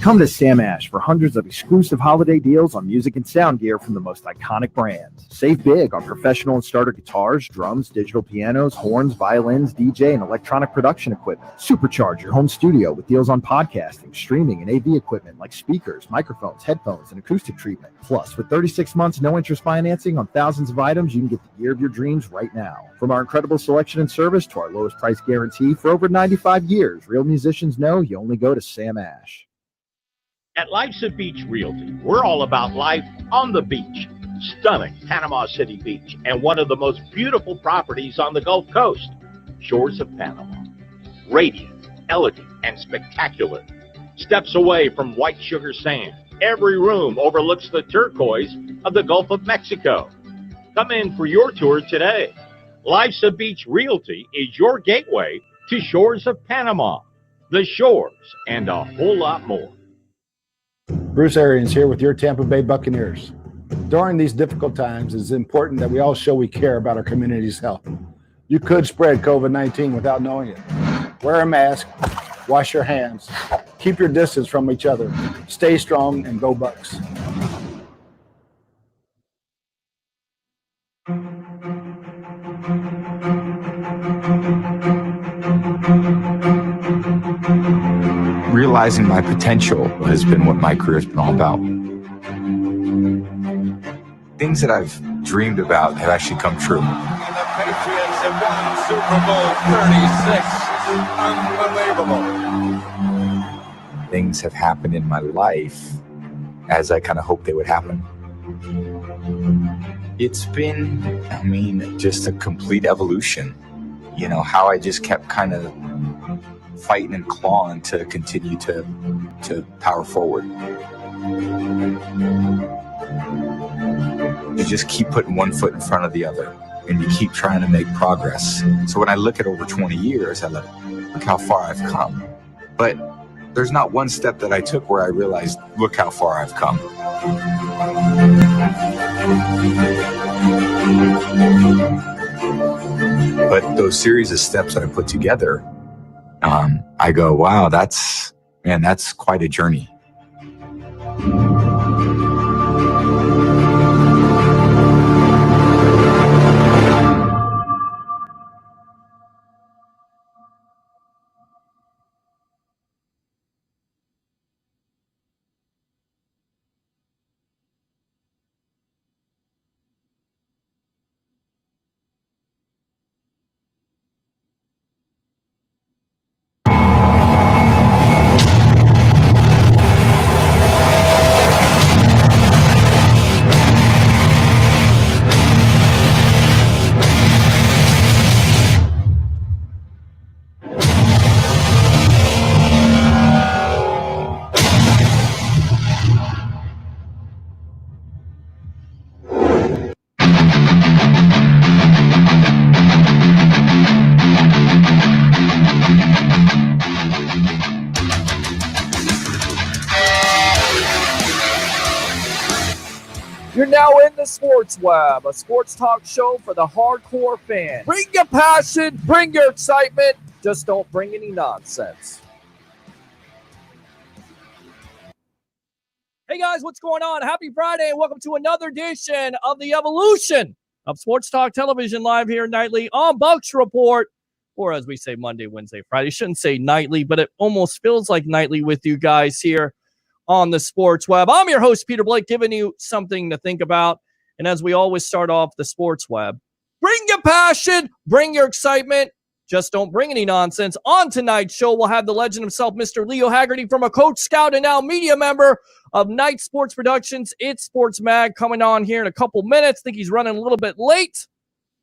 Come to Sam Ash for hundreds of exclusive holiday deals on music and sound gear from the most iconic brands. Save big on professional and starter guitars, drums, digital pianos, horns, violins, DJ, and electronic production equipment. Supercharge your home studio with deals on podcasting, streaming, and AV equipment like speakers, microphones, headphones, and acoustic treatment. Plus, with 36 months no-interest financing on thousands of items, you can get the gear of your dreams right now. From our incredible selection and service to our lowest price guarantee for over 95 years, real musicians know you only go to Sam Ash. At Life's a Beach Realty, we're all about life on the beach. Stunning Panama City Beach and one of the most beautiful properties on the Gulf Coast, Shores of Panama. Radiant, elegant, and spectacular. Steps away from white sugar sand, every room overlooks the turquoise of the Gulf of Mexico. Come in for your tour today. Life's a Beach Realty is your gateway to Shores of Panama, the shores, and a whole lot more. Bruce Arians here with your Tampa Bay Buccaneers. During these difficult times, it's important that we all show we care about our community's health. You could spread COVID-19 without knowing it. Wear a mask, wash your hands, keep your distance from each other, stay strong, and go Bucks. Realizing my potential has been what my career has been all about. Things that I've dreamed about have actually come true. And the Patriots have won Super Bowl 36. Unbelievable. Things have happened in my life as I kind of hoped they would happen. It's been, just a complete evolution. How I just kept kind of fighting and clawing to continue to power forward. You just keep putting one foot in front of the other, and you keep trying to make progress. So when I look at over 20 years, I look how far I've come. But there's not one step that I took where I realized, look how far I've come. But those series of steps that I put together, I go, wow, that's quite a journey. You're now in the Sports Web, a sports talk show for the hardcore fan. Bring your passion, bring your excitement, just don't bring any nonsense. Hey guys, what's going on? Happy Friday and welcome to another edition of the evolution of Sports Talk Television live here nightly on Bucks Report, or as we say Monday, Wednesday, Friday. Shouldn't say nightly, but it almost feels like nightly with you guys here on the Sports Web. I'm your host, Peter Blake, giving you something to think about. And as we always start off the Sports Web, bring your passion, bring your excitement, just don't bring any nonsense. On tonight's show, we'll have the legend himself, Mr. Leo Haggerty, from a Coach Scout and now media member of Night Sports Productions. It's Sports Mag coming on here in a couple minutes. I think he's running a little bit late.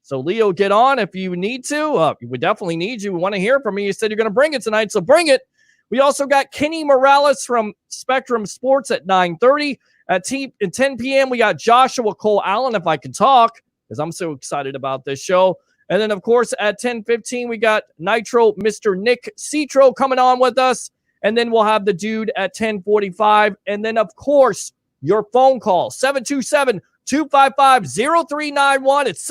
So, Leo, get on if you need to. We definitely need you. We want to hear from you. You said you're going to bring it tonight, so bring it. We also got Kenny Morales from Spectrum Sports at 9:30. At 10 p.m., we got Joshua Cole Allen, if I can talk, because I'm so excited about this show. And then, of course, at 10:15, we got Nitro, Mr. Nick Citro coming on with us. And then we'll have the dude at 10:45. And then, of course, your phone call, 727-255-0391. It's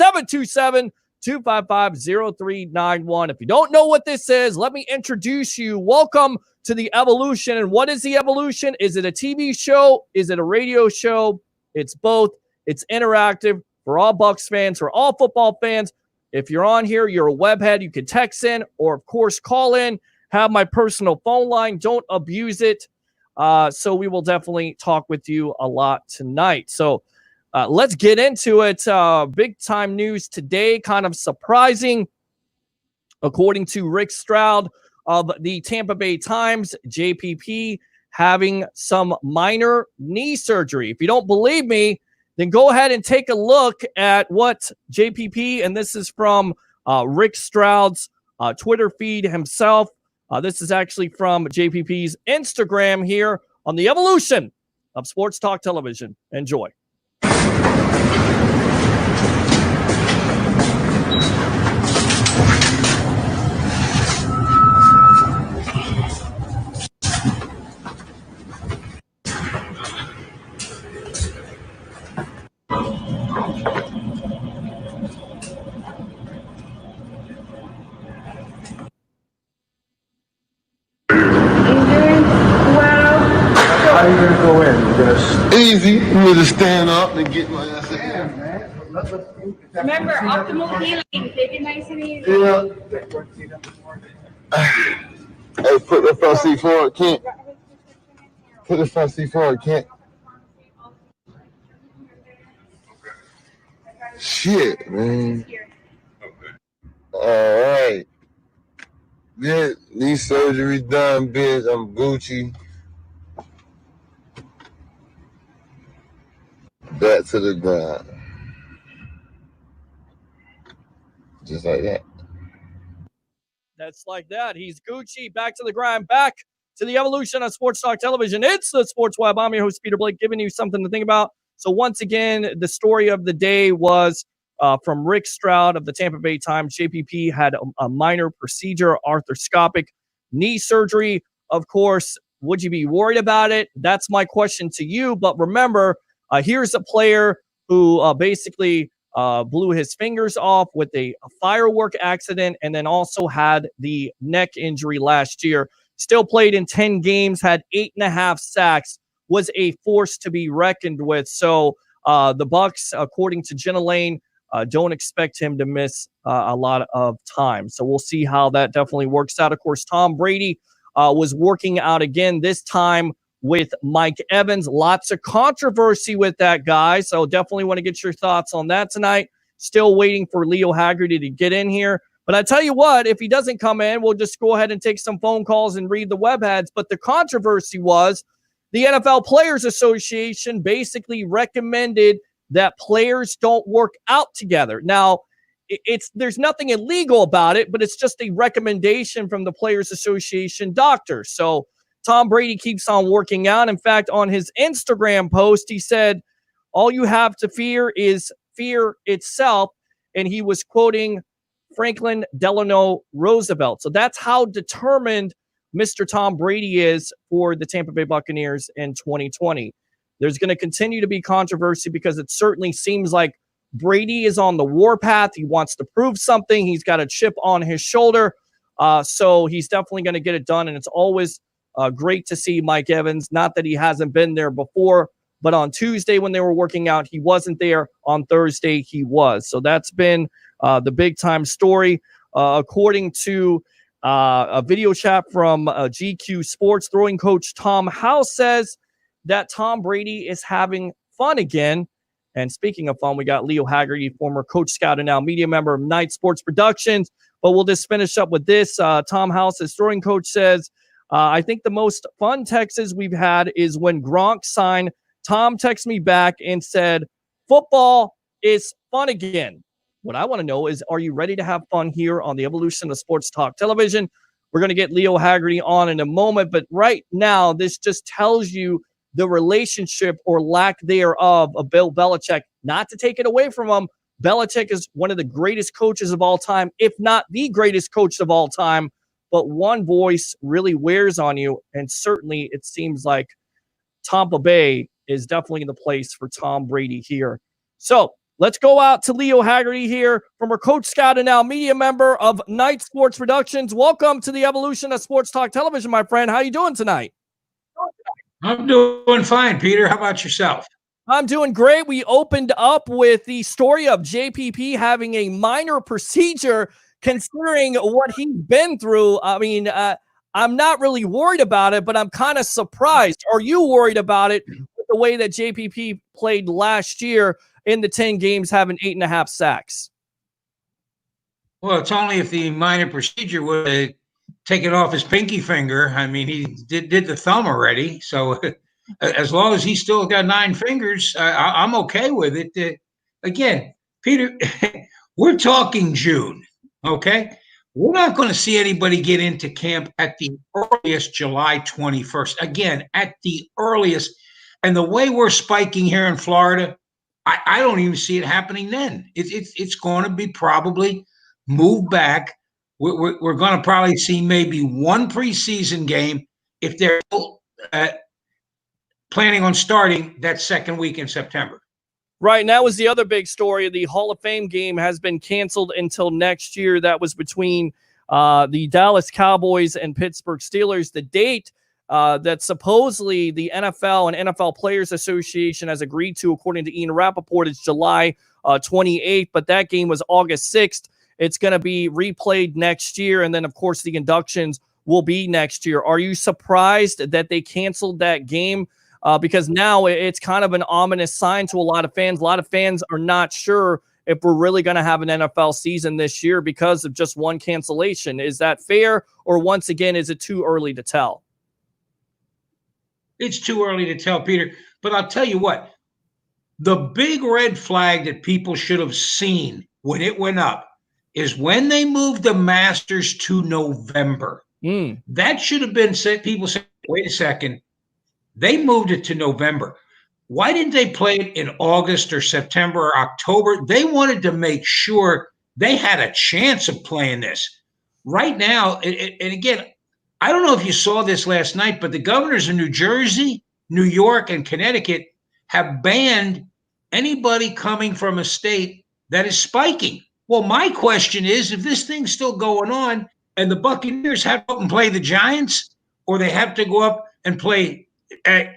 255-0391. If you don't know what this is, let me introduce you. Welcome to the Evolution. And what is the Evolution? Is it a TV show? Is it a radio show? It's both. It's interactive for all Bucs fans, for all football fans. If you're on here, you're a webhead, you can text in or, of course, call in. Have my personal phone line. Don't abuse it. So we will definitely talk with you a lot tonight. So let's get into it. Big time news today, kind of surprising. According to Rick Stroud of the Tampa Bay Times, JPP having some minor knee surgery. If you don't believe me, then go ahead and take a look at what JPP, and this is from Rick Stroud's Twitter feed himself. This is actually from JPP's Instagram here on the Evolution of Sports Talk Television. Enjoy. How are you going to go in? You're going to Easy. You need to stand up and get my ass in. Remember, optimal healing. Take it nice and easy. Yeah. Hey, put the front seat forward, Kent. Put the front seat forward, Kent. Shit, man. All right. Yeah, knee surgery done, bitch. I'm Gucci. Back to the ground. Just like that. That's like that. He's Gucci, back to the grind, back to the Evolution of Sports Talk Television. It's the Sports Web. I'm your host, Peter Blake, giving you something to think about. So once again, the story of the day was from Rick Stroud of the Tampa Bay Times. JPP had a minor procedure, arthroscopic knee surgery. Of course, would you be worried about it? That's my question to you. But remember, here's a player who basically blew his fingers off with a firework accident and then also had the neck injury last year. Still played in 10 games, had 8.5 sacks, was a force to be reckoned with. So the Bucs, according to Jenna Lane, don't expect him to miss a lot of time. So we'll see how that definitely works out. Of course, Tom Brady was working out again, this time with Mike Evans. Lots of controversy with that guy. So definitely want to get your thoughts on that tonight. Still waiting for Leo Haggerty to get in here. But I tell you what, if he doesn't come in, we'll just go ahead and take some phone calls and read the web ads. But the controversy was the NFL Players Association basically recommended that players don't work out together. Now, there's nothing illegal about it, but it's just a recommendation from the Players Association doctors. So Tom Brady keeps on working out. In fact, on his Instagram post, he said, all you have to fear is fear itself. And he was quoting Franklin Delano Roosevelt. So that's how determined Mr. Tom Brady is for the Tampa Bay Buccaneers in 2020. There's going to continue to be controversy because it certainly seems like Brady is on the warpath. He wants to prove something. He's got a chip on his shoulder. So he's definitely going to get it done. And it's always great to see Mike Evans. Not that he hasn't been there before, but on Tuesday when they were working out, he wasn't there. On Thursday, he was. So that's been the big time story. According to a video chat from GQ Sports, throwing coach Tom House says that Tom Brady is having fun again. And speaking of fun, we got Leo Haggerty, former coach scout and now media member of Night Sports Productions. But we'll just finish up with this. Tom House, his throwing coach, says, I think the most fun texts we've had is when Gronk signed. Tom texted me back and said, football is fun again. What I want to know is, are you ready to have fun here on the Evolution of Sports Talk Television? We're going to get Leo Haggerty on in a moment. But right now, this just tells you the relationship or lack thereof of Bill Belichick. Not to take it away from him, Belichick is one of the greatest coaches of all time, if not the greatest coach of all time. But one voice really wears on you, and certainly it seems like Tampa Bay is definitely the place for Tom Brady here. So Let's go out to Leo Haggerty here, former Coach Scout and now media member of Night Sports Productions. Welcome to the evolution of Sports Talk Television, my friend. How you doing tonight? I'm doing fine, Peter. How about yourself? I'm doing great. We opened up with the story of JPP having a minor procedure, considering what he's been through. I mean, I'm not really worried about it, but I'm kind of surprised. Are you worried about it with the way that JPP played last year in the 10 games, having 8.5 sacks? Well, it's only if the minor procedure would have taken off his pinky finger. I mean, he did the thumb already. So as long as he's still got 9 fingers, I'm okay with it. Again, Peter, we're talking June, okay? We're not going to see anybody get into camp at the earliest July 21st. Again, at the earliest. And the way we're spiking here in Florida, I don't even see it happening then. It's going to be probably moved back. We're going to probably see maybe one preseason game if they're planning on starting that second week in September. Right, and that was the other big story. The Hall of Fame game has been canceled until next year. That was between the Dallas Cowboys and Pittsburgh Steelers. The date that supposedly the NFL and NFL Players Association has agreed to, according to Ian Rappaport, is July 28th, but that game was August 6th. It's going to be replayed next year, and then, of course, the inductions will be next year. Are you surprised that they canceled that game? Because now it's kind of an ominous sign to a lot of fans. A lot of fans are not sure if we're really going to have an NFL season this year because of just one cancellation. Is that fair? Or once again, is it too early to tell? It's too early to tell, Peter. But I'll tell you what, the big red flag that people should have seen when it went up is when they moved the Masters to November. That should have been said. People say, wait a second. They moved it to November. Why didn't they play it in August or September or October? They wanted to make sure they had a chance of playing this. Right now, and again, I don't know if you saw this last night, but the governors of New Jersey, New York, and Connecticut have banned anybody coming from a state that is spiking. Well, my question is, if this thing's still going on and the Buccaneers have to go up and play the Giants, or they have to go up and play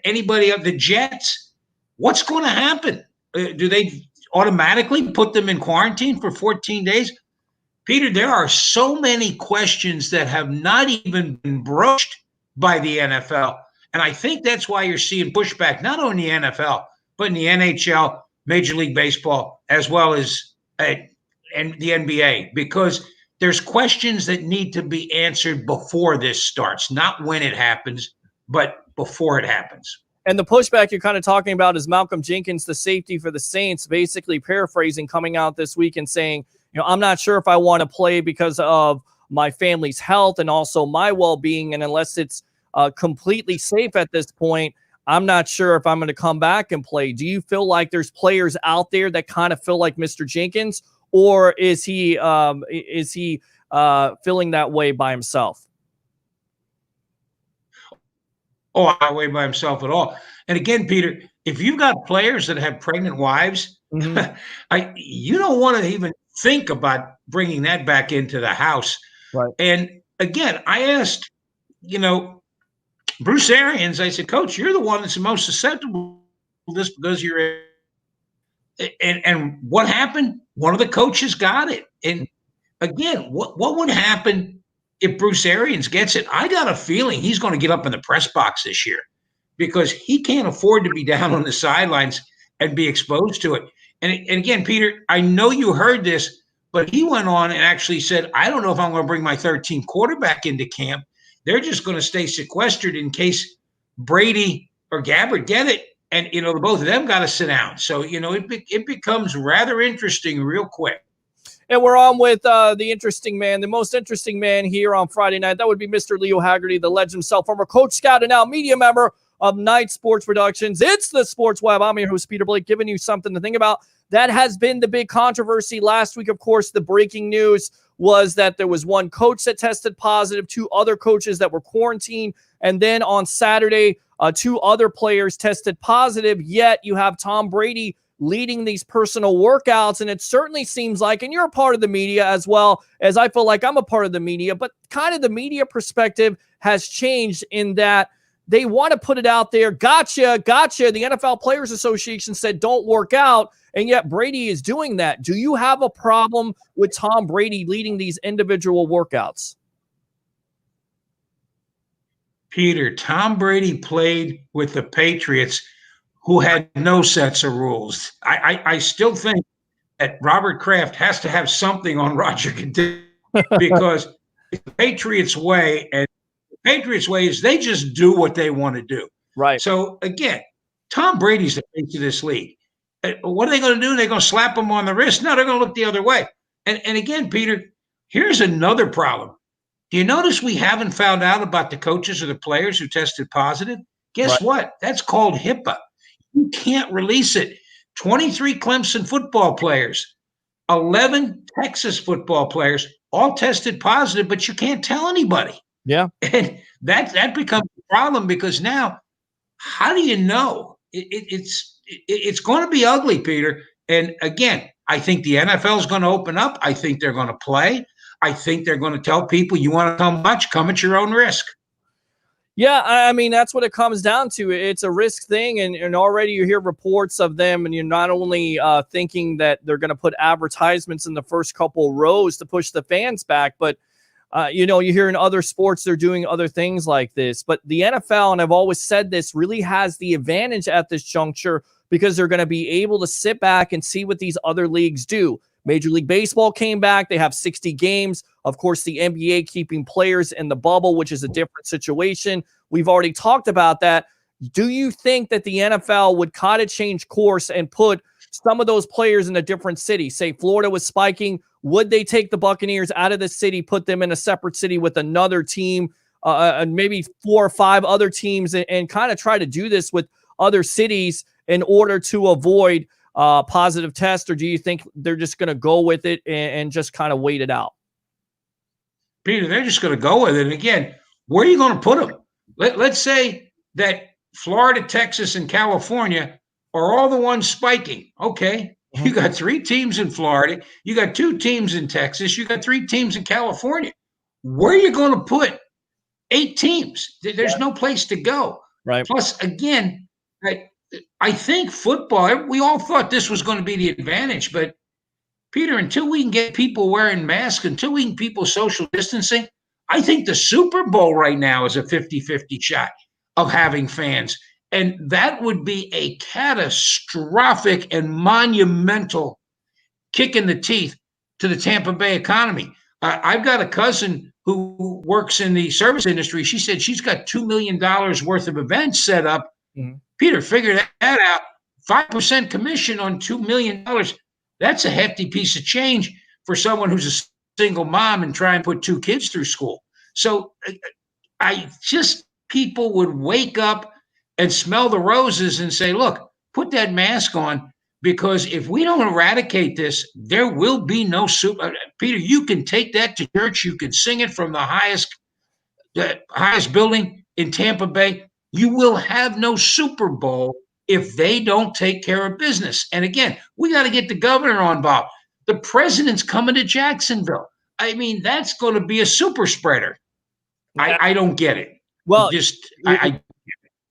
anybody of the Jets, what's going to happen? Do they automatically put them in quarantine for 14 days? Peter, there are so many questions that have not even been broached by the NFL. And I think that's why you're seeing pushback, not only in the NFL, but in the NHL, Major League Baseball, as well as and the NBA, because there's questions that need to be answered before this starts, not when it happens, but before it happens. And the pushback you're kind of talking about is Malcolm Jenkins, the safety for the Saints, basically paraphrasing, coming out this week and saying, I'm not sure if I want to play because of my family's health and also my well-being. And unless it's completely safe at this point, I'm not sure if I'm going to come back and play. Do you feel like there's players out there that kind of feel like Mr. Jenkins, or is he feeling that way by himself? Oh, not way by himself at all. And again, Peter, if you've got players that have pregnant wives, you don't want to even think about bringing that back into the house. Right. And again, I asked, Bruce Arians, I said, Coach, you're the one that's the most susceptible to this because you're and what happened? One of the coaches got it. And again, what would happen if Bruce Arians gets it? I got a feeling he's going to get up in the press box this year because he can't afford to be down on the sidelines and be exposed to it. And again, Peter, I know you heard this, but he went on and actually said, I don't know if I'm going to bring my 13th quarterback into camp. They're just going to stay sequestered in case Brady or Gabbert get it. And, both of them got to sit down. So, it becomes rather interesting real quick. And we're on with the interesting man, the most interesting man here on Friday night. That would be Mr. Leo Haggerty, the legend himself, former Coach Scout and now media member of Night Sports Productions. It's the Sports Web. I'm your host, Peter Blake, giving you something to think about. That has been the big controversy last week. Of course, the breaking news was that there was one coach that tested positive, 2 other coaches that were quarantined, and then on Saturday, 2 other players tested positive, yet you have Tom Brady leading these personal workouts. And it certainly seems like, and you're a part of the media as well as I feel like I'm a part of the media, but kind of the media perspective has changed in that they want to put it out there. Gotcha. The NFL Players Association said don't work out, and yet Brady is doing that. Do you have a problem with Tom Brady leading these individual workouts? Peter, Tom Brady played with the Patriots, who had no sets of rules. I still think that Robert Kraft has to have something on Roger Goodell because it's the Patriots way, and the Patriots way is they just do what they want to do. Right. So again, Tom Brady's the face of this league. What are they going to do? They're going to slap him on the wrist? No, they're going to look the other way. And again, Peter, here's another problem. Do you notice we haven't found out about the coaches or the players who tested positive? Guess what? That's called HIPAA. You can't release it. 23 Clemson football players, 11 Texas football players, all tested positive, but you can't tell anybody. Yeah. And that becomes a problem because now, how do you know? It's going to be ugly, Peter. And again, I think the NFL is going to open up. I think they're going to play. I think they're going to tell people, you want to come watch, come at your own risk. Yeah, I mean, that's what it comes down to. It's a risk thing, and already you hear reports of them, and you're not only thinking that they're going to put advertisements in the first couple rows to push the fans back, but, you hear in other sports they're doing other things like this. But the NFL, and I've always said this, really has the advantage at this juncture because they're going to be able to sit back and see what these other leagues do. Major League Baseball came back. They have 60 games. Of course, the NBA keeping players in the bubble, which is a different situation. We've already talked about that. Do you think that the NFL would kind of change course and put some of those players in a different city? Say Florida was spiking. Would they take the Buccaneers out of the city, put them in a separate city with another team, and maybe 4 or 5 other teams, and kind of try to do this with other cities in order to avoid positive test? Or do you think they're just going to go with it and just kind of wait it out? Peter, they're just going to go with it. And again, where are you going to put them? Let's say that Florida, Texas, and California are all the ones spiking. Okay, you got 3 teams in Florida. You got 2 teams in Texas. You got 3 teams in California. Where are you going to put 8 teams? There's no place to go. Right. Plus, again, I think football, we all thought this was going to be the advantage, but Peter, until we can get people wearing masks, until we can people social distancing, I think the Super Bowl right now is a 50-50 shot of having fans. And that would be a catastrophic and monumental kick in the teeth to the Tampa Bay economy. I've got a cousin who works in the service industry. She said she's got $2 million worth of events set up. Mm-hmm. Peter, figure that out. 5% commission on $2 million. That's a hefty piece of change for someone who's a single mom and try and put 2 kids through school. So people would wake up and smell the roses and say, look, put that mask on, because if we don't eradicate this, there will be no super. Peter, you can take that to church. You can sing it from the highest building in Tampa Bay. You will have no Super Bowl if they don't take care of business. And again, we got to get the governor on board. The president's coming to Jacksonville. I mean, that's going to be a super spreader. I don't get it. Well,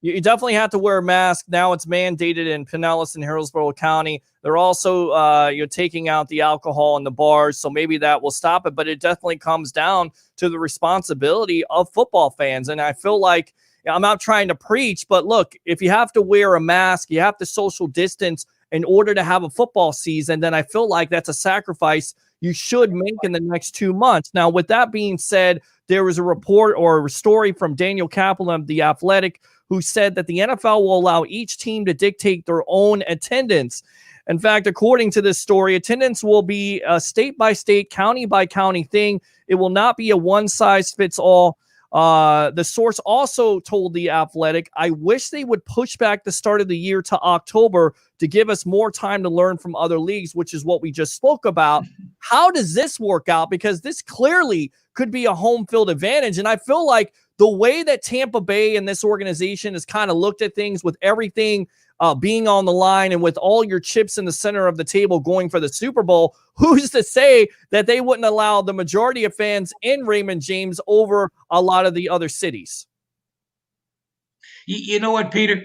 you definitely have to wear a mask. Now it's mandated in Pinellas and Hillsborough County. They're also taking out the alcohol in the bars, so maybe that will stop it. But it definitely comes down to the responsibility of football fans. And I feel like, I'm not trying to preach, but look, if you have to wear a mask, you have to social distance in order to have a football season, then I feel like that's a sacrifice you should make in the next 2 months. Now, with that being said, there was a report or a story from Daniel Kaplan of The Athletic, who said that the NFL will allow each team to dictate their own attendance. In fact, according to this story, attendance will be a state-by-state, county-by-county thing. It will not be a one-size-fits-all. The source also told The Athletic, I wish they would push back the start of the year to October to give us more time to learn from other leagues, which is what we just spoke about. how does this work out? Because this clearly could be a home field advantage. And I feel like the way that Tampa Bay and this organization has kind of looked at things with everything being on the line and with all your chips in the center of the table going for the Super Bowl, who's to say that they wouldn't allow the majority of fans in Raymond James over a lot of the other cities? You know what, Peter?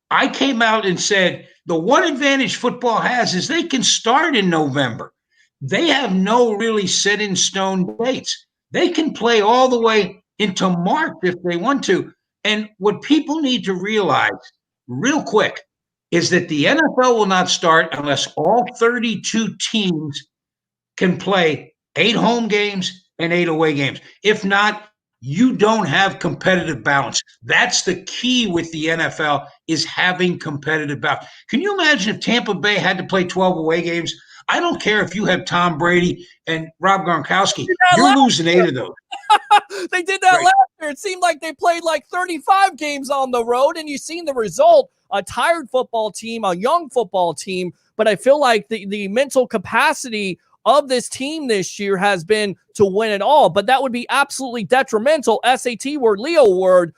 I came out and said the one advantage football has is they can start in November. They have no really set in stone dates. They can play all the way into March if they want to. And what people need to realize real quick is that the NFL will not start unless all 32 teams can play 8 home games and 8 away games. If not, you don't have competitive balance. That's the key with the NFL, is having competitive balance. Can you imagine if Tampa Bay had to play 12 away games? I don't care if you have Tom Brady and Rob Gronkowski. You're losing 8 of those. They did that last year. It seemed like they played like 35 games on the road, and you've seen the result. A tired football team, a young football team. But I feel like the mental capacity of this team this year has been to win it all. But that would be absolutely detrimental, SAT word, Leo word,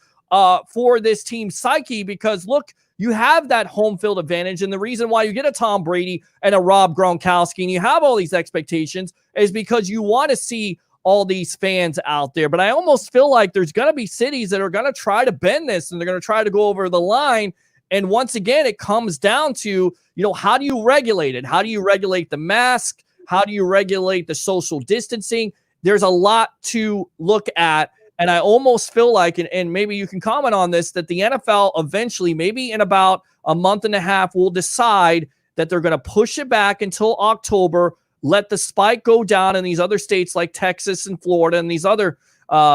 for this team's psyche, because look, you have that home field advantage. And the reason why you get a Tom Brady and a Rob Gronkowski and you have all these expectations is because you want to see all these fans out there. But I almost feel like there's going to be cities that are going to try to bend this and they're going to try to go over the line. And once again, it comes down to, how do you regulate it? How do you regulate the mask? How do you regulate the social distancing? There's a lot to look at. And I almost feel like, and maybe you can comment on this, that the NFL eventually, maybe in about a month and a half, will decide that they're going to push it back until October, let the spike go down in these other states like Texas and Florida and these other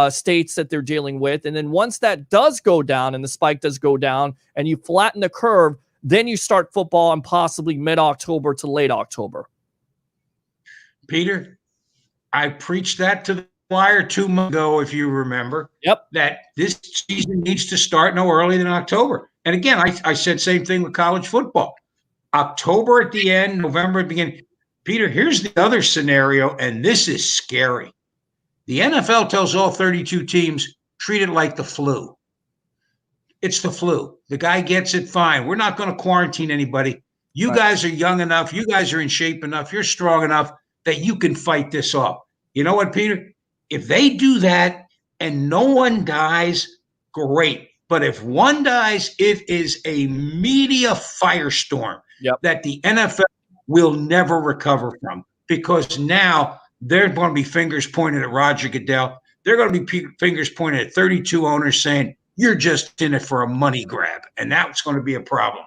states that they're dealing with. And then once that does go down and the spike does go down and you flatten the curve, then you start football in possibly mid-October to late October. Peter, I preached that to the choir 2 months ago, if you remember. Yep. That this season needs to start no earlier than October. And again, I said same thing with college football. October at the end, November at the beginning. Peter, here's the other scenario, and this is scary. The NFL tells all 32 teams, treat it like the flu. It's the flu. The guy gets it, fine. We're not going to quarantine anybody. You guys are young enough. You guys are in shape enough. You're strong enough that you can fight this off. You know what, Peter? If they do that and no one dies, great. But if one dies, it is a media firestorm that the NFL will never recover from, because now they're going to be fingers pointed at Roger Goodell. They're going to be fingers pointed at 32 owners saying, you're just in it for a money grab. And that's going to be a problem.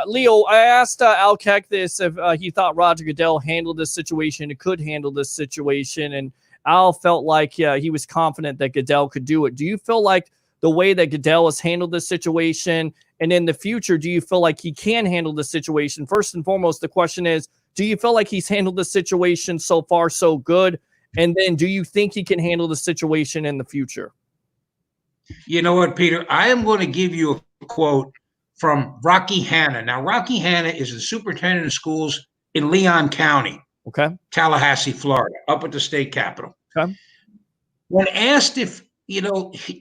Leo, I asked Al Keck this, if he thought Roger Goodell handled this situation and could handle this situation. And Al felt like he was confident that Goodell could do it. Do you feel like the way that Goodell has handled this situation, and in the future, do you feel like he can handle this situation? First and foremost, the question is, do you feel like he's handled the situation so far so good? And then do you think he can handle the situation in the future? You know what, Peter? I am going to give you a quote from Rocky Hanna. Now, Rocky Hanna is the superintendent of schools in Leon County, Tallahassee, Florida, up at the state capitol. When asked if,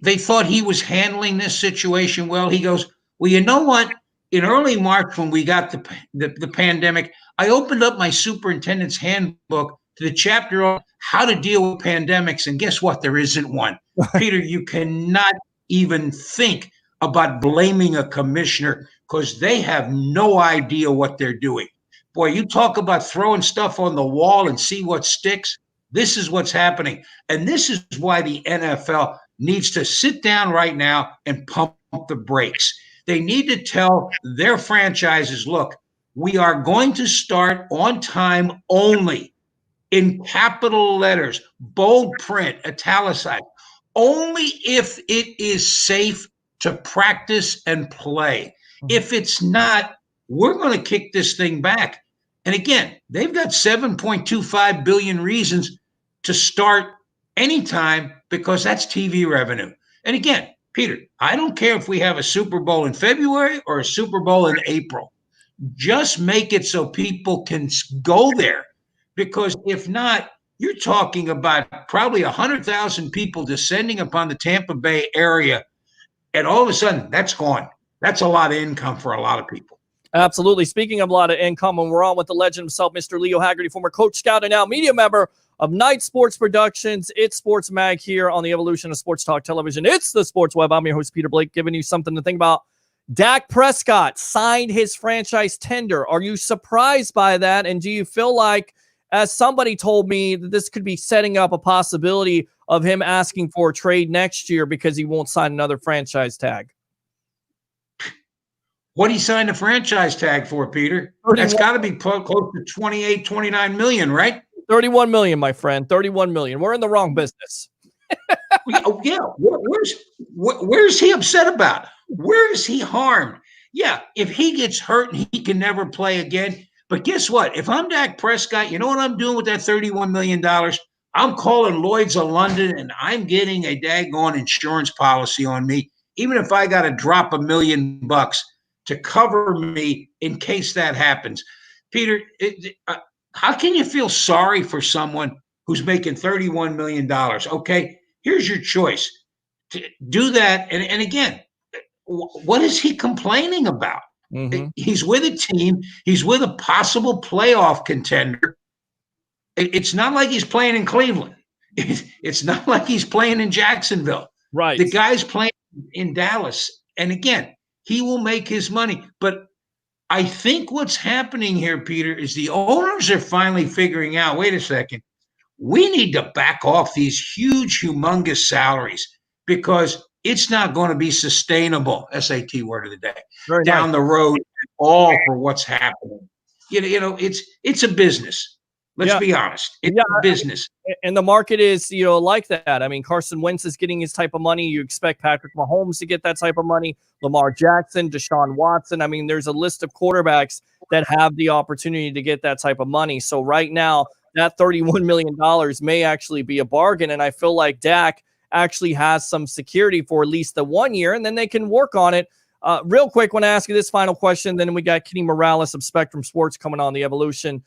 they thought he was handling this situation well, he goes, well, you know what? In early March, when we got the pandemic, I opened up my superintendent's handbook to the chapter on how to deal with pandemics. And guess what? There isn't one. Peter, you cannot even think about blaming a commissioner because they have no idea what they're doing. Boy, you talk about throwing stuff on the wall and see what sticks. This is what's happening. And this is why the NFL needs to sit down right now and pump the brakes. They need to tell their franchises, look, we are going to start on time only, in capital letters, bold print, italicized, only if it is safe to practice and play. If it's not, we're going to kick this thing back. And again, they've got 7.25 billion reasons to start anytime because that's TV revenue. And again, Peter, I don't care if we have a Super Bowl in February or a Super Bowl in April. Just make it so people can go there. because if not, you're talking about probably 100,000 people descending upon the Tampa Bay area, and all of a sudden that's gone. That's a lot of income for a lot of people. Absolutely. Speaking of a lot of income, and we're on with the legend himself, Mr. Leo Haggerty, former Coach Scout and now media member of Night Sports Productions. It's Sports Mag here on the evolution of sports talk television. It's the Sports Web. I'm your host, Peter Blake, giving you something to think about. Dak Prescott signed his franchise tender. Are you surprised by that? And do you feel like, as somebody told me, that this could be setting up a possibility of him asking for a trade next year because he won't sign another franchise tag? What he signed a franchise tag for, Peter? That's got to be close to 28, 29 million, right? 31 million, my friend. 31 million. We're in the wrong business. Yeah. Where's he upset about? Where is he harmed? Yeah, if he gets hurt and he can never play again. But guess what? If I'm Dak Prescott, you know what I'm doing with that $31 million? I'm calling Lloyd's of London and I'm getting a daggone insurance policy on me, even if I got to drop $1 million to cover me in case that happens. Peter, how can you feel sorry for someone who's making $31 million? Okay, here's your choice. To do that, and again, what is he complaining about? Mm-hmm. He's with a team. He's with a possible playoff contender. It's not like he's playing in Cleveland. It's not like he's playing in Jacksonville. Right. The guy's playing in Dallas. And again, he will make his money. But I think what's happening here, Peter, is the owners are finally figuring out, wait a second, we need to back off these huge, humongous salaries because it's not going to be sustainable, SAT word of the day, Very down nice. the road, all for what's happening. You know, it's a business. Let's be honest. It's a business. And the market is, like that. I mean, Carson Wentz is getting his type of money. You expect Patrick Mahomes to get that type of money. Lamar Jackson, Deshaun Watson. I mean, there's a list of quarterbacks that have the opportunity to get that type of money. So right now, that $31 million may actually be a bargain. And I feel like Dak actually has some security for at least the 1 year, and then they can work on it. Real quick, when I ask you this final question, then we got Kenny Morales of Spectrum Sports coming on the evolution.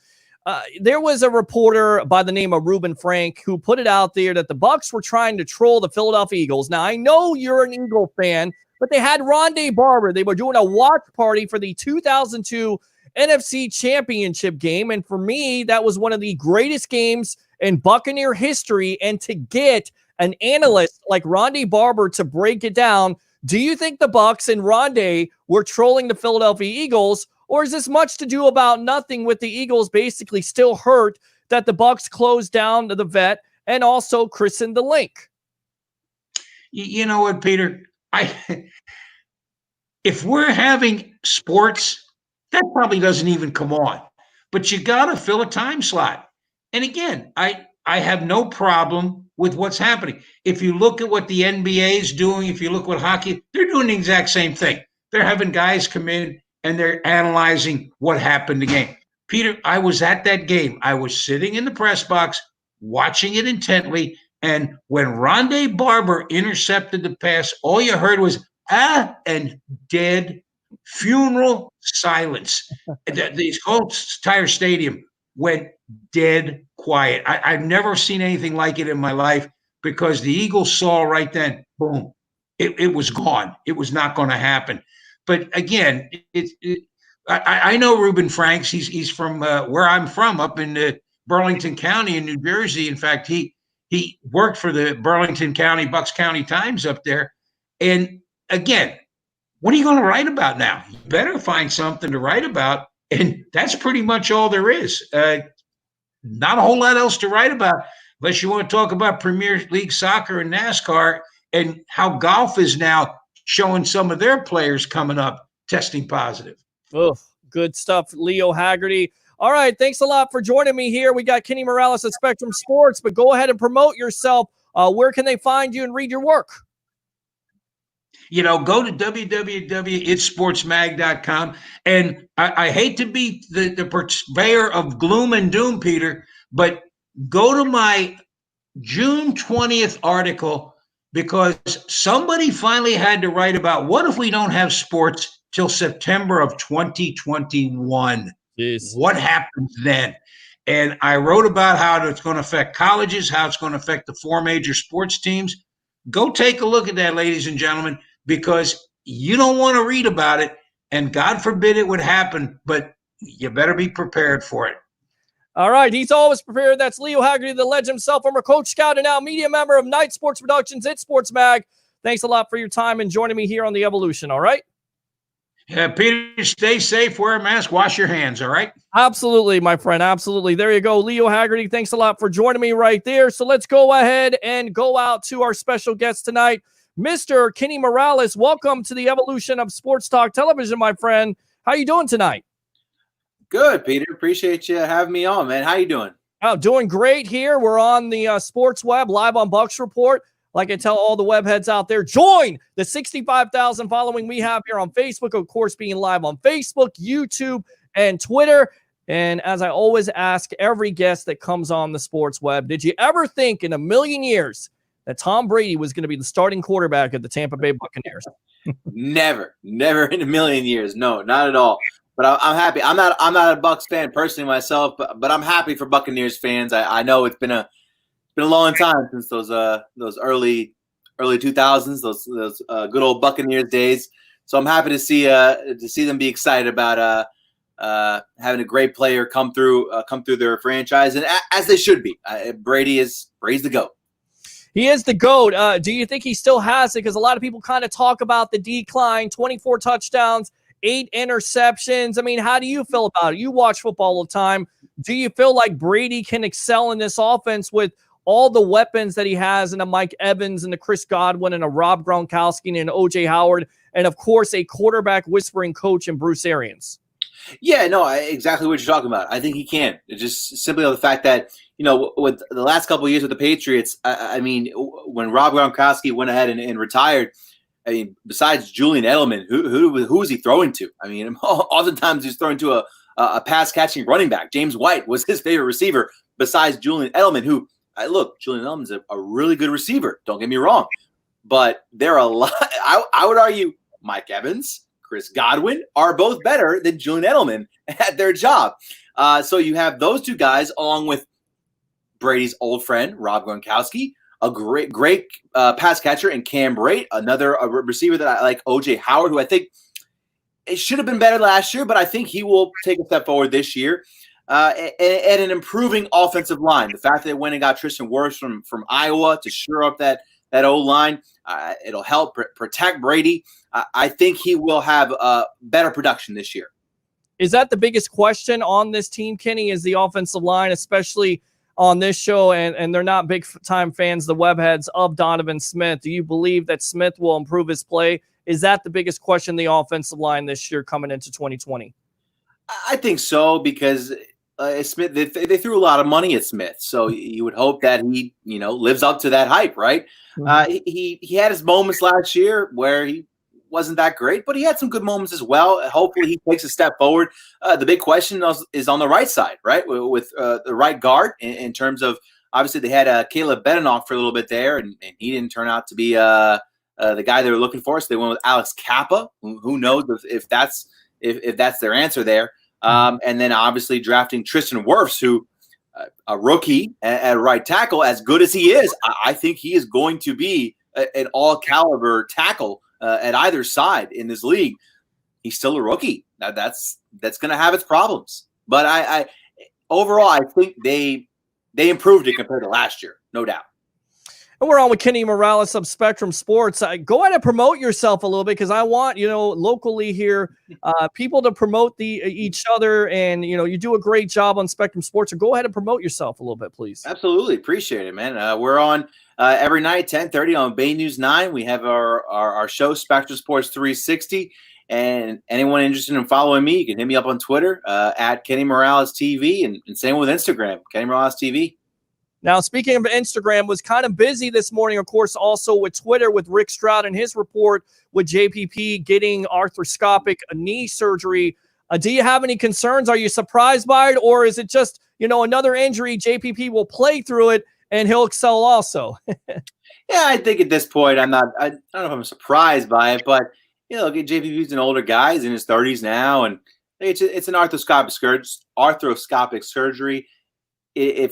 There was a reporter by the name of Reuben Frank who put it out there that the Bucs were trying to troll the Philadelphia Eagles. Now, I know you're an Eagle fan, but they had Rondé Barber. They were doing a watch party for the 2002 NFC Championship game, and for me, that was one of the greatest games in Buccaneer history, and to get an analyst like Rondé Barber to break it down, do you think the Bucs and Rondé were trolling the Philadelphia Eagles, or is this much to do about nothing with the Eagles basically still hurt that the Bucs closed down the vet and also christened the link? You know what, Peter? If we're having sports, that probably doesn't even come on. But you got to fill a time slot. And again, I have no problem with what's happening. If you look at what the NBA is doing, if you look what hockey, they're doing the exact same thing. They're having guys come in and they're analyzing what happened in the game. Peter, I was at that game. I was sitting in the press box watching it intently. And when Rondé Barber intercepted the pass, all you heard was, and dead funeral silence. The whole entire stadium went dead quiet. I've never seen anything like it in my life because the Eagles saw right then, boom, it was gone. It was not going to happen. But again, I know Reuben Franks. He's from where I'm from, up in Burlington County in New Jersey. In fact, he worked for the Burlington County, Bucks County Times up there. And again, what are you going to write about now? You better find something to write about. And that's pretty much all there is. Not a whole lot else to write about unless you want to talk about Premier League soccer and NASCAR and how golf is now showing some of their players coming up testing positive. Oh, good stuff, Leo Haggerty. All right, thanks a lot for joining me here. We got Kenny Morales at Spectrum Sports, but go ahead and promote yourself. Where can they find you and read your work? Go to www.itsportsmag.com. And I hate to be the purveyor of gloom and doom, Peter, but go to my June 20th article because somebody finally had to write about what if we don't have sports till September of 2021? Jeez. What happens then? And I wrote about how it's going to affect colleges, how it's going to affect the 4 major sports teams. Go take a look at that, ladies and gentlemen, because you don't want to read about it. And God forbid it would happen, but you better be prepared for it. All right, he's always prepared. That's Leo Haggerty, the legend himself, former coach, scout, and now media member of Night Sports Productions, It Sports Mag. Thanks a lot for your time and joining me here on The Evolution, all right? Yeah, Peter, stay safe, wear a mask, wash your hands, all right? Absolutely, my friend, absolutely. There you go, Leo Haggerty. Thanks a lot for joining me right there. So let's go ahead and go out to our special guest tonight, Mr. Kenny Morales. Welcome to the Evolution of Sports Talk Television, my friend. How you doing tonight? Good, Peter. Appreciate you having me on, man. How you doing? Oh, doing great here. We're on the Sports Web, live on Bucks Report. Like I tell all the web heads out there, join the 65,000 following we have here on Facebook, of course, being live on Facebook, YouTube, and Twitter. And as I always ask every guest that comes on the Sports Web, did you ever think in a million years that Tom Brady was going to be the starting quarterback of the Tampa Bay Buccaneers? Never in a million years. No, not at all. But I'm happy. I'm not a Bucs fan personally myself, but I'm happy for Buccaneers fans. I know it's been a long time since those early 2000s, those good old Buccaneers days. So I'm happy to see them be excited about having a great player come through their franchise, and as they should be. Brady's the GOAT. He is the GOAT. Do you think he still has it? Because a lot of people kind of talk about the decline, 24 touchdowns, 8 interceptions. I mean, how do you feel about it? You watch football all the time. Do you feel like Brady can excel in this offense with all the weapons that he has, and a Mike Evans and a Chris Godwin and a Rob Gronkowski and an O.J. Howard, and, of course, a quarterback whispering coach in Bruce Arians? Yeah, no, exactly what you're talking about. I think he can. It's just simply on the fact that, with the last couple of years with the Patriots, I mean, when Rob Gronkowski went ahead and retired, I mean, besides Julian Edelman, who was he throwing to? I mean, oftentimes he's throwing to a pass-catching running back. James White was his favorite receiver besides Julian Edelman, who – look, Julian Edelman's a really good receiver. Don't get me wrong. But there are a lot – I would argue Mike Evans, Chris Godwin are both better than Julian Edelman at their job. So you have those two guys along with Brady's old friend, Rob Gronkowski, a great pass catcher, and Cam Brate, another receiver that I like, O.J. Howard, who I think it should have been better last year, but I think he will take a step forward this year. And an improving offensive line. The fact that they went and got Tristan Wirfs from Iowa to shore up that O-line, it'll help protect Brady. I think he will have better production this year. Is that the biggest question on this team, Kenny, is the offensive line, especially on this show, and they're not big-time fans, the webheads, of Donovan Smith. Do you believe that Smith will improve his play? Is that the biggest question, the offensive line this year coming into 2020? I think so, because Smith, they threw a lot of money at Smith, so you would hope that he, lives up to that hype, right? Mm-hmm. He had his moments last year where he wasn't that great, but he had some good moments as well. Hopefully, he takes a step forward. The big question is on the right side, right, with the right guard in terms of, obviously they had Caleb Beninoff for a little bit there, and he didn't turn out to be the guy they were looking for, so they went with Alex Kappa. Who knows if that's their answer there. And then obviously drafting Tristan Wirfs, who a rookie at right tackle, as good as he is, I think he is going to be an all-caliber tackle at either side in this league. He's still a rookie. That's going to have its problems. But I overall, I think they improved it compared to last year, no doubt. And we're on with Kenny Morales of Spectrum Sports. Go ahead and promote yourself a little bit, because I want, locally here, people to promote each other. And, you do a great job on Spectrum Sports. So go ahead and promote yourself a little bit, please. Absolutely. Appreciate it, man. We're on every night, 10:30 on Bay News 9. We have our show, Spectrum Sports 360. And anyone interested in following me, you can hit me up on Twitter at Kenny Morales TV, and same with Instagram, Kenny Morales TV. Now, speaking of Instagram, was kind of busy this morning, of course, also with Twitter, with Rick Stroud and his report with JPP getting arthroscopic knee surgery. Do you have any concerns? Are you surprised by it? Or is it just, another injury, JPP will play through it and he'll excel also? Yeah, I think at this point, I don't know if I'm surprised by it, but, JPP's an older guy. He's in his 30s now, and it's an arthroscopic surgery.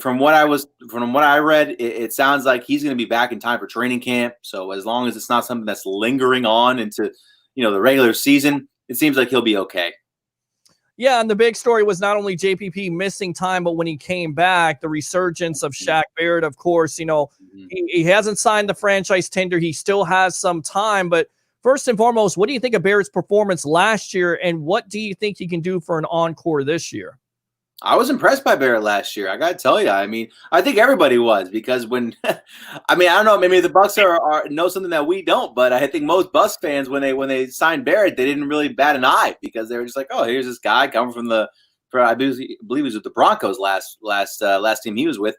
from what I read, it sounds like he's going to be back in time for training camp. So as long as it's not something that's lingering on into, the regular season, it seems like he'll be okay. Yeah, and the big story was not only JPP missing time, but when he came back, the resurgence of Shaq Barrett, of course. He hasn't signed the franchise tender. He still has some time. But first and foremost, what do you think of Barrett's performance last year, and what do you think he can do for an encore this year? I was impressed by Barrett last year. I got to tell you. I mean, I think everybody was, because when I don't know, maybe the Bucks are know something that we don't, but I think most Bucks fans, when they signed Barrett, they didn't really bat an eye, because they were just like, oh, here's this guy coming from I believe he was with the Broncos last team he was with.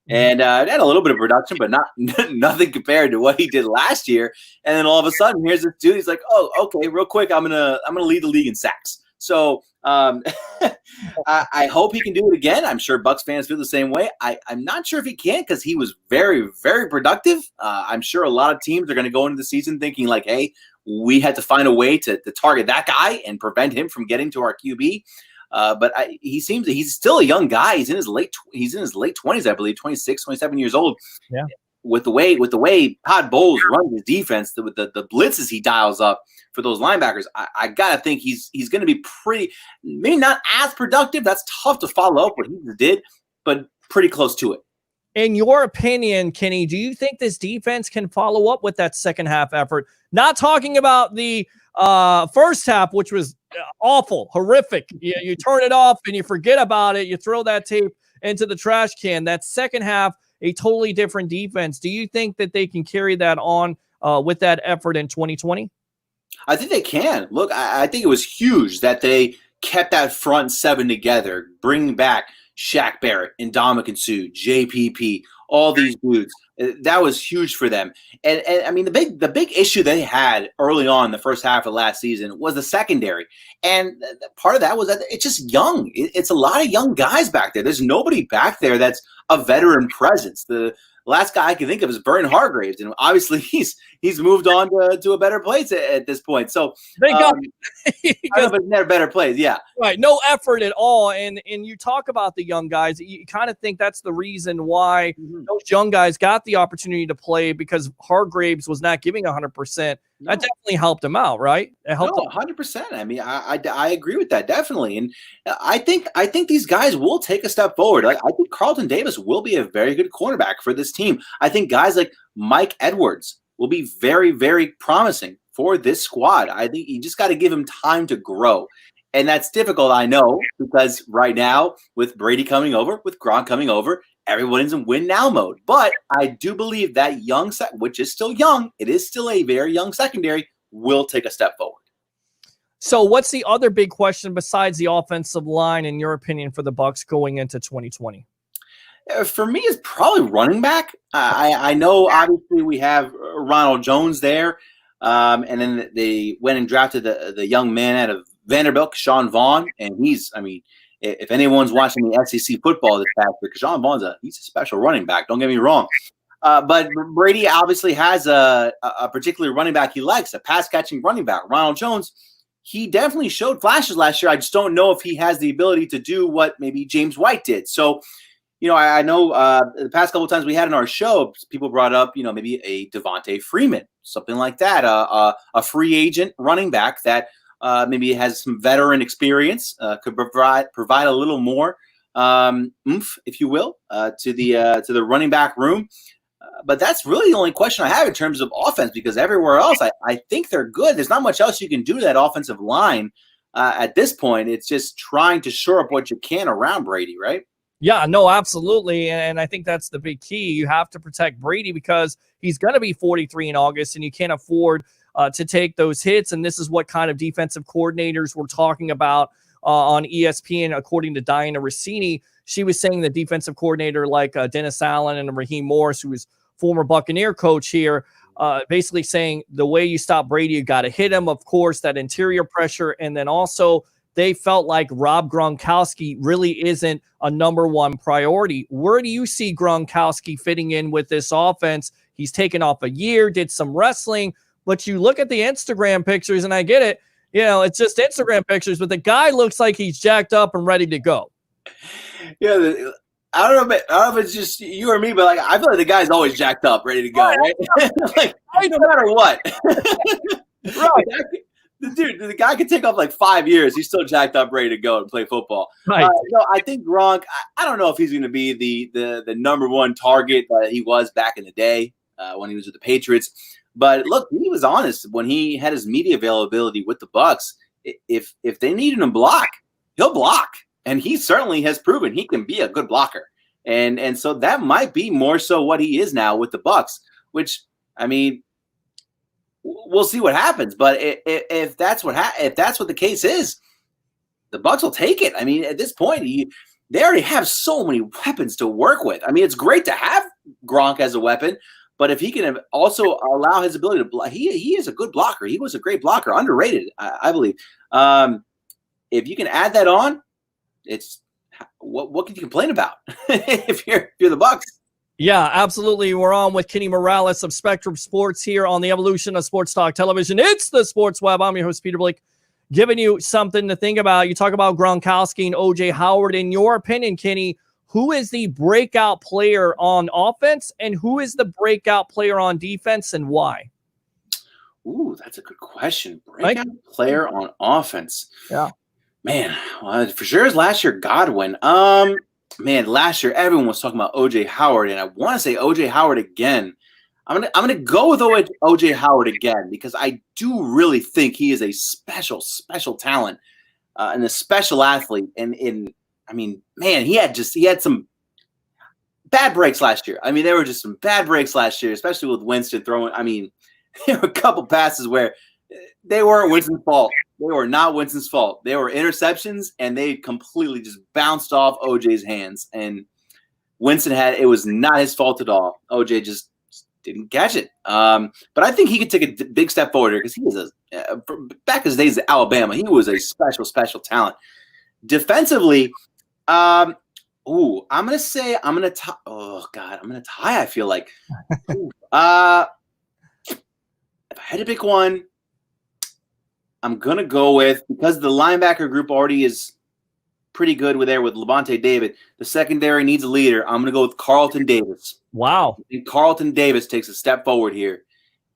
And it had a little bit of production, but not nothing compared to what he did last year. And then all of a sudden, here's this dude. He's like, oh, okay, real quick, I'm gonna lead the league in sacks. So I hope he can do it again. I'm sure Bucks fans feel the same way. I'm not sure if he can, because he was very, very productive. I'm sure a lot of teams are going to go into the season thinking like, hey, we had to find a way to target that guy and prevent him from getting to our QB. But he seems he's still a young guy. He's in his late 20s, I believe, 26, 27 years old. Yeah. With the way Todd Bowles runs his defense, with the blitzes he dials up for those linebackers, I gotta think he's going to be pretty, maybe not as productive. That's tough to follow up what he did, but pretty close to it. In your opinion, Kenny, do you think this defense can follow up with that second half effort? Not talking about the first half, which was awful, horrific. You turn it off and you forget about it. You throw that tape into the trash can. That second half, a totally different defense. Do you think that they can carry that on with that effort in 2020? I think they can. Look, I think it was huge that they kept that front seven together, bringing back Shaq Barrett, Ndamukong Suh, JPP, all these dudes. That was huge for them. And I mean, the big issue they had early on in the first half of last season was the secondary. And part of that was that it's just young. It's a lot of young guys back there. There's nobody back there that's a veteran presence. The last guy I can think of is Vernon Hargraves, and obviously he's moved on to a better place at this point. So they got but never better place, yeah. Right, no effort at all. And you talk about the young guys, you kind of think that's the reason why those young guys got the opportunity to play, because Hargraves was not giving 100%. That definitely helped him out, right? It helped him. 100%. I mean, I agree with that, definitely. And I think these guys will take a step forward. Like, I think Carlton Davis will be a very good cornerback for this team. I think guys like Mike Edwards will be very, very promising for this squad. I think you just got to give him time to grow. And that's difficult, I know, because right now, with Brady coming over, with Gronk coming over, everyone's in win now mode. But I do believe that young set, which is still young, it is still a very young secondary, will take a step forward. So what's the other big question besides the offensive line, in your opinion, for the Bucs going into 2020? For me, it's probably running back. I know, obviously, we have Ronald Jones there. And then they went and drafted the young man out of Vanderbilt, Keshawn Vaughn. And he's, I mean, if anyone's watching the SEC football this past year, Keshawn Vaughn's he's a special running back. Don't get me wrong. But Brady obviously has a particular running back he likes, a pass-catching running back. Ronald Jones, he definitely showed flashes last year. I just don't know if he has the ability to do what maybe James White did. So, I know the past couple of times we had in our show, people brought up, maybe a Devontae Freeman, something like that, a free agent running back that maybe has some veteran experience, could provide a little more oomph, if you will, to the running back room. But that's really the only question I have in terms of offense, because everywhere else, I think they're good. There's not much else you can do to that offensive line at this point. It's just trying to shore up what you can around Brady, right? Yeah, no, absolutely. And I think that's the big key. You have to protect Brady, because he's going to be 43 in August, and you can't afford to take those hits. And this is what kind of defensive coordinators we're talking about on ESPN, according to Diana Rossini. She was saying the defensive coordinator like Dennis Allen and Raheem Morris, who was former Buccaneer coach here, basically saying the way you stop Brady, you got to hit him, of course, that interior pressure. And then also they felt like Rob Gronkowski really isn't a number one priority. Where do you see Gronkowski fitting in with this offense? He's taken off a year, did some wrestling, but you look at the Instagram pictures, and I get it. It's just Instagram pictures, but the guy looks like he's jacked up and ready to go. Yeah, I don't know if it's just you or me, but like I feel like the guy's always jacked up, ready to go. Right? Like no matter what. Right. The guy could take off like 5 years. He's still jacked up, ready to go and play football. Right. No, I think Gronk. I don't know if he's going to be the number one target that he was back in the day when he was with the Patriots. But look, he was honest when he had his media availability with the Bucs. If they need him to block, he'll block, and he certainly has proven he can be a good blocker. And so that might be more so what he is now with the Bucs. Which I mean. We'll see what happens, but if that's what the case is, the Bucs will take it. I mean, at this point, they already have so many weapons to work with. I mean, it's great to have Gronk as a weapon, but if he can also allow his ability to block, he is a good blocker. He was a great blocker, underrated, I believe. If you can add that on, it's what can you complain about if you're the Bucs? Yeah, absolutely. We're on with Kenny Morales of Spectrum Sports here on the evolution of Sports Talk Television. It's the Sports Web. I'm your host, Peter Blake, giving you something to think about. You talk about Gronkowski and O.J. Howard. In your opinion, Kenny, who is the breakout player on offense and who is the breakout player on defense and why? Ooh, that's a good question. Breakout player on offense. Yeah. Man, for sure is last year Godwin. Man, last year everyone was talking about O.J. Howard, and I want to say O.J. Howard again. I'm gonna go with O.J. Howard again because I do really think he is a special talent and a special athlete. And I mean, man, he had some bad breaks last year. I mean, there were just some bad breaks last year, especially with Winston throwing. I mean, there were a couple passes where they weren't Winston's fault. They were not Winston's fault. They were interceptions, and they completely just bounced off OJ's hands. And Winston it was not his fault at all. OJ just didn't catch it. But I think he could take a big step forward here because he was back in his days at Alabama, he was a special talent. Defensively, I'm gonna tie. Oh God, I'm gonna tie. I feel like if I had to pick one, I'm gonna go with, because the linebacker group already is pretty good with Levante David. The secondary needs a leader. I'm gonna go with Carlton Davis. Wow. And Carlton Davis takes a step forward here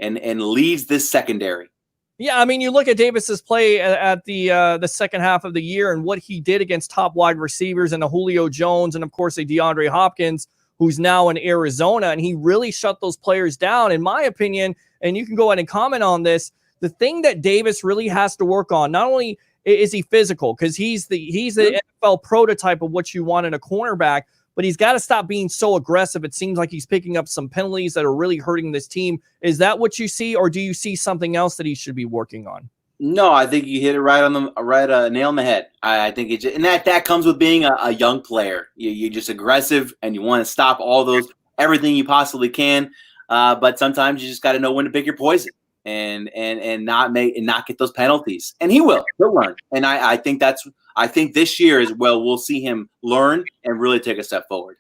and leads this secondary. Yeah, I mean, you look at Davis's play at the second half of the year and what he did against top wide receivers and a Julio Jones and, of course, a DeAndre Hopkins, who's now in Arizona, and he really shut those players down, in my opinion. And you can go ahead and comment on this. The thing that Davis really has to work on, not only is he physical, because he's the NFL prototype of what you want in a cornerback, but he's got to stop being so aggressive. It seems like he's picking up some penalties that are really hurting this team. Is that what you see, or do you see something else that he should be working on? No, I think you hit it right on the nail on the head. I think it just, and that comes with being a young player. You're just aggressive and you want to stop everything you possibly can. But sometimes you just got to know when to pick your poison and not get those penalties. And he'll learn. And I think this year as well, we'll see him learn and really take a step forward.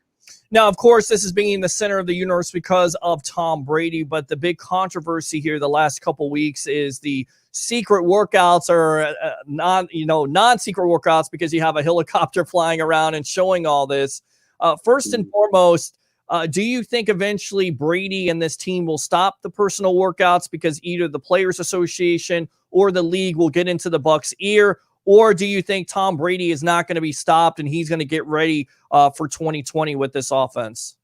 Now, of course, this is being the center of the universe because of Tom Brady, but the big controversy here the last couple weeks is the secret workouts or non-secret workouts, because you have a helicopter flying around and showing all this. First and foremost, do you think eventually Brady and this team will stop the personal workouts because either the Players Association or the league will get into the Bucs' ear? Or do you think Tom Brady is not going to be stopped and he's going to get ready for 2020 with this offense?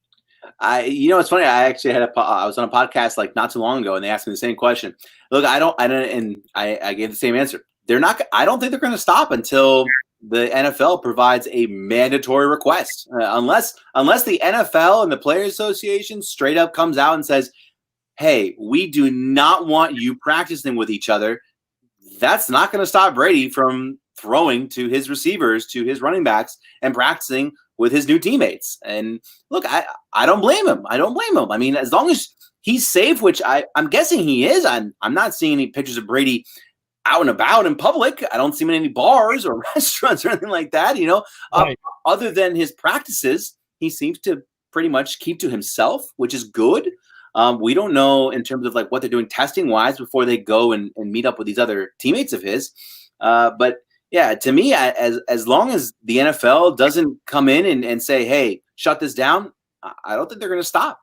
It's funny. I was on a podcast like not too long ago, and they asked me the same question. Look, I gave the same answer. I don't think they're going to stop until the NFL provides a mandatory request. Unless the NFL and the Players Association straight up comes out and says, "Hey, we do not want you practicing with each other." That's not going to stop Brady from throwing to his receivers, to his running backs, and practicing with his new teammates. And look, I don't blame him. I mean, as long as he's safe, which I'm guessing he is. I'm not seeing any pictures of Brady out and about in public. I don't see him in any bars or restaurants or anything like that. Right. Other than his practices, he seems to pretty much keep to himself, which is good. We don't know in terms of like what they're doing testing wise before they go and meet up with these other teammates of his. But yeah, to me, as long as the NFL doesn't come in and say, "Hey, shut this down, I don't think they're going to stop.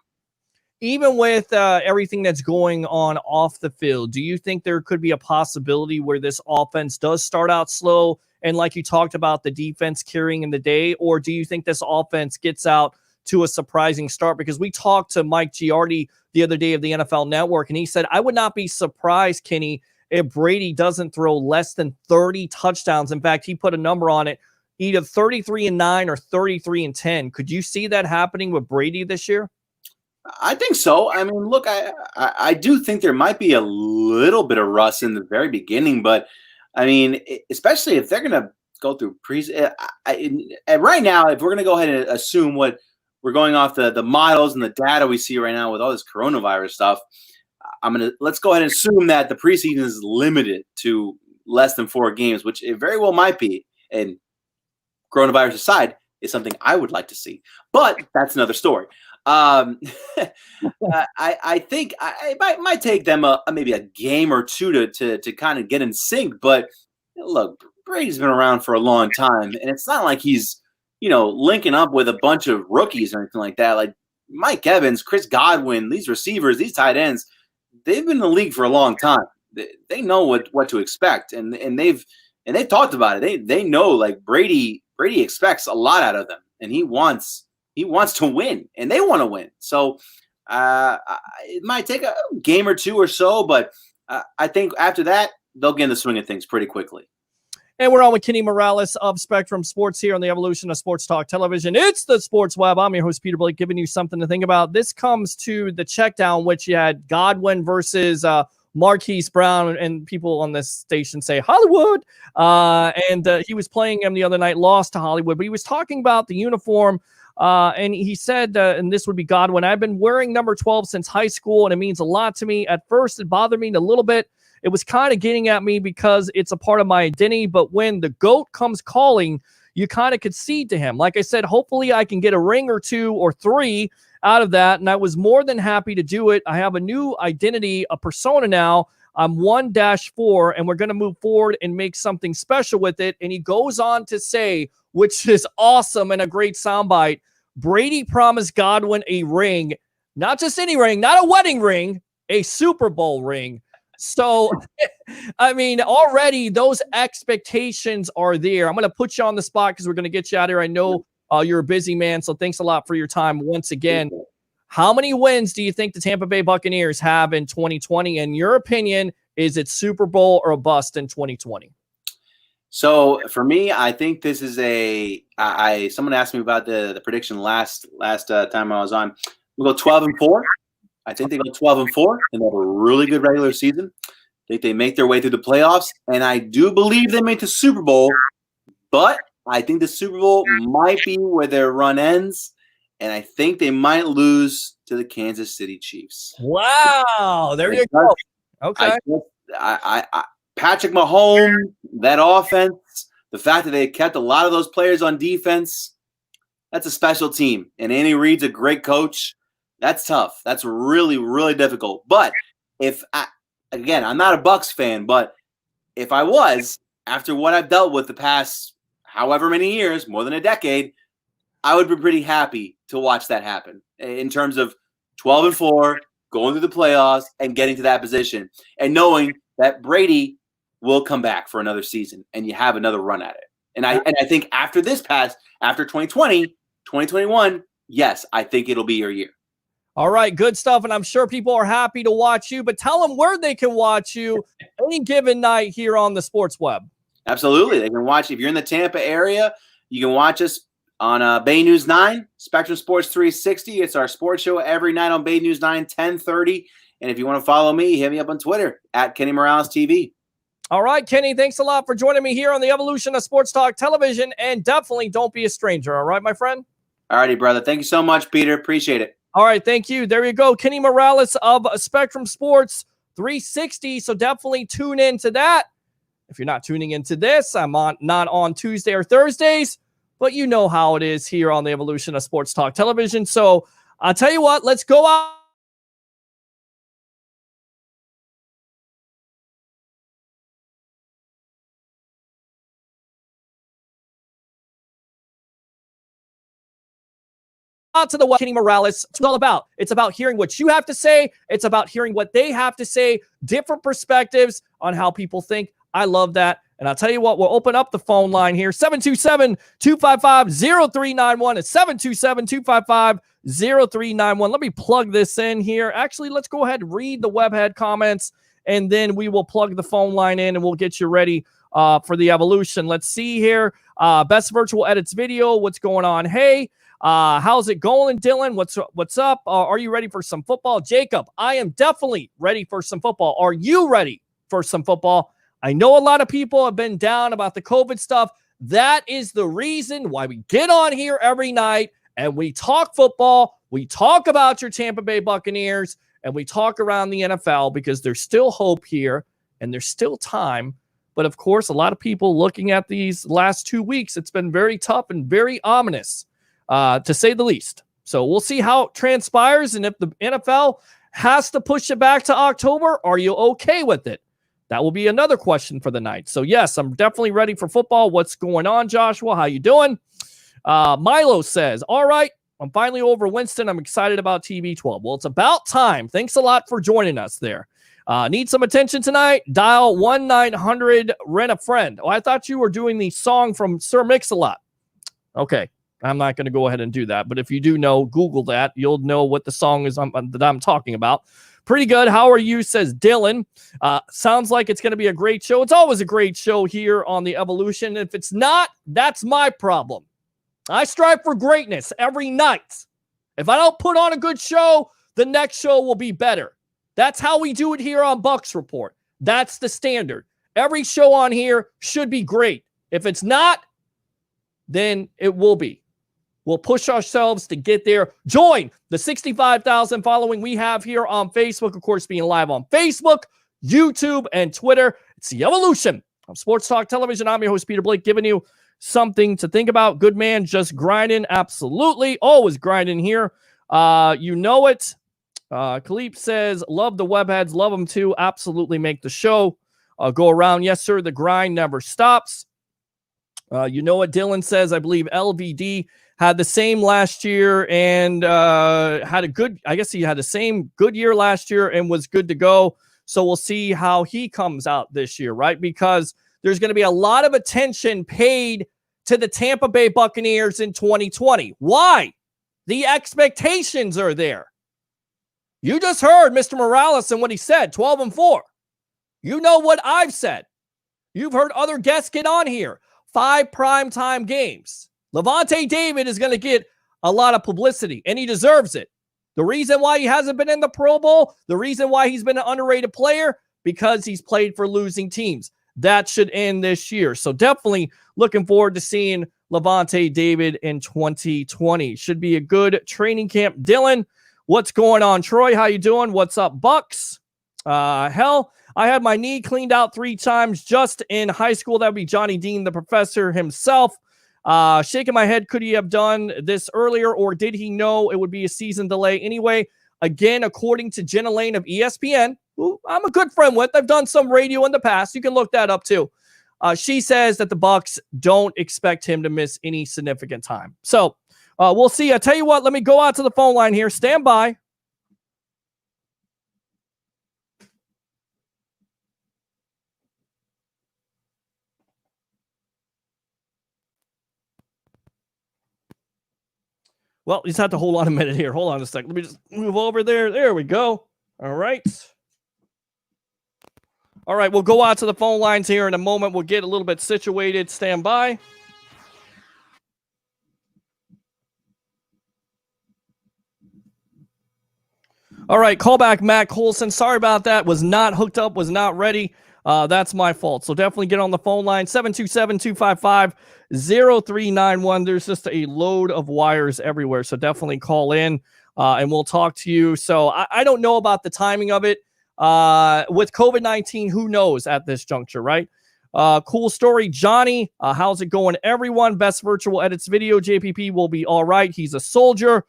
Even with everything that's going on off the field, do you think there could be a possibility where this offense does start out slow and, like you talked about, the defense carrying in the day? Or do you think this offense gets out to a surprising start? Because we talked to Mike Giardi the other day of the NFL Network, and he said, I would not be surprised, Kenny, if Brady doesn't throw less than 30 touchdowns. In fact, he put a number on it, either 33-9 or 33-10. Could you see that happening with Brady this year? I think so. I mean, look, I do think there might be a little bit of rust in the very beginning, but I mean, especially if they're going to go through right now, if we're going to go ahead and assume what we're going off the models and the data we see right now with all this coronavirus stuff, let's go ahead and assume that the preseason is limited to less than 4 games, which it very well might be. And coronavirus aside, is something I would like to see, but that's another story. I think it might take them maybe a game or two to kind of get in sync. But look, Brady's been around for a long time, and it's not like he's linking up with a bunch of rookies or anything like that. Like Mike Evans, Chris Godwin, these receivers, these tight ends, they've been in the league for a long time. They know what to expect, and they've talked about it. They know, like, Brady expects a lot out of them, and he wants to win, and they want to win. So it might take a game or two or so, but I think after that, they'll get in the swing of things pretty quickly. And we're on with Kenny Morales of Spectrum Sports here on the Evolution of Sports Talk Television. It's the Sports Web. I'm your host, Peter Blake, giving you something to think about. This comes to the check down, which you had Godwin versus Marquise Brown, and people on this station say Hollywood. And he was playing him the other night, lost to Hollywood, but he was talking about the uniform. And he said, and this would be Godwin, I've been wearing number 12 since high school, and it means a lot to me. At first, it bothered me a little bit. It was kind of getting at me because it's a part of my identity. But when the GOAT comes calling, you kind of concede to him. Like I said, hopefully I can get a ring or 2 or 3 out of that. And I was more than happy to do it. I have a new identity, a persona now. I'm 1-4, and we're going to move forward and make something special with it. And he goes on to say, which is awesome and a great soundbite, Brady promised Godwin a ring, not just any ring, not a wedding ring, a Super Bowl ring. So, I mean, already those expectations are there. I'm going to put you on the spot because we're going to get you out of here. I know you're a busy man, so thanks a lot for your time once again. How many wins do you think the Tampa Bay Buccaneers have in 2020? In your opinion, is it Super Bowl or a bust in 2020? So for me, I think this is someone asked me about the prediction last time I was on. We'll go 12-4. I think they go 12-4 and they have a really good regular season. I think they make their way through the playoffs, and I do believe they make the Super Bowl, but I think the Super Bowl might be where their run ends, and I think they might lose to the Kansas City Chiefs. Wow, there you go. Okay. Patrick Mahomes, that offense, the fact that they kept a lot of those players on defense, that's a special team. And Andy Reid's a great coach. That's tough. That's really, really difficult. But I'm not a Bucs fan, but if I was, after what I've dealt with the past however many years, more than a decade, I would be pretty happy to watch that happen in terms of 12-4, going through the playoffs and getting to that position and knowing that Brady will come back for another season and you have another run at it. And I think after this after 2020, 2021, yes, I think it'll be your year. All right, good stuff. And I'm sure people are happy to watch you, but tell them where they can watch you any given night here on the Sports Web. Absolutely. They can watch, if you're in the Tampa area, you can watch us on Bay News 9, Spectrum Sports 360. It's our sports show every night on Bay News 9, 10:30. And if you want to follow me, hit me up on Twitter at Kenny Morales TV. All right, Kenny, thanks a lot for joining me here on the Evolution of Sports Talk Television. And definitely don't be a stranger. All right, my friend? All righty, brother. Thank you so much, Peter. Appreciate it. All right, thank you. There you go. Kenny Morales of Spectrum Sports 360. So definitely tune in to that. If you're not tuning into this, I'm not on Tuesday or Thursdays, but you know how it is here on the Evolution of Sports Talk Television. So I'll tell you what, let's go out. out to the Kenny Morales. It's all about. It's about hearing what you have to say. It's about hearing what they have to say, different perspectives on how people think. I love that. And I'll tell you what, we'll open up the phone line here. 727-255-0391. It's 727-255-0391. Let me plug this in here. Actually, let's go ahead and read the webhead comments, and then we will plug the phone line in, and we'll get you ready for the evolution. Let's see here. Best virtual edits video. What's going on? Hey, how's it going, Dylan? What's up? Are you ready for some football? Jacob, I am definitely ready for some football. Are you ready for some football? I know a lot of people have been down about the COVID stuff. That is the reason why we get on here every night and we talk football. We talk about your Tampa Bay Buccaneers and we talk around the NFL because there's still hope here and there's still time. But of course, a lot of people looking at these last 2 weeks, it's been very tough and very ominous, to say the least. So we'll see how it transpires. And if the NFL has to push it back to October, are you okay with it? That will be another question for the night. So yes, I'm definitely ready for football. What's going on, Joshua? How you doing? Milo says, all right, I'm finally over Winston. I'm excited about TB12. Well, it's about time. Thanks a lot for joining us there. Need some attention tonight? Dial 1-900 rent a friend. Oh, I thought you were doing the song from Sir Mix-a-Lot. Okay, I'm not going to go ahead and do that. But if you do know, Google that. You'll know what the song is that I'm talking about. Pretty good. How are you, says Dylan. Sounds like it's going to be a great show. It's always a great show here on The Evolution. If it's not, that's my problem. I strive for greatness every night. If I don't put on a good show, the next show will be better. That's how we do it here on Bucks Report. That's the standard. Every show on here should be great. If it's not, then it will be. We'll push ourselves to get there. Join the 65,000 following we have here on Facebook. Of course, being live on Facebook, YouTube, and Twitter. It's the evolution of Sports Talk Television. I'm your host, Peter Blake, giving you something to think about. Good man, just grinding. Absolutely. Always grinding here. You know it. Khalif says, love the webheads. Love them too. Absolutely make the show go around. Yes, sir. The grind never stops. You know what Dylan says. I believe LVD had the same last year and had a good, I guess he had the same good year last year and was good to go. So we'll see how he comes out this year, right? Because there's going to be a lot of attention paid to the Tampa Bay Buccaneers in 2020. Why? The expectations are there. You just heard Mr. Morales and what he said, 12-4. You know what I've said. You've heard other guests get on here. 5 primetime games. Levante David is going to get a lot of publicity, and he deserves it. The reason why he hasn't been in the Pro Bowl, the reason why he's been an underrated player, because he's played for losing teams. That should end this year. So definitely looking forward to seeing Levante David in 2020. Should be a good training camp. Dylan, what's going on? Troy, how you doing? What's up, Bucks? Hell, I had my knee cleaned out 3 times just in high school. That would be Johnny Dean, the professor himself. Shaking my head, could he have done this earlier, or did he know it would be a season delay anyway? Again, according to Jenna Lane of ESPN, who I'm a good friend with, I've done some radio in the past. You can look that up too. She says that the Bucks don't expect him to miss any significant time. So we'll see. I tell you what, let me go out to the phone line here. Stand by. Well, you just have to hold on a minute here. Hold on a second. Let me just move over there. There we go. All right. All right, we'll go out to the phone lines here in a moment. We'll get a little bit situated. Stand by. All right, call back Matt Colson. Sorry about that. Was not hooked up, was not ready. That's my fault. So definitely get on the phone line, 727-255-0391. There's just a load of wires everywhere. So definitely call in and we'll talk to you. So I don't know about the timing of it. With COVID-19, who knows at this juncture, right? Cool story. Johnny, how's it going, everyone? Best virtual edits video. JPP will be all right. He's a soldier.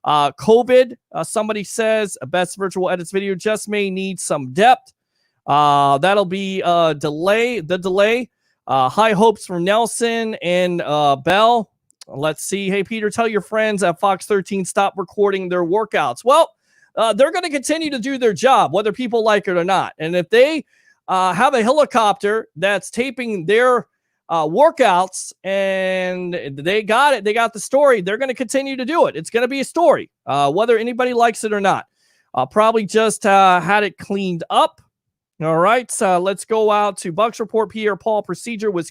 COVID, somebody says, best virtual edits video just may need some depth. That'll be the delay. High hopes from Nelson and Bell. Let's see. Hey, Peter, tell your friends at Fox 13 stop recording their workouts. Well, they're going to continue to do their job, whether people like it or not. And if they have a helicopter that's taping their workouts and they got it, they got the story, they're going to continue to do it. It's going to be a story, whether anybody likes it or not. Probably just had it cleaned up. All right, so let's go out to Bucks Report. Pierre Paul procedure was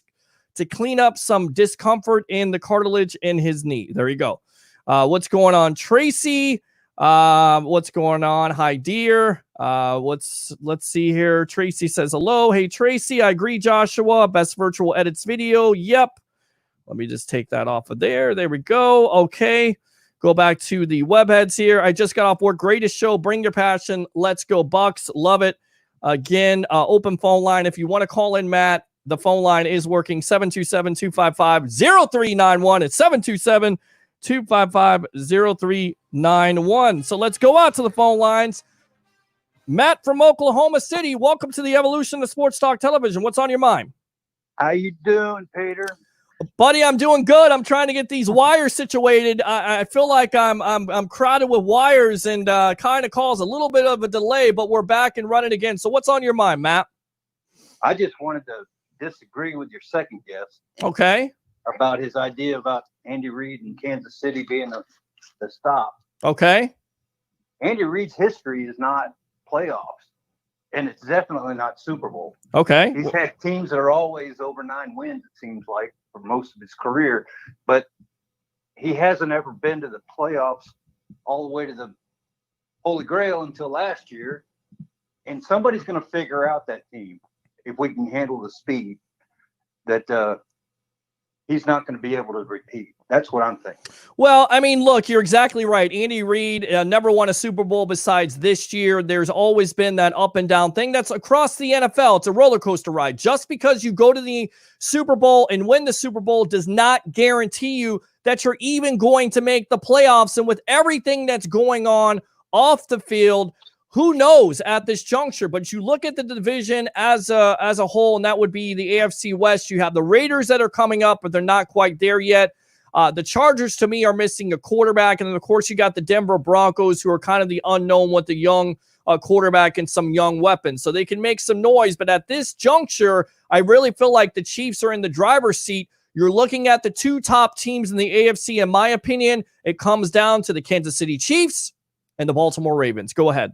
to clean up some discomfort in the cartilage in his knee. There you go. What's going on, Tracy? What's going on? Hi, dear. Let's see here. Tracy says hello. Hey, Tracy. I agree, Joshua. Best virtual edits video. Yep. Let me just take that off of there. There we go. Okay. Go back to the webheads here. I just got off work. Greatest show. Bring your passion. Let's go, Bucks. Love it. Again, open phone line. If you want to call in, Matt, the phone line is working. 727-255-0391. It's 727-255-0391. So let's go out to the phone lines. Matt from Oklahoma City, welcome to the evolution of Sports Talk Television. What's on your mind? How you doing, Peter? Buddy, I'm doing good. I'm trying to get these wires situated. I feel like I'm crowded with wires and kind of cause a little bit of a delay, but we're back and running again. So what's on your mind, Matt? I just wanted to disagree with your second guest. Okay. About his idea about Andy Reid and Kansas City being the stop. Okay. Andy Reid's history is not playoffs, and it's definitely not Super Bowl. Okay. He's had teams that are always over 9 wins, it seems like, for most of his career, but he hasn't ever been to the playoffs all the way to the Holy Grail until last year, and somebody's going to figure out that team, if we can handle the speed, that he's not going to be able to repeat. That's what I'm thinking. Well, I mean, look, you're exactly right. Andy Reid never won a Super Bowl besides this year. There's always been that up and down thing. That's across the NFL. It's a roller coaster ride. Just because you go to the Super Bowl and win the Super Bowl does not guarantee you that you're even going to make the playoffs. And with everything that's going on off the field, who knows at this juncture? But you look at the division as a whole, and that would be the AFC West. You have the Raiders that are coming up, but they're not quite there yet. The Chargers, to me, are missing a quarterback. And then, of course, you got the Denver Broncos, who are kind of the unknown with the young quarterback and some young weapons. So they can make some noise. But at this juncture, I really feel like the Chiefs are in the driver's seat. You're looking at the two top teams in the AFC. In my opinion, it comes down to the Kansas City Chiefs and the Baltimore Ravens. Go ahead.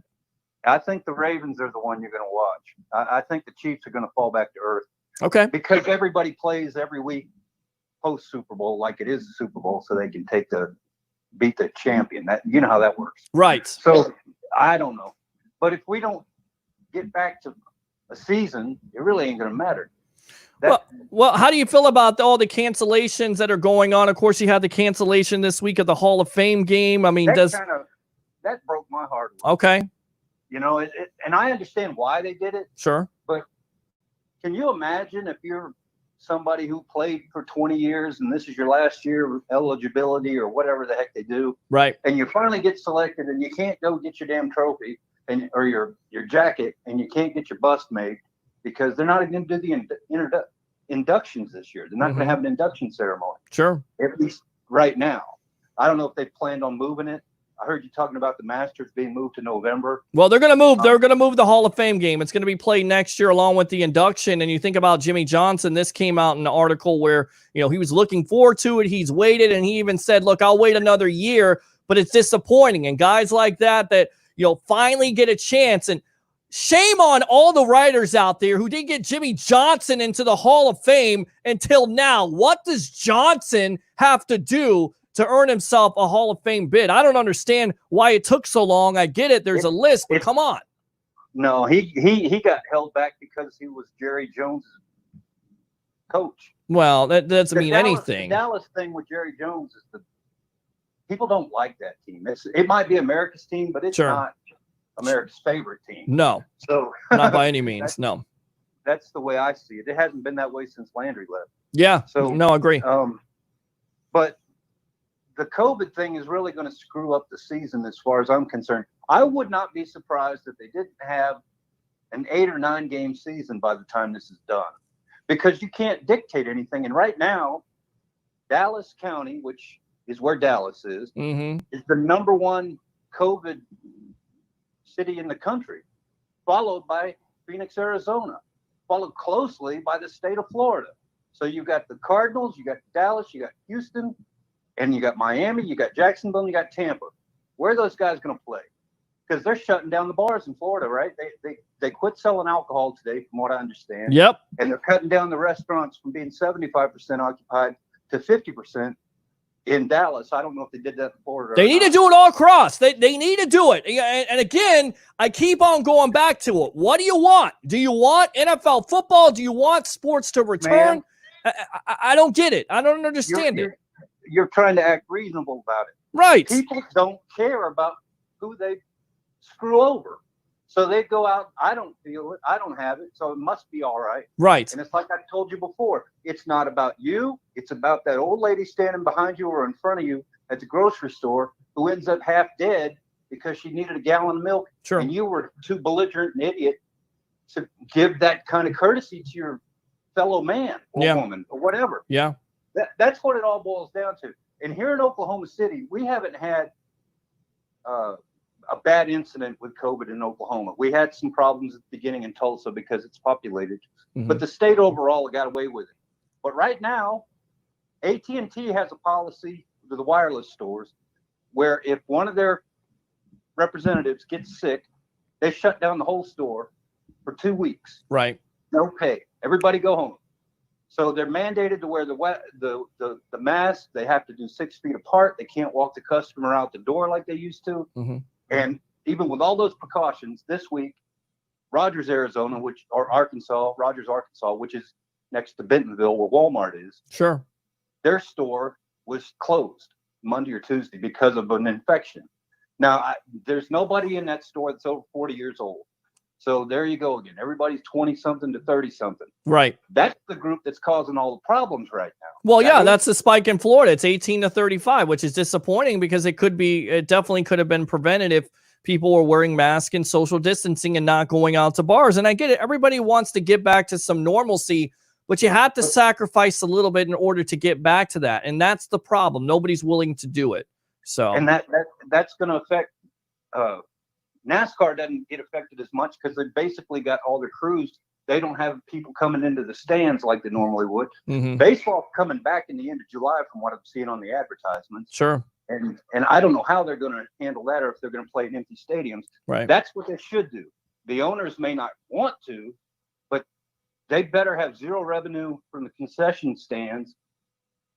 I think the Ravens are the one you're going to watch. I think the Chiefs are going to fall back to earth. Okay. Because everybody plays every week post Super Bowl like it is the Super Bowl, so they can beat the champion. That, you know how that works. Right. So I don't know. But if we don't get back to a season, it really ain't going to matter. Well, how do you feel about all the cancellations that are going on? Of course, you had the cancellation this week of the Hall of Fame game. I mean, that broke my heart. Okay. You know, and I understand why they did it. Sure. But can you imagine if you're somebody who played for 20 years and this is your last year of eligibility or whatever the heck they do, right? And you finally get selected and you can't go get your damn trophy or your jacket, and you can't get your bust made because they're not going to do the inductions this year. They're not going to have an induction ceremony. Sure. At least right now. I don't know if they planned on moving it. I heard you talking about the Masters being moved to November. Well, they're going to move. They're going to move the Hall of Fame game. It's going to be played next year along with the induction. And you think about Jimmy Johnson. This came out in an article where, you know, he was looking forward to it. He's waited, and he even said, look, I'll wait another year, but it's disappointing. And guys like that, you know, finally get a chance. And shame on all the writers out there who didn't get Jimmy Johnson into the Hall of Fame until now. What does Johnson have to do to earn himself a Hall of Fame bid? I don't understand why it took so long. I get it. There's a list, but come on. No, he got held back because he was Jerry Jones' coach. Well, that doesn't mean anything. The Dallas thing with Jerry Jones is people don't like that team. It might be America's team, but it's not America's favorite team. No. So not by any means. No. That's the way I see it. It hasn't been that way since Landry left. Yeah. So no, I agree. But the COVID thing is really going to screw up the season as far as I'm concerned. I would not be surprised if they didn't have an 8 or 9 game season by the time this is done, because you can't dictate anything. And right now, Dallas County, which is where Dallas is Mm-hmm. is the number one COVID city in the country, followed by Phoenix, Arizona, followed closely by the state of Florida. So you got the Cardinals, you got Dallas, you got Houston, and you got Miami, you got Jacksonville, and you got Tampa. Where are those guys going to play? Because they're shutting down the bars in Florida, right? They quit selling alcohol today, from what I understand. Yep. And they're cutting down the restaurants from being 75% occupied to 50% in Dallas. I don't know if they did that in Florida. They need to do it all across. They need to do it. And again, I keep on going back to it. What do you want? Do you want NFL football? Do you want sports to return? I don't get it. I don't understand it. You're trying to act reasonable about it. Right. People don't care about who they screw over. So they go out, I don't feel it, I don't have it, so it must be all right. Right. And it's like I told you before, it's not about you, it's about that old lady standing behind you or in front of you at the grocery store who ends up half dead because she needed a gallon of milk. Sure. And you were too belligerent and idiot to give that kind of courtesy to your fellow man or woman or whatever. Yeah. That's what it all boils down to. And here in Oklahoma City, we haven't had a bad incident with COVID in Oklahoma. We had some problems at the beginning in Tulsa because it's populated, but the state overall got away with it. But right now, AT&T has a policy to the wireless stores where if one of their representatives gets sick, they shut down the whole store for 2 weeks. Right. No pay. Everybody go home. So they're mandated to wear the mask. They have to do 6 feet apart. They can't walk the customer out the door like they used to. Mm-hmm. And even with all those precautions, this week, Rogers, Arizona, Rogers, Arkansas, which is next to Bentonville where Walmart is. Sure. Their store was closed Monday or Tuesday because of an infection. Now, there's nobody in that store that's over 40 years old. So there you go again. Everybody's 20-something to 30-something. Right. That's the group that's causing all the problems right now. Well, yeah, that's the spike in Florida. It's 18 to 35, which is disappointing because it definitely could have been prevented if people were wearing masks and social distancing and not going out to bars. And I get it. Everybody wants to get back to some normalcy, but you have to sacrifice a little bit in order to get back to that. And that's the problem. Nobody's willing to do it. So, and that's going to affect, NASCAR doesn't get affected as much because they basically got all their crews. They don't have people coming into the stands like they normally would. Mm-hmm. Baseball coming back in the end of July from what I'm seeing on the advertisements. Sure. And I don't know how they're going to handle that or if they're going to play in empty stadiums. Right. That's what they should do. The owners may not want to, but they better have zero revenue from the concession stands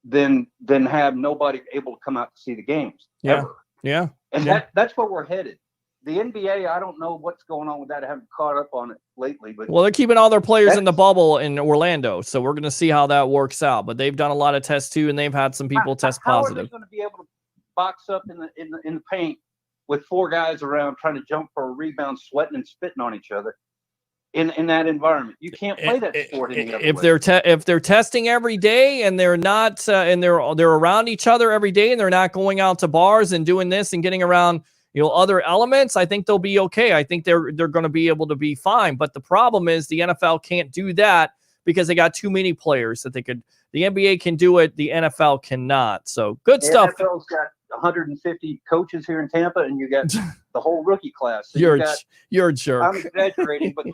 than have nobody able to come out to see the games. Yeah. Ever. Yeah. And that's where we're headed. The NBA, I don't know what's going on with that. I haven't caught up on it lately. But well, they're keeping all their players in the bubble in Orlando, so we're going to see how that works out. But they've done a lot of tests too, and they've had some people test positive. How are they going to be able to box up in the paint with 4 guys around trying to jump for a rebound, sweating and spitting on each other in that environment? You can't play that sport any other way. If they're testing every day and they're not and they're around each other every day and they're not going out to bars and doing this and getting around other elements, I think they'll be okay. I think they're going to be able to be fine. But the problem is the NFL can't do that because they got too many players that they could. The NBA can do it. The NFL cannot. So good stuff. The NFL's got 150 coaches here in Tampa, and you got the whole rookie class. So you're a jerk. I'm exaggerating, but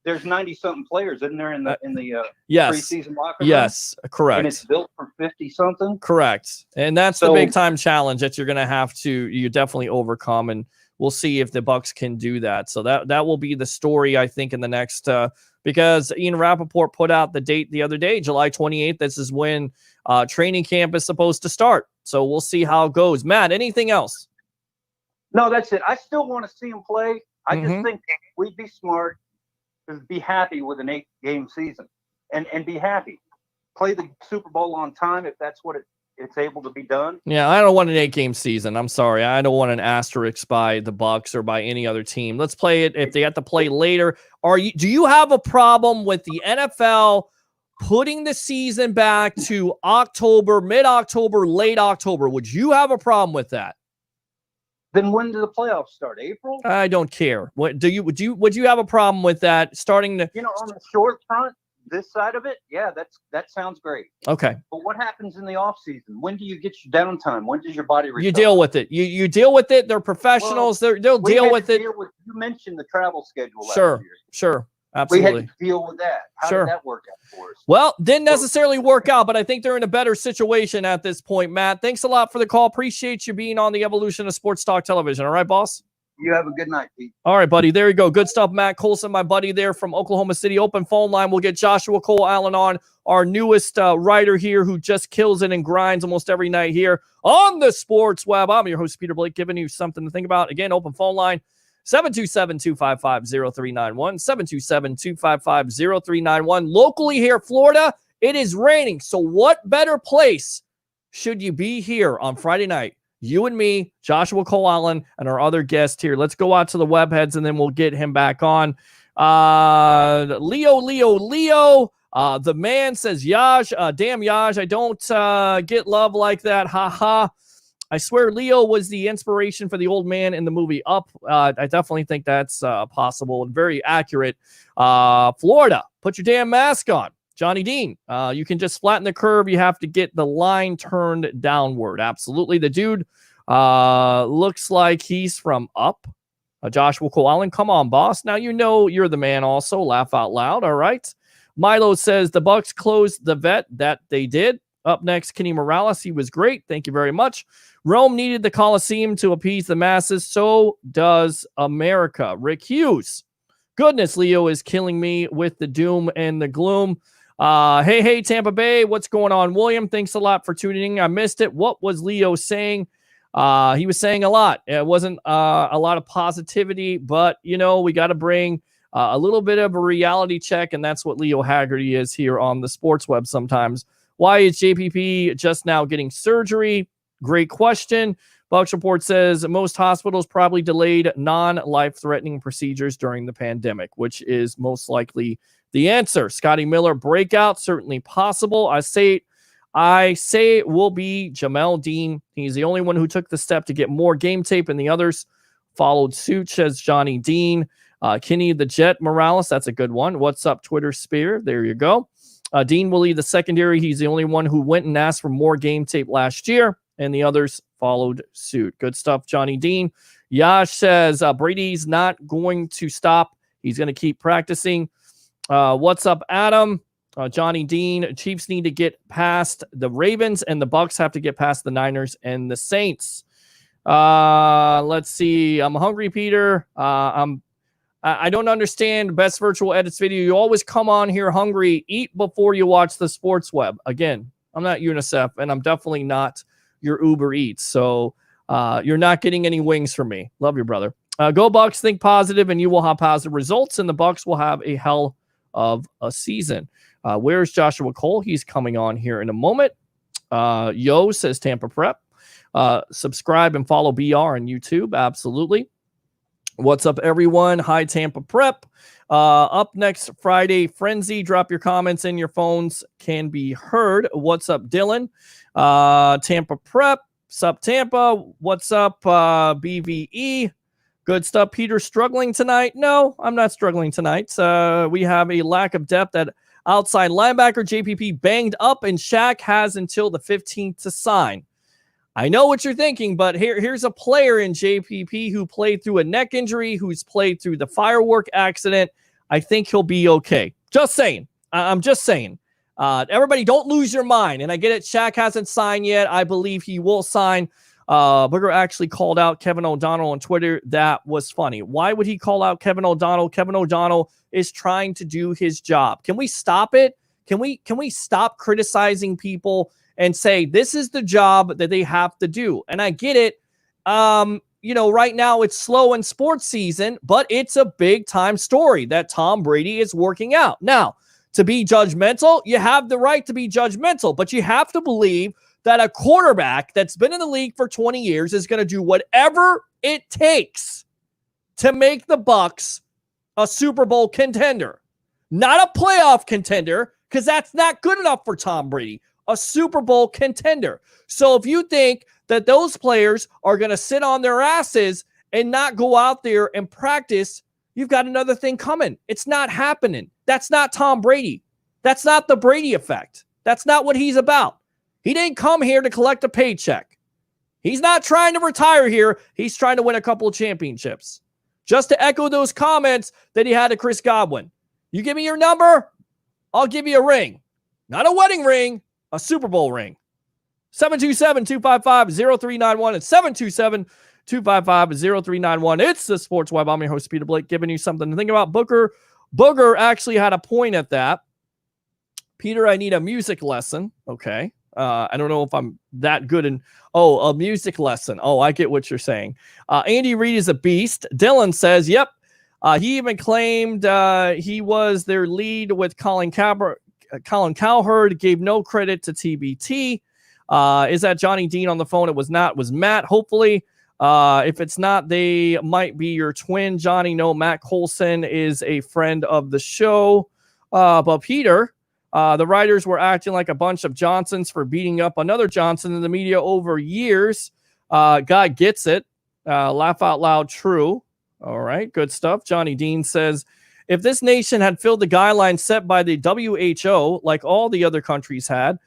there's 90-something players in there in the yes. preseason locker room. Yes, correct. And it's built for 50-something. Correct. And that's the big time challenge that you're going to have to you definitely overcome. And we'll see if the Bucs can do that. So that will be the story, I think, in the next because Ian Rappaport put out the date the other day, July 28th. This is when training camp is supposed to start. So we'll see how it goes. Matt, anything else? No, that's it. I still want to see him play. I just think we'd be smart to be happy with an 8-game season and be happy. Play the Super Bowl on time if that's what it's able to be done. Yeah, I don't want an 8-game season. I'm sorry. I don't want an asterisk by the Bucs or by any other team. Let's play it if they have to play later. Do you have a problem with the NFL putting the season back to October, mid-October, late October? Would you have a problem with that? Then when do the playoffs start? April? I don't care. Would you have a problem with that starting to on the short front, this side of it, yeah, that sounds great. Okay. But what happens in the off season? When do you get your downtime? When does your body recover? You deal with it. You deal with it. They're professionals. They'll deal with it. You mentioned the travel schedule last Sure. year. Sure. Absolutely. We had to deal with that. How Sure. did that work out for us? Well, didn't necessarily work out, but I think they're in a better situation at this point, Matt. Thanks a lot for the call. Appreciate you being on the evolution of sports talk television. All right, boss? You have a good night, Pete. All right, buddy. There you go. Good stuff, Matt Colson, my buddy there from Oklahoma City. Open phone line. We'll get Joshua Cole Allen on, our newest writer here who just kills it and grinds almost every night here on the Sports Web. I'm your host, Peter Blake, giving you something to think about. Again, open phone line, 727-255-0391, 727-255-0391. Locally here, Florida, it is raining. So what better place should you be here on Friday night? You and me, Joshua Cole Allen, and our other guest here. Let's go out to the webheads, and then we'll get him back on. Leo. The man says, Yaj, damn Yaj, I don't get love like that. Ha ha. I swear Leo was the inspiration for the old man in the movie Up. I definitely think that's possible and very accurate. Florida, put your damn mask on. Johnny Dean, you can just flatten the curve. You have to get the line turned downward. Absolutely. The dude looks like he's from Up. Joshua Cole Allen, come on, boss. Now you know you're the man also. Laugh out loud, all right? Milo says the Bucks closed the vet. That they did. Up next, Kenny Morales. He was great. Thank you very much. Rome needed the Coliseum to appease the masses. So does America. Rick Hughes. Goodness, Leo is killing me with the doom and the gloom. Hey, Tampa Bay. What's going on, William? Thanks a lot for tuning in. I missed it. What was Leo saying? He was saying a lot. It wasn't a lot of positivity, but, you know, we got to bring a little bit of a reality check, and that's what Leo Haggerty is here on the Sports Web sometimes. Why is JPP just now getting surgery? Great question. Bucks Report says most hospitals probably delayed non-life-threatening procedures during the pandemic, which is most likely the answer. Scotty Miller breakout, certainly possible. I say it will be Jamel Dean. He's the only one who took the step to get more game tape, and the others followed suit, says Johnny Dean. Kenny the Jet Morales, that's a good one. What's up, Twitter Spear? There you go. Dean will lead the secondary. He's the only one who went and asked for more game tape last year, and the others followed suit. Good stuff, Johnny Dean. Yash says Brady's not going to stop. He's going to keep practicing. What's up, Adam? Johnny Dean. Chiefs need to get past the Ravens, and the Bucks have to get past the Niners and the Saints. Let's see. I'm hungry, Peter. I don't understand Best Virtual Edits video. You always come on here hungry. Eat before you watch the Sports Web. Again, I'm not UNICEF, and I'm definitely not your Uber Eats. So you're not getting any wings from me. Love you, brother. Go Bucks. Think positive, and you will have positive results, and the Bucks will have a hell of a season. Where's Joshua Cole? He's coming on here in a moment. Yo says Tampa Prep. Subscribe and follow BR on YouTube. Absolutely. What's up, everyone? Hi, Tampa Prep. Up next Friday, Frenzy. Drop your comments in your phones can be heard. What's up, Dylan? Tampa Prep. Sup, Tampa. What's up, BVE? Good stuff. Peter struggling tonight? No, I'm not struggling tonight. We have a lack of depth at outside linebacker. JPP banged up, and Shaq has until the 15th to sign. I know what you're thinking, but here's a player in JPP who played through a neck injury, who's played through the firework accident. I think he'll be okay. Just saying. I'm just saying. Everybody, don't lose your mind. And I get it. Shaq hasn't signed yet. I believe he will sign. Booger actually called out Kevin O'Donnell on Twitter. That was funny. Why would he call out Kevin O'Donnell? Kevin O'Donnell is trying to do his job. Can we stop it? Can we stop criticizing people and say this is the job that they have to do? And I get it. Right now it's slow in sports season, but it's a big time story that Tom Brady is working out. Now, to be judgmental, you have the right to be judgmental, but you have to believe that a quarterback that's been in the league for 20 years is going to do whatever it takes to make the Bucks a Super Bowl contender. Not a playoff contender, because that's not good enough for Tom Brady. A Super Bowl contender. So if you think that those players are going to sit on their asses and not go out there and practice, you've got another thing coming. It's not happening. That's not Tom Brady. That's not the Brady effect. That's not what he's about. He didn't come here to collect a paycheck. He's not trying to retire here. He's trying to win a couple of championships. Just to echo those comments that he had to Chris Godwin. You give me your number, I'll give you a ring. Not a wedding ring, a Super Bowl ring. 727-255-0391 and 727-255-0391. It's the Sports Web. I'm your host, Peter Blake, giving you something to think about. Booger actually had a point at that. Peter, I need a music lesson. Okay. I don't know if I'm that good in, a music lesson. Oh, I get what you're saying. Andy Reid is a beast. Dylan says, yep. He even claimed he was their lead with Colin Cowherd, gave no credit to TBT. Is that Johnny Dean on the phone? It was not. It was Matt, hopefully. If it's not, they might be your twin, Johnny. No, Matt Colson is a friend of the show. But Peter, the writers were acting like a bunch of Johnsons for beating up another Johnson in the media over years. God gets it. Laugh out loud, true. All right, good stuff. Johnny Dean says, if this nation had filled the guidelines set by the WHO, like all the other countries had,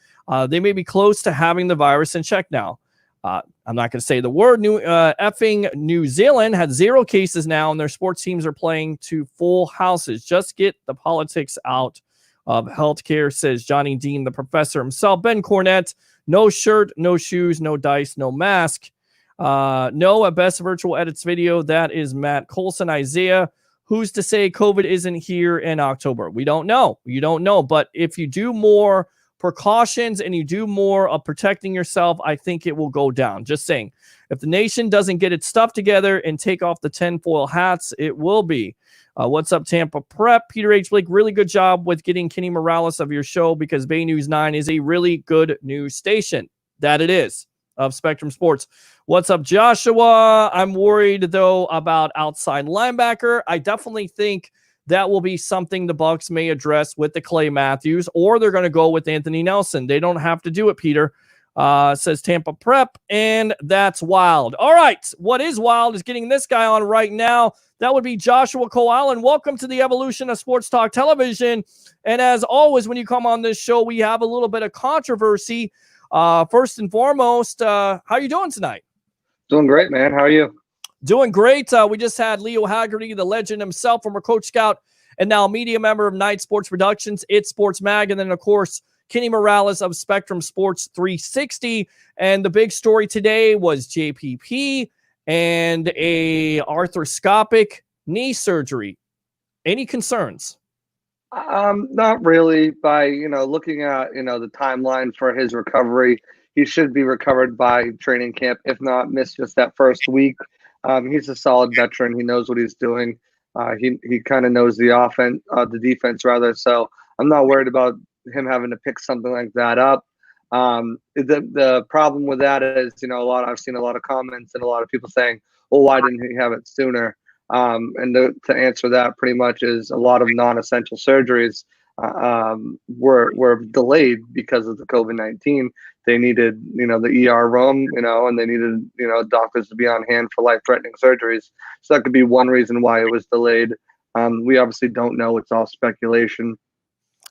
they may be close to having the virus in check now. I'm not going to say the word. New Zealand had 0 cases now, and their sports teams are playing to full houses. Just get the politics out of healthcare, says Johnny Dean, the professor himself. Ben Cornett, no shirt, no shoes, no dice, no mask. No, at best virtual edits video. That is Matt Colson. Isaiah, who's to say COVID isn't here in October? We don't know. You don't know. But if you do more precautions and you do more of protecting yourself, I think it will go down. Just saying. If the nation doesn't get its stuff together and take off the tinfoil hats, it will be. What's up, Tampa Prep? Peter H. Blake, really good job with getting Kenny Morales of your show, because Bay News 9 is a really good news station. That it is, of Spectrum Sports. What's up, Joshua? I'm worried, though, about outside linebacker. I definitely think that will be something the Bucs may address with the Clay Matthews, or they're going to go with Anthony Nelson. They don't have to do it, Peter, says Tampa Prep, and that's wild. All right, what is wild is getting this guy on right now. That would be Joshua Cole Allen. Welcome to the evolution of Sports Talk Television. And as always, when you come on this show, we have a little bit of controversy. First and foremost, how are you doing tonight? Doing great, man. How are you? Doing great. We just had Leo Haggerty, the legend himself, former Coach Scout, and now media member of Night Sports Productions, It's Sports Mag, and then, of course, Kenny Morales of Spectrum Sports 360. And the big story today was JPP and a arthroscopic knee surgery. Any concerns? Not really. By looking at the timeline for his recovery, he should be recovered by training camp, if not miss just that first week. He's a solid veteran. He knows what he's doing. He kind of knows the offense, the defense rather. So I'm not worried about him having to pick something like that up. The problem with that is, I've seen a lot of comments and a lot of people saying, well, why didn't he have it sooner? And to answer that pretty much is a lot of non-essential surgeries were delayed because of the COVID-19. They needed, the ER room, and they needed, doctors to be on hand for life-threatening surgeries. So that could be one reason why it was delayed. We obviously don't know. It's all speculation.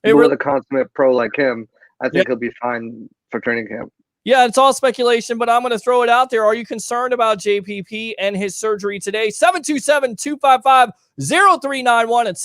With a consummate pro like him, I think he'll be fine for training camp. Yeah, it's all speculation, but I'm going to throw it out there. Are you concerned about JPP and his surgery today? 727-255-0391 and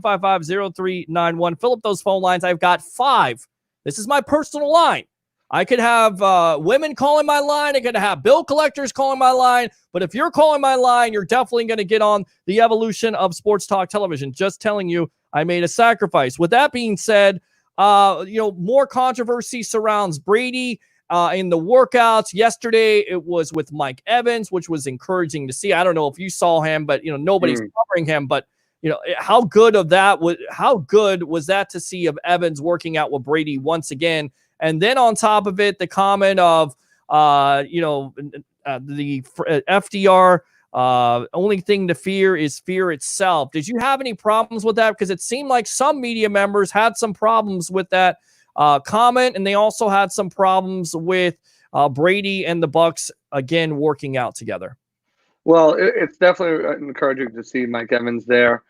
727-255-0391. Fill up those phone lines. I've got 5. This is my personal line. I could have women calling my line. I could have bill collectors calling my line. But if you're calling my line, you're definitely going to get on the evolution of Sports Talk Television. Just telling you, I made a sacrifice. With that being said, more controversy surrounds Brady in the workouts. Yesterday, it was with Mike Evans, which was encouraging to see. I don't know if you saw him, but nobody's covering him. But how good was that to see of Evans working out with Brady once again? And then on top of it, the comment of the FDR. Only thing to fear is fear itself. Did you have any problems with that? Because it seemed like some media members had some problems with that comment, and they also had some problems with Brady and the Bucs again working out together. Well, it's definitely encouraging to see Mike Evans there.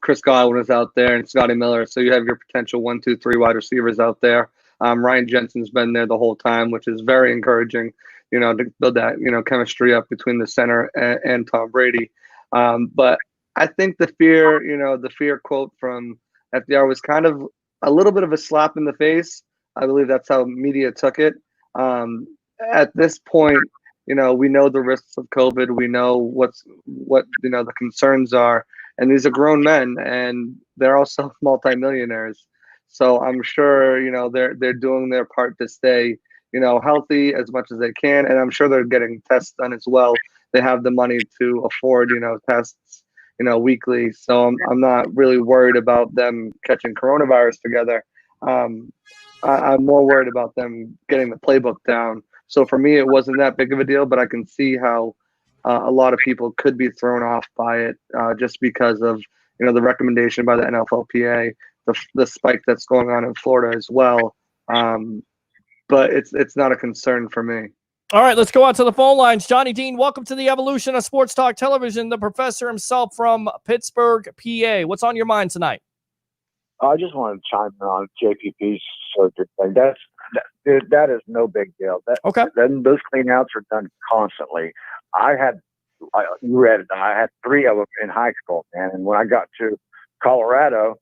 Chris Godwin is out there and Scotty Miller. So you have your potential 1, 2, 3 wide receivers out there. Ryan Jensen's been there the whole time, which is very encouraging, to build that, chemistry up between the center and Tom Brady. But I think the fear quote from FDR was kind of a little bit of a slap in the face. I believe that's how media took it. At this point, we know the risks of COVID. We know what the concerns are, and these are grown men, and they're also multimillionaires. So I'm sure they're doing their part to stay healthy as much as they can, and I'm sure they're getting tests done as well. They have the money to afford tests weekly. So I'm not really worried about them catching coronavirus together. I'm more worried about them getting the playbook down. So for me, it wasn't that big of a deal, but I can see how a lot of people could be thrown off by it just because of the recommendation by the NFLPA, the spike that's going on in Florida as well. But it's not a concern for me. All right, let's go out to the phone lines. Johnny Dean, welcome to the evolution of Sports Talk Television. The professor himself from Pittsburgh, PA. What's on your mind tonight? I just want to chime in on JPP's surgery thing. That is no big deal. Okay. Those clean outs are done constantly. I had 3 of them in high school, man. And when I got to Colorado,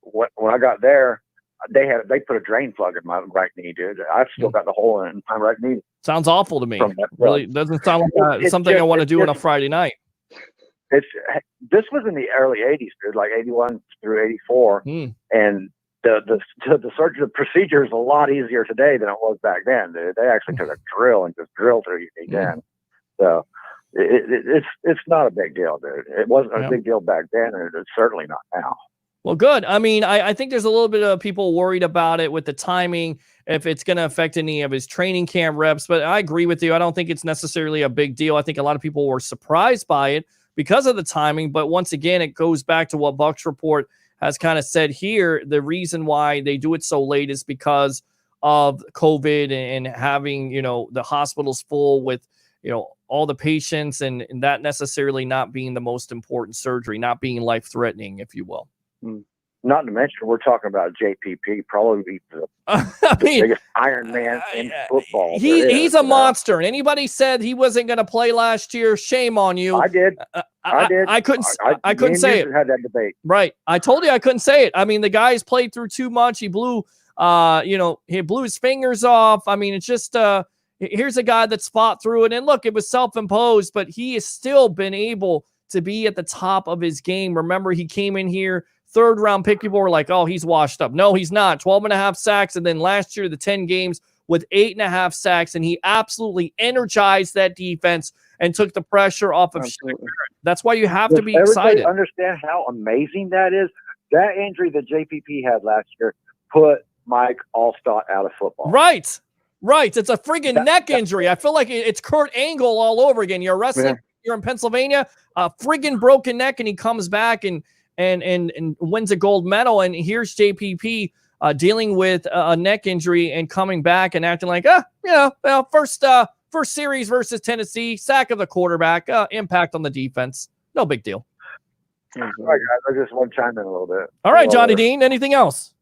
when I got there, they put a drain plug in my right knee, dude. I've still got the hole in my right knee. Sounds awful to me. Really doesn't sound like something I want to do on a Friday night. This was in the early 80s, dude, like 81 through 84. And the surgery, the procedure is a lot easier today than it was back then, dude. They actually took a drill and just drilled through your knee then. So it's not a big deal, dude. It wasn't a big deal back then, and it's certainly not now. Well, good. I mean, I think there's a little bit of people worried about it with the timing, if it's going to affect any of his training camp reps. But I agree with you. I don't think it's necessarily a big deal. I think a lot of people were surprised by it because of the timing. But once again, it goes back to what Bucks Report has kind of said here. The reason why they do it so late is because of COVID and having, the hospitals full with, all the patients and that necessarily not being the most important surgery, not being life-threatening, if you will. Not to mention, we're talking about JPP, probably the biggest Iron Man in football. He's a monster. And anybody said he wasn't going to play last year, shame on you. I did. I couldn't say it. Had that debate. Right. I told you I couldn't say it. I mean, the guy's played through too much. He blew, he blew his fingers off. I mean, it's just here's a guy that's fought through it. And look, it was self-imposed, but he has still been able to be at the top of his game. Remember, he came in here, 3rd round pick. People were like, oh, he's washed up. No, he's not. 12.5 sacks. And then last year, the 10 games with 8.5 sacks. And he absolutely energized that defense and took the pressure off of Shaq. That's why you have to be excited. Understand how amazing that is? That injury that JPP had last year put Mike Allstott out of football. Right. It's a friggin' neck injury. I feel like it's Kurt Angle all over again. You're wrestling. You're in Pennsylvania, a friggin' broken neck, and he comes back and wins a gold medal. And here's JPP dealing with a neck injury and coming back and acting like, first series versus Tennessee, sack of the quarterback, impact on the defense. No big deal. All right, guys, I just want to chime in a little bit. All right, Johnny Dean, anything else?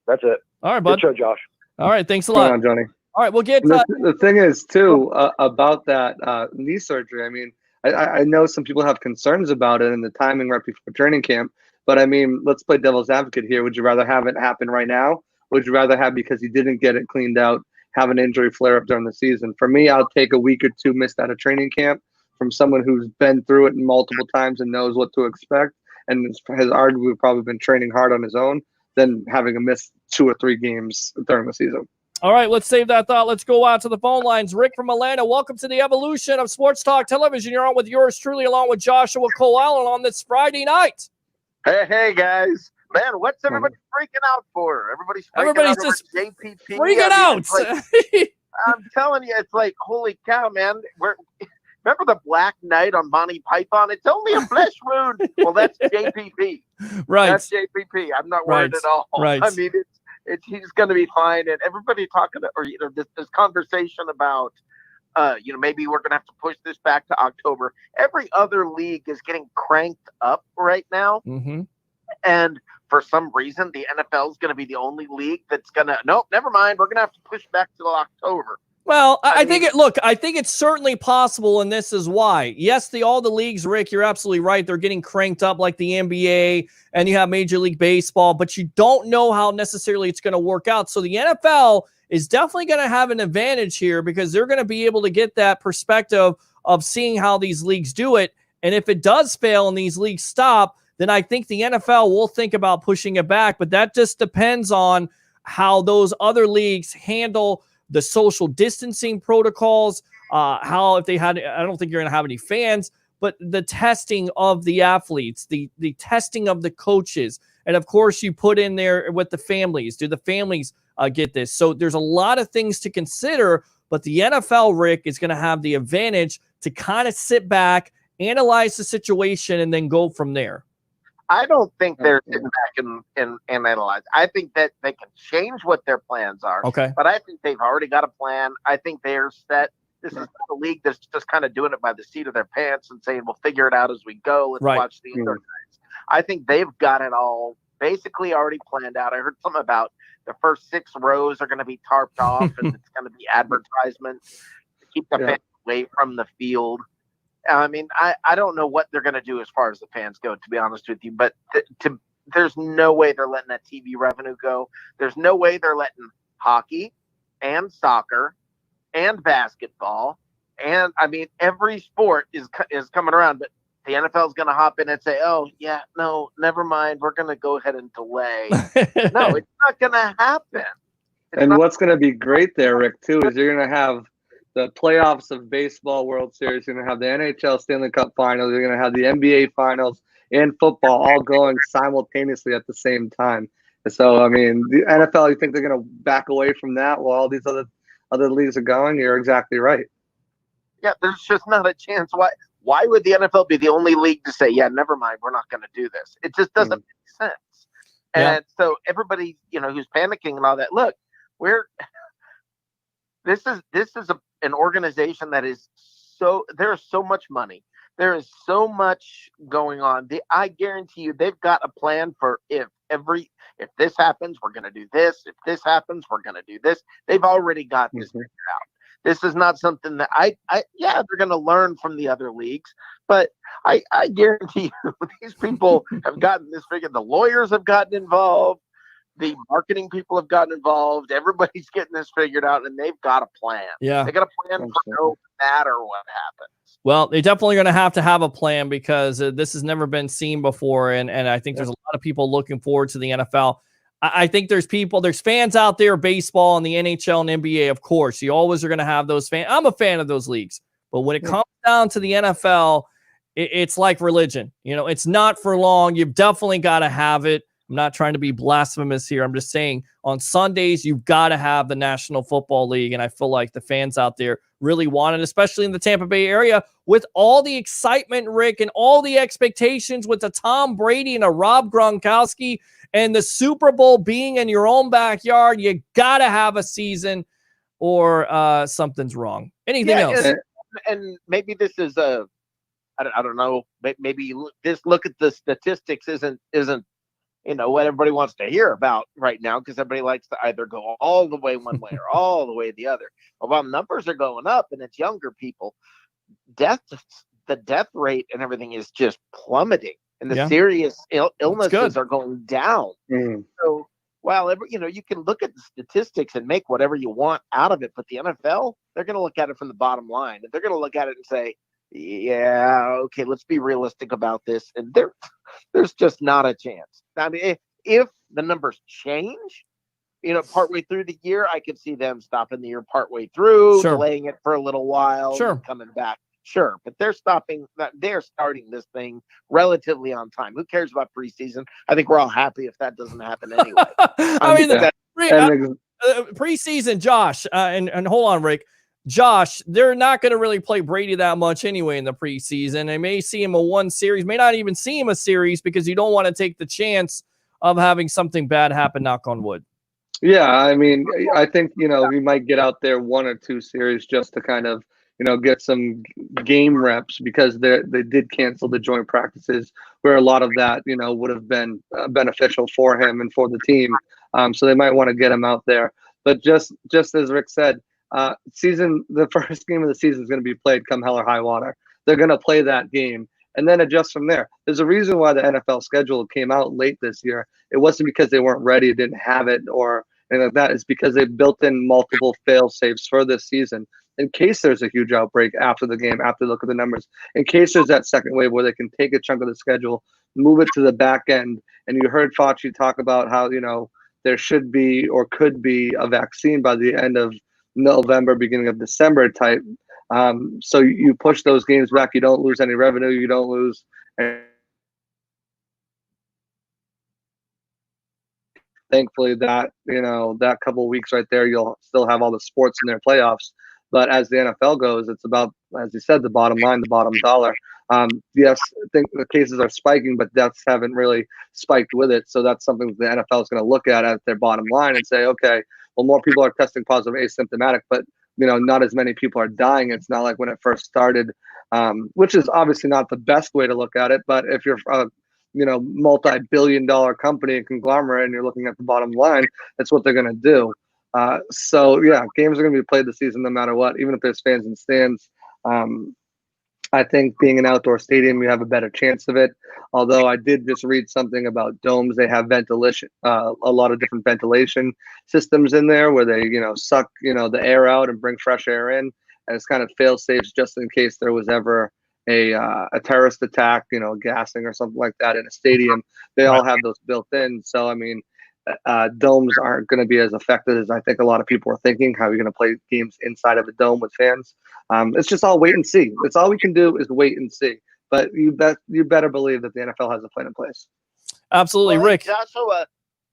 That's it. All right, bud. Good show, Josh. All right, thanks a lot. Come on, Johnny. All right, we'll get the thing is too about that knee surgery. I mean, I know some people have concerns about it and the timing right before training camp, but I mean, let's play devil's advocate here. Would you rather have it happen right now? Would you rather have, because he didn't get it cleaned out, have an injury flare up during the season? For me, I'll take a week or two missed out of training camp from someone who's been through it multiple times and knows what to expect and has arguably probably been training hard on his own than having a missed 2 or 3 games during the season. All right, let's save that thought. Let's go out to the phone lines. Rick from Atlanta, welcome to the evolution of Sports Talk Television. You're on with yours truly, along with Joshua Cole Allen on this Friday night. Hey, guys. Man, what's everybody freaking out for? Everybody's just JPP. freaking out. I'm telling you, it's like, holy cow, man. Remember the Black Knight on Monty Python? It's only a flesh wound. Well, that's JPP. Right. That's JPP. I'm not worried at all. Right. I mean, he's going to be fine. And everybody talking, or this conversation about maybe we're going to have to push this back to October. Every other league is getting cranked up right now. Mm-hmm. And for some reason, the NFL is going to be the only league that's going to, nope, never mind. We're going to have to push back till October. Well, I think it's certainly possible, and this is why. Yes, all the leagues, Rick, you're absolutely right. They're getting cranked up like the NBA, and you have Major League Baseball, but you don't know how necessarily it's going to work out. So the NFL is definitely going to have an advantage here because they're going to be able to get that perspective of seeing how these leagues do it. And if it does fail and these leagues stop, then I think the NFL will think about pushing it back. But that just depends on how those other leagues handle the social distancing protocols, how if they had, I don't think you're going to have any fans, but the testing of the athletes, the testing of the coaches. And of course, you put in there with the families. Do the families get this? So there's a lot of things to consider, but the NFL, Rick, is going to have the advantage to kind of sit back, analyze the situation, and then go from there. I don't think they're sitting back and analyze. I think that they can change what their plans are. Okay. But I think they've already got a plan. I think they're set. This is not a league that's just kind of doing it by the seat of their pants and saying, we'll figure it out as we go. Let's watch the other guys. I think they've got it all basically already planned out. I heard something about the first 6 rows are going to be tarped off and it's going to be advertisements to keep the fans away from the field. I mean, I don't know what they're going to do as far as the fans go, to be honest with you, but there's no way they're letting that TV revenue go. There's no way they're letting hockey and soccer and basketball. And I mean, every sport is coming around, but the NFL is going to hop in and say, oh yeah, no, never mind. We're going to go ahead and delay. No, it's not going to happen. What's going to be great there, Rick, too, is you're going to have the playoffs of baseball World Series. You're going to have the NHL Stanley Cup Finals. You're going to have the NBA Finals and football all going simultaneously at the same time. So, I mean, the NFL, you think they're going to back away from that while all these other leagues are going? You're exactly right. Yeah, there's just not a chance. Why would the NFL be the only league to say, yeah, never mind, we're not going to do this? It just doesn't make sense. And so everybody, who's panicking and all that, look, this is an organization that is there is so much money. There is so much going on. I guarantee you they've got a plan for if this happens, we're going to do this. If this happens, we're going to do this. They've already got this figured out. This is not something that they're going to learn from the other leagues, but I guarantee you these people have gotten this figured. The lawyers have gotten involved. The marketing people have gotten involved. Everybody's getting this figured out, and they've got a plan. Yeah. They got a plan for no matter what happens. Well, they're definitely going to have a plan because this has never been seen before, and I think there's a lot of people looking forward to the NFL. I think there's fans out there, baseball and the NHL and NBA, of course. You always are going to have those fans. I'm a fan of those leagues. But when it comes down to the NFL, it's like religion. It's not for long. You've definitely got to have it. I'm not trying to be blasphemous here. I'm just saying on Sundays, you've got to have the National Football League. And I feel like the fans out there really want it, especially in the Tampa Bay area with all the excitement, Rick, and all the expectations with a Tom Brady and a Rob Gronkowski and the Super Bowl being in your own backyard. You got to have a season or something's wrong. Anything else? And maybe this is I don't know. Maybe look at the statistics isn't what everybody wants to hear about right now, because everybody likes to either go all the way one way or all the way the other. But while numbers are going up and it's younger people, the death rate and everything is just plummeting, and the serious illnesses are going down. So while you can look at the statistics and make whatever you want out of it, but the NFL, they're going to look at it from the bottom line, and they're going to look at it and say, yeah, okay, let's be realistic about this. And there's just not a chance. I mean, if the numbers change, partway through the year, I could see them stopping the year partway through, delaying it for a little while, and coming back. Sure, but they're starting this thing relatively on time. Who cares about preseason? I think we're all happy if that doesn't happen anyway. Preseason, Josh, and hold on, Rick. Josh, they're not going to really play Brady that much anyway in the preseason. They may see him a one series, may not even see him a series because you don't want to take the chance of having something bad happen, knock on wood. Yeah, I mean, I think, we might get out there 1 or 2 series just to kind of get some game reps because they did cancel the joint practices where a lot of that, would have been beneficial for him and for the team. So they might want to get him out there. But just as Rick said, the first game of the season is going to be played come hell or high water. They're going to play that game and then adjust from there. There's a reason why the NFL schedule came out late this year. It wasn't because they weren't ready, didn't have it, or anything like that. It's because they built in multiple fail safes for this season in case there's a huge outbreak after the game, after they look at the numbers, in case there's that second wave where they can take a chunk of the schedule, move it to the back end. And you heard Fauci talk about how, there should be or could be a vaccine by the end of November, beginning of December type. So you push those games back. You don't lose any revenue. You don't lose. Thankfully, that that couple of weeks right there, you'll still have all the sports in their playoffs. But as the NFL goes, it's about, as you said, the bottom line, the bottom dollar. Yes, I think the cases are spiking, but deaths haven't really spiked with it. So that's something that the NFL is going to look at their bottom line and say, okay, well, more people are testing positive asymptomatic, but not as many people are dying. It's not like when it first started, which is obviously not the best way to look at it. But if you're a multi-billion-dollar company and conglomerate and you're looking at the bottom line, that's what they're going to do. So yeah, games are going to be played this season no matter what, even if there's fans in stands. I think being an outdoor stadium, you have a better chance of it. Although I did just read something about domes. They have ventilation, a lot of different ventilation systems in there where they, suck, the air out and bring fresh air in. And it's kind of fail safes just in case there was ever a terrorist attack, gassing or something like that in a stadium. They all have those built in. So, I mean, domes aren't going to be as effective as I think a lot of people are thinking. How are you going to play games inside of a dome with fans? It's just all wait and see. It's all we can do is wait and see. But you better believe that the NFL has a plan in place. Absolutely, Rick. Joshua,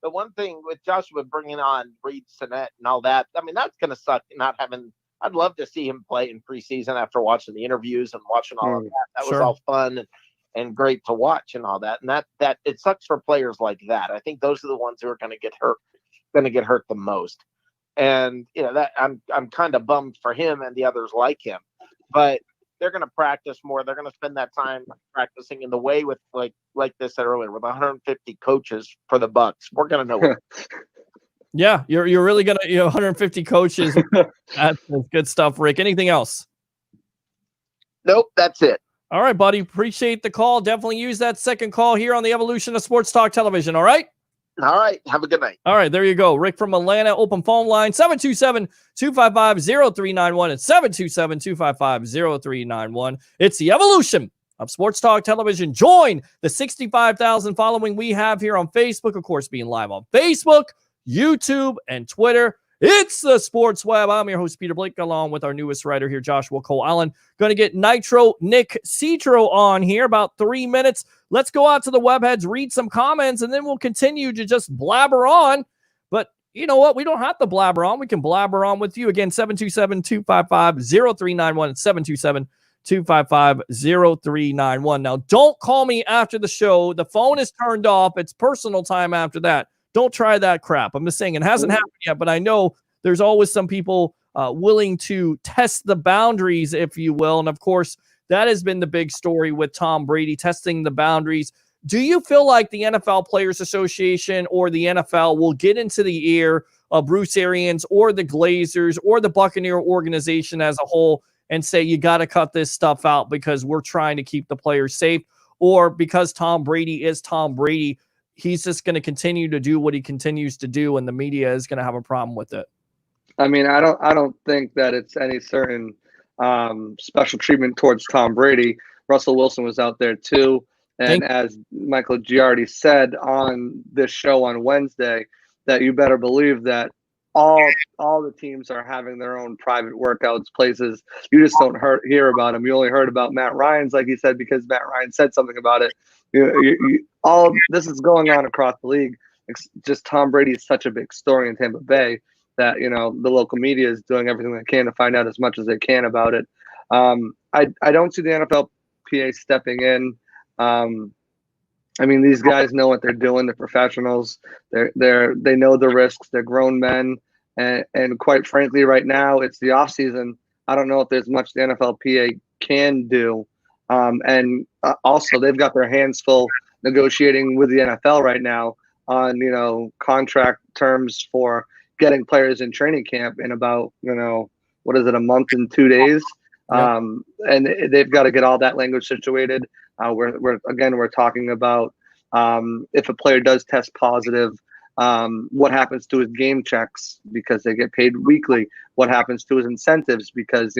the one thing with Joshua bringing on Reed Sinnett and all that, I mean, that's going to suck not having. I'd love to see him play in preseason after watching the interviews and watching all of that. That was all fun and great to watch and all that. And that it sucks for players like that. I think those are the ones who are going to get hurt the most. And that I'm kind of bummed for him and the others like him, but they're going to practice more. They're going to spend that time practicing in the way with like they said earlier, with 150 coaches for the Bucks. We're going to know. Yeah, you're really gonna 150 coaches. That's good stuff, Rick. Anything else? Nope, that's it. All right, buddy. Appreciate the call. Definitely use that second call here on the Evolution of Sports Talk Television. All right. All right. Have a good night. All right, there you go. Rick from Atlanta. Open phone line 727-255-0391 and 727-255-0391. It's the Evolution of Sports Talk Television. Join the 65,000 following we have here on Facebook. Of course, being live on Facebook, YouTube, and Twitter. It's the Sports Web. I'm your host, Peter Blake, along with our newest writer here, Joshua Cole Allen. Going to get Nitro Nick Citro on here about 3 minutes. Let's go out to the webheads, read some comments, and then we'll continue to just blabber on. But you know what? We don't have to blabber on. We can blabber on with you. Again, 727-255-0391 and 727-255-0391. Now, don't call me after the show. The phone is turned off. It's personal time after that. Don't try that crap. I'm just saying it hasn't happened yet, but I know there's always some people willing to test the boundaries, if you will. And of course, that has been the big story with Tom Brady, testing the boundaries. Do you feel like the NFL Players Association or the NFL will get into the ear of Bruce Arians or the Glazers or the Buccaneer organization as a whole and say, you got to cut this stuff out because we're trying to keep the players safe? Or because Tom Brady is Tom Brady, he's just going to continue to do what he continues to do, and the media is going to have a problem with it? I mean, I don't think that it's any certain special treatment towards Tom Brady. Russell Wilson was out there too, and as Michael Giardi said on this show on Wednesday, that you better believe that all the teams are having their own private workouts, places. You just don't hear about them. You only heard about Matt Ryan's, like he said, because Matt Ryan said something about it. All this is going on across the league. It's just Tom Brady is such a big story in Tampa Bay that the local media is doing everything they can to find out as much as they can about it. I don't see the NFLPA stepping in. I mean, these guys know what they're doing. They're professionals. They know the risks. They're grown men, and quite frankly, right now it's the off season. I don't know if there's much the NFLPA can do. And also, they've got their hands full negotiating with the NFL right now on, contract terms for getting players in training camp in about, what is it, a month and 2 days. And they've got to get all that language situated. We're talking about if a player does test positive, what happens to his game checks because they get paid weekly, what happens to his incentives because,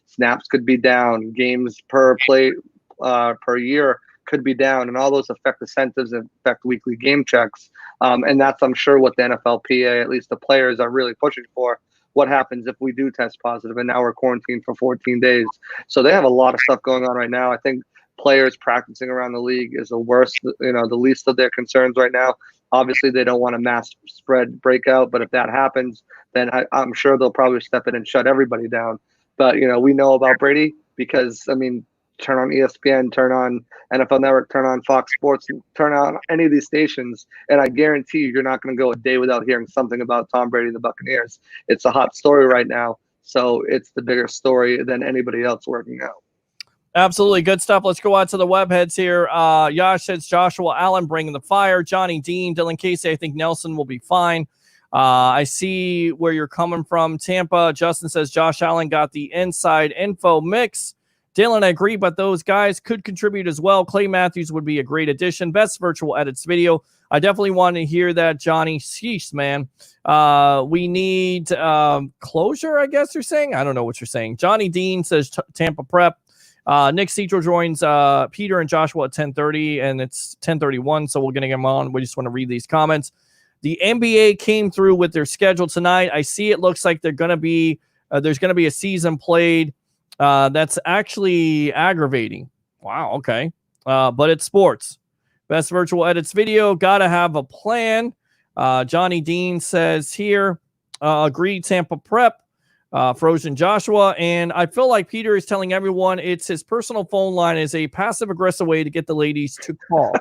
snaps could be down, games per play per year could be down, and all those affect incentives and affect weekly game checks. And that's, I'm sure, what the NFLPA, at least the players, are really pushing for. What happens if we do test positive and now we're quarantined for 14 days? So they have a lot of stuff going on right now. I think players practicing around the league is the worst, the least of their concerns right now. Obviously, they don't want a mass spread breakout, but if that happens, then I'm sure they'll probably step in and shut everybody down. But, we know about Brady because, turn on ESPN, turn on NFL Network, turn on Fox Sports, turn on any of these stations, and I guarantee you're not going to go a day without hearing something about Tom Brady and the Buccaneers. It's a hot story right now, so it's the bigger story than anybody else working out. Absolutely. Good stuff. Let's go out to the web heads here. Yash says Joshua Allen bringing the fire. Johnny Dean, Dylan Casey, I think Nelson will be fine. I see where you're coming from. Tampa, Justin says Josh Allen got the inside info mix. Dylan, I agree, but those guys could contribute as well. Clay Matthews would be a great addition. Best virtual edits video. I definitely want to hear that, Johnny. Sheesh, man. We need closure, I guess you're saying. I don't know what you're saying. Johnny Dean says Tampa Prep. Nick Cedro joins Peter and Joshua at 10:30, and it's 10:31, so we're going to get them on. We just want to read these comments. The NBA came through with their schedule tonight. I see it looks like they're going to be there's going to be a season played. That's actually aggravating. Wow, okay. But it's sports. Best virtual edits video. Got to have a plan. Johnny Dean says here, agreed, Tampa Prep. Frozen Joshua. And I feel like Peter is telling everyone it's his personal phone line is a passive-aggressive way to get the ladies to call.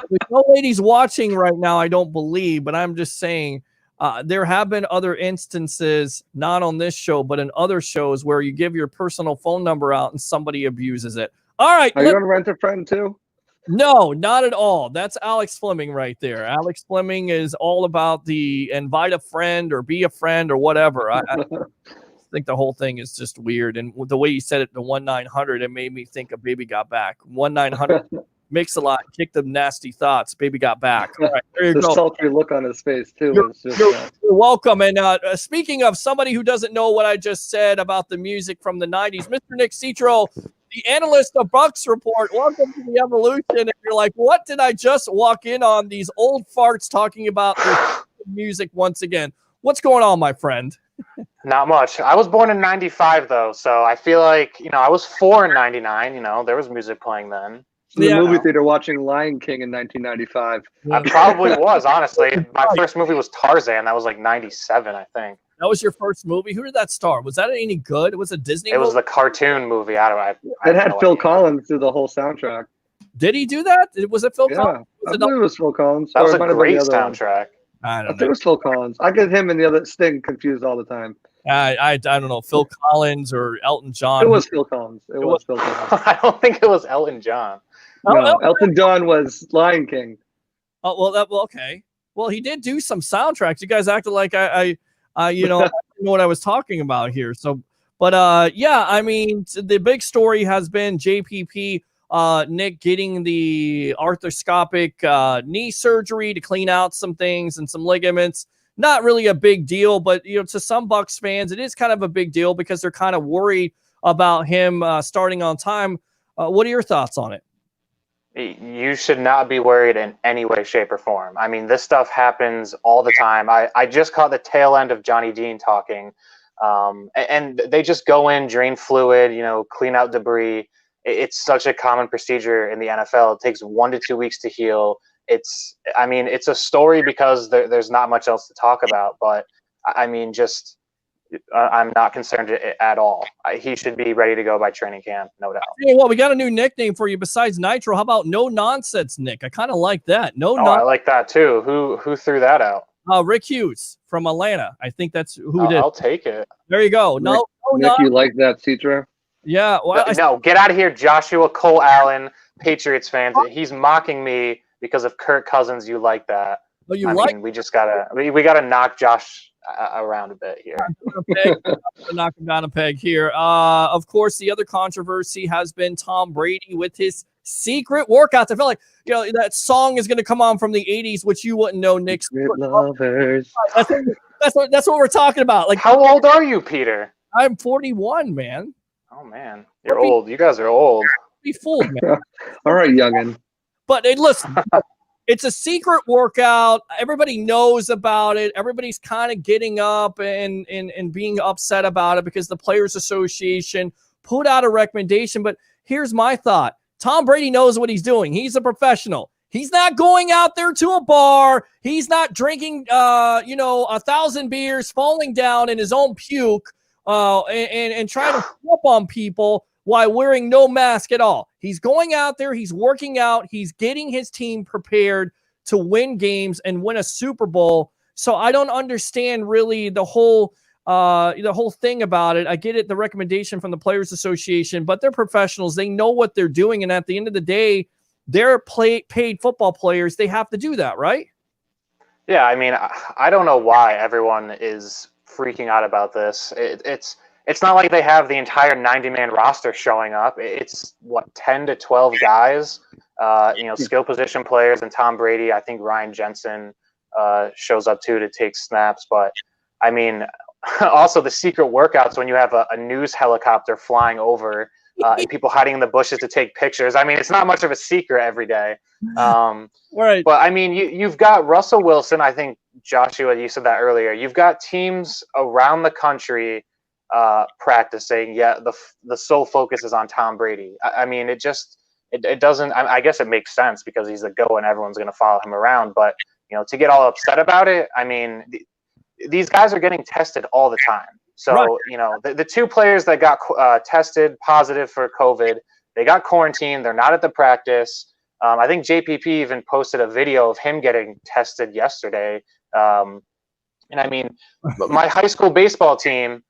There's no ladies watching right now, I don't believe, but I'm just saying there have been other instances, not on this show, but in other shows where you give your personal phone number out and somebody abuses it. All right. Are you on Rent a Friend too? No, not at all. That's Alex Fleming right there. Alex Fleming is all about the invite a friend or be a friend or whatever. I think the whole thing is just weird. And the way you said it, the 1-900, it made me think a baby got back. 1-900 mix a lot, kick them nasty thoughts. Baby got back. All right, there you go. The sultry look on his face too. You're welcome. And speaking of somebody who doesn't know what I just said about the music from the 90s, Mr. Nick Citro, the analyst of Bucks Report. Welcome to the Evolution. And you're like, what did I just walk in on? These old farts talking about music once again. What's going on, my friend? Not much. I was born in 95, though, so I feel like, I was 4 in 99. There was music playing then. In the movie theater watching Lion King in 1995. I probably was, honestly. My first movie was Tarzan. That was like 97, I think. That was your first movie? Who did that star? Was that any good? Was it Disney? It was the cartoon movie. It had Phil Collins do the whole soundtrack. Did he do that? Was it Phil Collins? I believe it was Phil Collins. That was a great soundtrack. I think it was Phil Collins. I get him and the other Sting confused all the time. I don't know, Phil Collins or Elton John. It was Phil Collins. It was Phil Collins. I don't think it was Elton John. No, Elton John was Lion King. Oh well, okay. Well, he did do some soundtracks. You guys acted like I I didn't know what I was talking about here. So, but yeah, I mean, the big story has been JPP. Nick getting the arthroscopic knee surgery to clean out some things and some ligaments. Not really a big deal, but to some Bucks fans, it is kind of a big deal because they're kind of worried about him starting on time. What are your thoughts on it? You should not be worried in any way, shape, or form. I mean, this stuff happens all the time. I just caught the tail end of Johnny Dean talking, and they just go in, drain fluid, clean out debris. It's such a common procedure in the NFL. It takes 1 to 2 weeks to heal. It's a story because there's not much else to talk about. But I mean, I'm not concerned at all. He should be ready to go by training camp, no doubt. Hey, well, we got a new nickname for you besides Nitro. How about No Nonsense Nick? I kind of like that. I like that too. Who threw that out? Rick Hughes from Atlanta. I think that's who it is. I'll take it. There you go. No, Nick, you like that, Citra? Yeah. Well, no, get out of here, Joshua Cole Allen, Patriots fans. He's mocking me because of Kirk Cousins. You like that? Oh, I mean, we just gotta knock Josh around a bit here. Knock him down a peg here. Of course, the other controversy has been Tom Brady with his secret workouts. I feel like that song is going to come on from the '80s, which you wouldn't know, Nick. Secret lovers. That's what we're talking about. Like, how old are you, Peter? I'm 41, man. Oh man, you're old. You guys are old. Be fooled, man. All right, youngin. But hey, listen, it's a secret workout. Everybody knows about it. Everybody's kind of getting up and being upset about it because the Players Association put out a recommendation. But here's my thought. Tom Brady knows what he's doing. He's a professional. He's not going out there to a bar. He's not drinking, 1,000 beers, falling down in his own puke, and trying to flip on people while wearing no mask at all. He's going out there. He's working out. He's getting his team prepared to win games and win a Super Bowl. So I don't understand really the whole thing about it. I get it, the recommendation from the Players Association, but they're professionals. They know what they're doing. And at the end of the day, they're paid football players. They have to do that, right? Yeah, I mean, I don't know why everyone is freaking out about this. It's not like they have the entire 90-man roster showing up. It's 10 to 12 guys, skill position players, and Tom Brady. I think Ryan Jensen shows up too to take snaps. But I mean, also the secret workouts when you have a news helicopter flying over and people hiding in the bushes to take pictures. I mean, it's not much of a secret every day. Right. But I mean, you've got Russell Wilson. I think Joshua, you said that earlier. You've got teams around the country practicing. Yeah, the sole focus is on Tom Brady. I mean, it doesn't. I guess it makes sense because he's the GOAT and everyone's going to follow him around. But to get all upset about it, I mean, these guys are getting tested all the time. So right. The two players that got tested positive for COVID, they got quarantined. They're not at the practice. I think JPP even posted a video of him getting tested yesterday. And I mean, my high school baseball team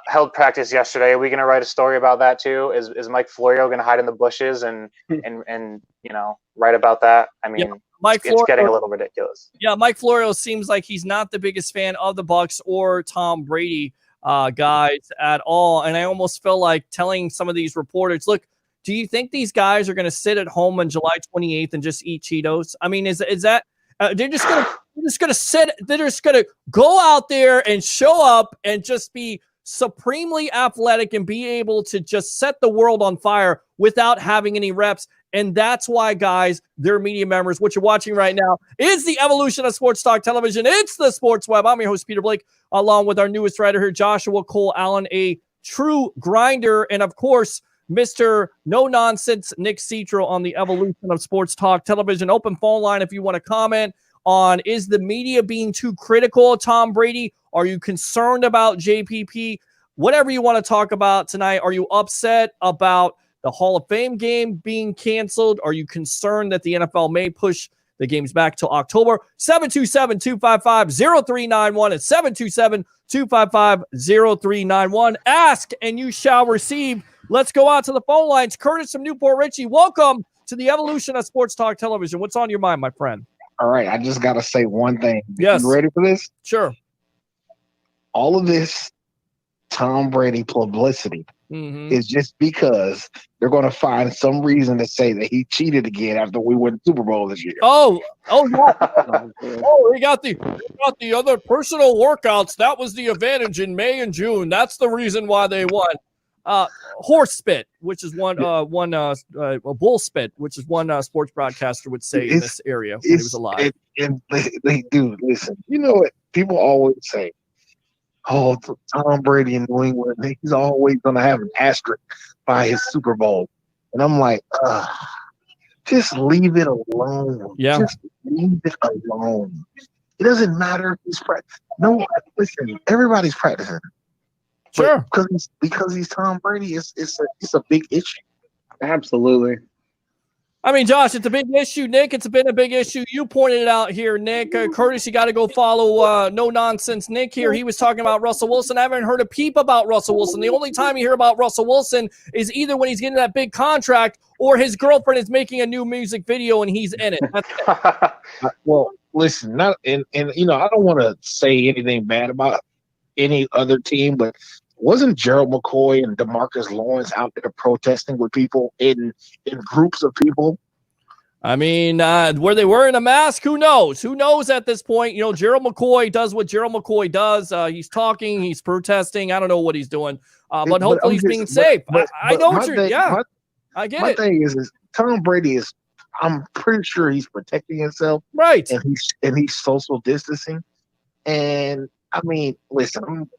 held practice yesterday. Are we going to write a story about that too? Is Mike Florio going to hide in the bushes and write about that? I mean, it's getting a little ridiculous. Yeah, Mike Florio seems like he's not the biggest fan of the Bucs or Tom Brady guys at all. And I almost feel like telling some of these reporters, look, do you think these guys are going to sit at home on July 28th and just eat Cheetos? I mean, is that they're just going to sit? They're just going to go out there and show up and just be supremely athletic and be able to just set the world on fire without having any reps. And that's why, guys, they're media members. What you're watching right now is the evolution of sports talk television. It's the Sports Web. I'm your host, Peter Blake, along with our newest writer here, Joshua Cole Allen, a true grinder. And, of course, Mr. No-Nonsense Nick Citro on the evolution of sports talk television. Open phone line if you want to comment on, is the media being too critical of Tom Brady? Are you concerned about JPP? Whatever you want to talk about tonight. Are you upset about the Hall of Fame game being canceled? Are you concerned that the NFL may push the games back to October? 727-255-0391 and 727-255-0391. Ask and you shall receive. Let's go out to the phone lines. Curtis from Newport Richie, welcome to the evolution of sports talk television. What's on your mind, my friend? All right, I just got to say one thing. Yes. You ready for this? Sure. All of this Tom Brady publicity is just because they're going to find some reason to say that he cheated again after we won the Super Bowl this year. Oh, yeah. We got the other personal workouts. That was the advantage in May and June. That's the reason why they won. Horse spit, which is one bull spit, which is one sports broadcaster would say in this area when he was alive. And they do. Listen, you know what? People always say, oh, Tom Brady in New England, he's always going to have an asterisk by his Super Bowl. And I'm like, just leave it alone. Yeah. Just leave it alone. It doesn't matter if he's practicing. No, listen, everybody's practicing. Sure. Because he's Tom Brady, it's a big issue. Absolutely. I mean, Josh, it's a big issue. Nick, it's been a big issue. You pointed it out here, Nick. Curtis, you got to go follow No Nonsense Nick here. He was talking about Russell Wilson. I haven't heard a peep about Russell Wilson. The only time you hear about Russell Wilson is either when he's getting that big contract or his girlfriend is making a new music video and he's in it. That's it. Well, listen, I don't want to say anything bad about any other team, but wasn't Gerald McCoy and DeMarcus Lawrence out there protesting with people in groups of people? I mean, were they wearing a mask? Who knows? Who knows at this point? You know, Gerald McCoy does what Gerald McCoy does. He's talking, he's protesting. I don't know what he's doing, but hopefully he's being safe. I know what you're. I get it. My thing is Tom Brady is. I'm pretty sure he's protecting himself, right? And he's social distancing. And I mean, listen,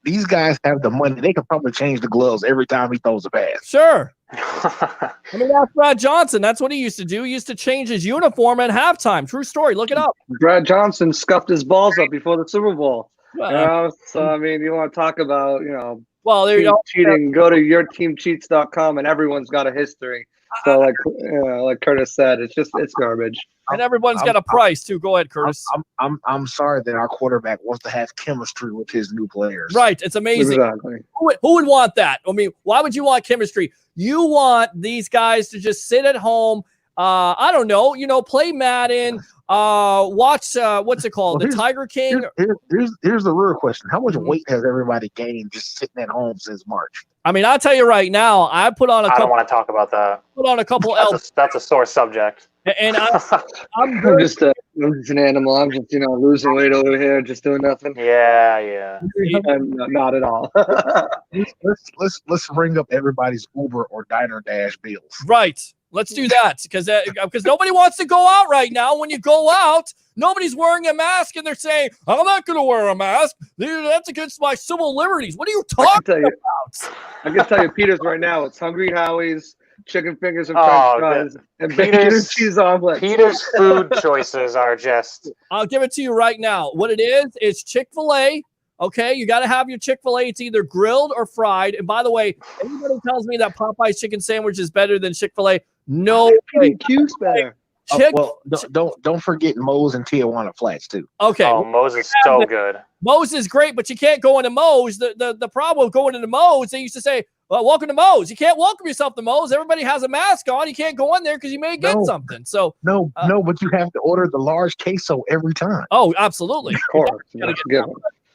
these guys have the money. They can probably change the gloves every time he throws a pass. Sure. I mean, that's Brad Johnson. That's what he used to do. He used to change his uniform at halftime. True story. Look it up. Brad Johnson scuffed his balls up before the Super Bowl. So, I mean, you want to talk about, well, there you go. Cheating, go to yourteamcheats.com and everyone's got a history. So, like Curtis said, it's garbage. And everyone's got a price too. Go ahead, Curtis. I'm sorry that our quarterback wants to have chemistry with his new players. Right, it's amazing. Exactly. Who would want that? I mean, why would you want chemistry? You want these guys to just sit at home. I don't know. Play Madden. Watch what's it called? The Tiger King. Here's the real question: how much weight has everybody gained just sitting at home since March? I mean, I'll tell you right now. I put on a couple. I don't want to talk about that. Put on a couple. That's a sore subject. And I'm just an animal. I'm just losing weight over here, just doing nothing. Yeah. Not at all. let's ring up everybody's Uber or Diner Dash bills. Right. Let's do that because nobody wants to go out right now. When you go out, nobody's wearing a mask, and they're saying, "I'm not going to wear a mask. That's against my civil liberties." What are you talking about? I can tell you, Peter's right now. It's Hungry Howie's, chicken fingers and french fries, and bacon and cheese omelets. Peter's food choices are just. I'll give it to you right now. What it is Chick-fil-A. Okay, you got to have your Chick-fil-A. It's either grilled or fried. And by the way, anybody tells me that Popeye's chicken sandwich is better than Chick-fil-A, no way. Q's better. Don't forget Moe's and Tijuana Flats too. Okay. Oh, Moe's is so good. Moe's is great, but you can't go into Moe's. The problem with going into Moe's, they used to say, "Well, welcome to Moe's." You can't welcome yourself to Moe's. Everybody has a mask on. You can't go in there because you may get something. So no, but you have to order the large queso every time. Oh, absolutely. Of course.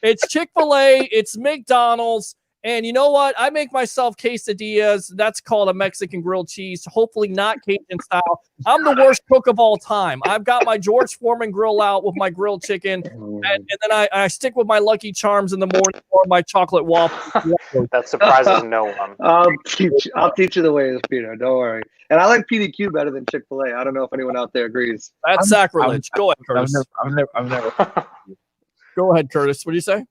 It's Chick-fil-A. It's McDonald's. And you know what? I make myself quesadillas. That's called a Mexican grilled cheese. Hopefully not Cajun style. I'm the worst cook of all time. I've got my George Foreman grill out with my grilled chicken. And then I stick with my Lucky Charms in the morning or my chocolate waffle. That surprises no one. I'll teach you the ways, Peter. Don't worry. And I like PDQ better than Chick-fil-A. I don't know if anyone out there agrees. That's sacrilege. Go ahead, Curtis. I've never. Go ahead, Curtis. What do you say?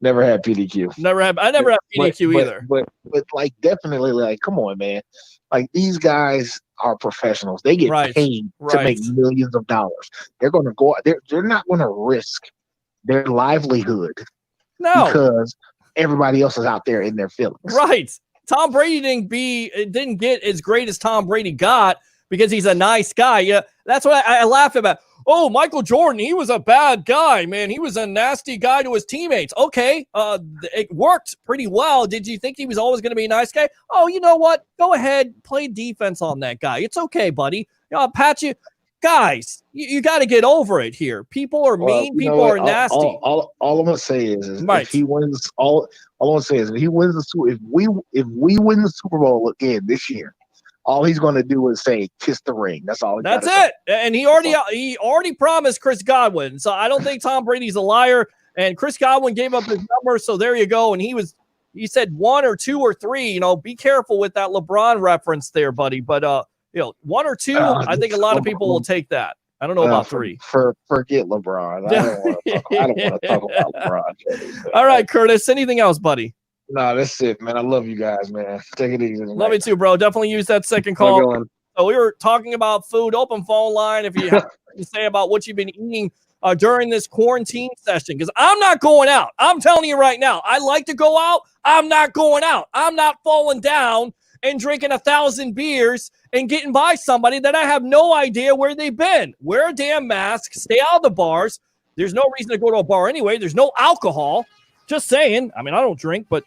Never had PDQ. I never had PDQ either. But like definitely like, come on, man. Like these guys are professionals. They get paid to make millions of dollars. They're gonna go out. They're not gonna risk their livelihood because everybody else is out there in their feelings. Right. Tom Brady didn't get as great as Tom Brady got because he's a nice guy. Yeah, that's what I laugh about. Oh, Michael Jordan, he was a bad guy, man. He was a nasty guy to his teammates. Okay, it worked pretty well. Did you think he was always going to be a nice guy? Oh, you know what? Go ahead, play defense on that guy. It's okay, buddy. I'll pat you. Guys, you got to get over it here. People are mean. People are nasty. All I'm gonna say is if he wins, all I'm gonna say is if he wins if we win the Super Bowl again this year, all he's going to do is say, "Kiss the ring." That's all. That's it. And he already promised Chris Godwin. So I don't think Tom Brady's a liar. And Chris Godwin gave up his number. So there you go. And he said 1 or 2 or 3. Be careful with that LeBron reference there, buddy. But 1 or 2, I think a lot of people will take that. I don't know about 3. Forget LeBron. I don't want to talk about LeBron. All right, Curtis. Anything else, buddy? No, that's it, man. I love you guys, man. Take it easy. Love you too, bro. Definitely use that second call. So we were talking about food. Open phone line if you have to say about what you've been eating during this quarantine session. Because I'm not going out. I'm telling you right now. I like to go out. I'm not going out. I'm not falling down and drinking 1,000 beers and getting by somebody that I have no idea where they've been. Wear a damn mask. Stay out of the bars. There's no reason to go to a bar anyway. There's no alcohol. Just saying. I mean, I don't drink, but,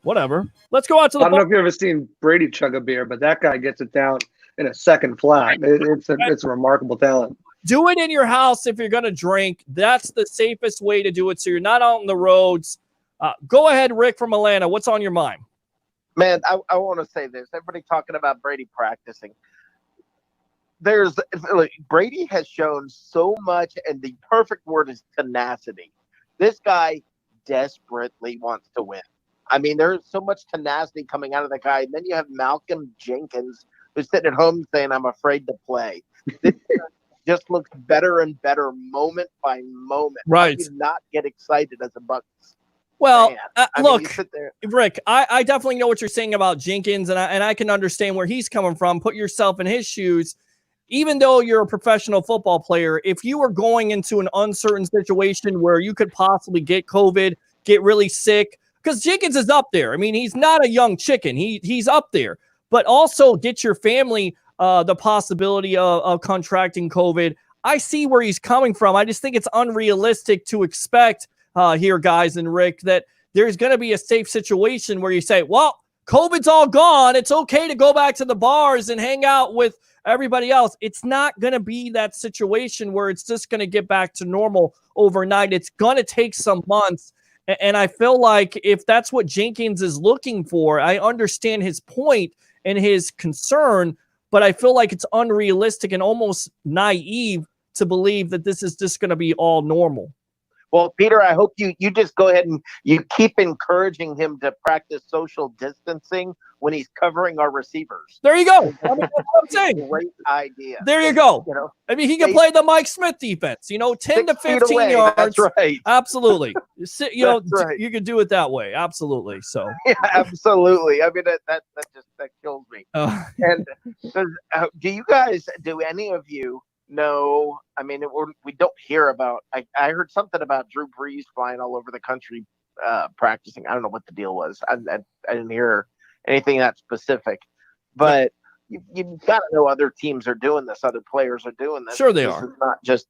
whatever. Let's go out to the I don't know if you've ever seen Brady chug a beer, but that guy gets it down in a second flat. It's a remarkable talent. Do it in your house if you're going to drink. That's the safest way to do it so you're not out on the roads. Go ahead, Rick from Atlanta. What's on your mind? Man, I want to say this. Everybody talking about Brady practicing. Brady has shown so much, and the perfect word is tenacity. This guy desperately wants to win. I mean, there's so much tenacity coming out of the guy. And then you have Malcolm Jenkins, who's sitting at home saying, I'm afraid to play. This just looks better and better moment by moment. Right. How do you not get excited as a Bucs Well, fan? look, Rick, I definitely know what you're saying about Jenkins, and I can understand where he's coming from. Put yourself in his shoes. Even though you're a professional football player, if you were going into an uncertain situation where you could possibly get COVID, get really sick, because Jenkins is up there. I mean, he's not a young chicken. He's up there. But also get your family the possibility of contracting COVID. I see where he's coming from. I just think it's unrealistic to expect here, guys and Rick, that there's going to be a safe situation where you say, well, COVID's all gone. It's okay to go back to the bars and hang out with everybody else. It's not going to be that situation where it's just going to get back to normal overnight. It's going to take some months. And I feel like if that's what Jenkins is looking for, I understand his point and his concern, but I feel like it's unrealistic and almost naive to believe that this is just going to be all normal. Well, Peter, I hope you just go ahead and you keep encouraging him to practice social distancing when he's covering our receivers. There you go. I mean, that's what I'm saying. Great idea. There you go. I mean, he can play the Mike Smith defense, 10 to 15 yards. That's right. Absolutely. Right. You could do it that way. Absolutely. So. Yeah, absolutely. I mean, that kills me. And do any of you know? I mean, we don't hear about. I heard something about Drew Brees flying all over the country practicing. I don't know what the deal was. I didn't hear anything that specific, but you've got to know other teams are doing this. Other players are doing this. Sure, they are. Is not just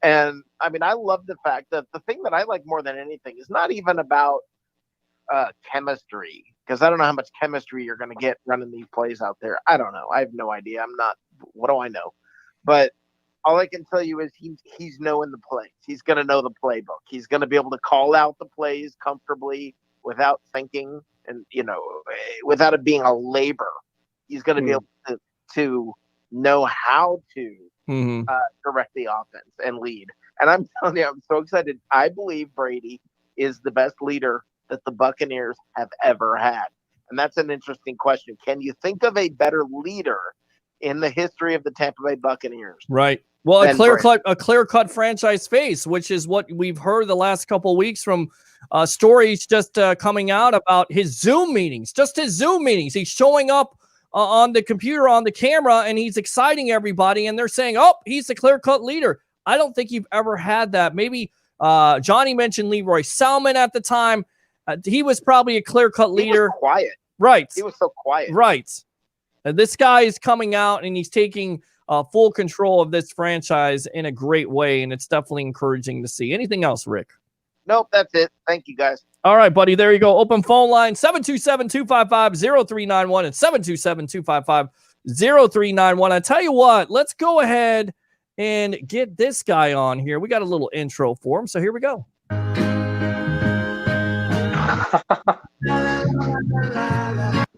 And I mean, I love the fact that the thing that I like more than anything is not even about chemistry, because I don't know how much chemistry you're going to get running these plays out there. I don't know. I have no idea. What do I know? But all I can tell you is he's knowing the plays. He's going to know the playbook. He's going to be able to call out the plays comfortably without thinking and, without it being a labor. He's going to be able to know how to direct the offense and lead. And I'm telling you, I'm so excited. I believe Brady is the best leader that the Buccaneers have ever had. And that's an interesting question. Can you think of a better leader in the history of the Tampa Bay Buccaneers? Right. Well, a clear-cut franchise face, which is what we've heard the last couple of weeks from stories just coming out about his Zoom meetings. He's showing up on the computer, on the camera, and he's exciting everybody, and they're saying, oh, he's the clear-cut leader. I don't think you've ever had that. Maybe Johnny mentioned Leroy Salmon at the time. He was probably a clear-cut leader. He was quiet. Right. He was so quiet. Right. This guy is coming out, and he's taking full control of this franchise in a great way, and it's definitely encouraging to see. Anything else, Rick? Nope, that's it. Thank you, guys. All right, buddy. There you go. Open phone line, 727-255-0391 and 727-255-0391. I tell you what, let's go ahead and get this guy on here. We got a little intro for him, so here we go.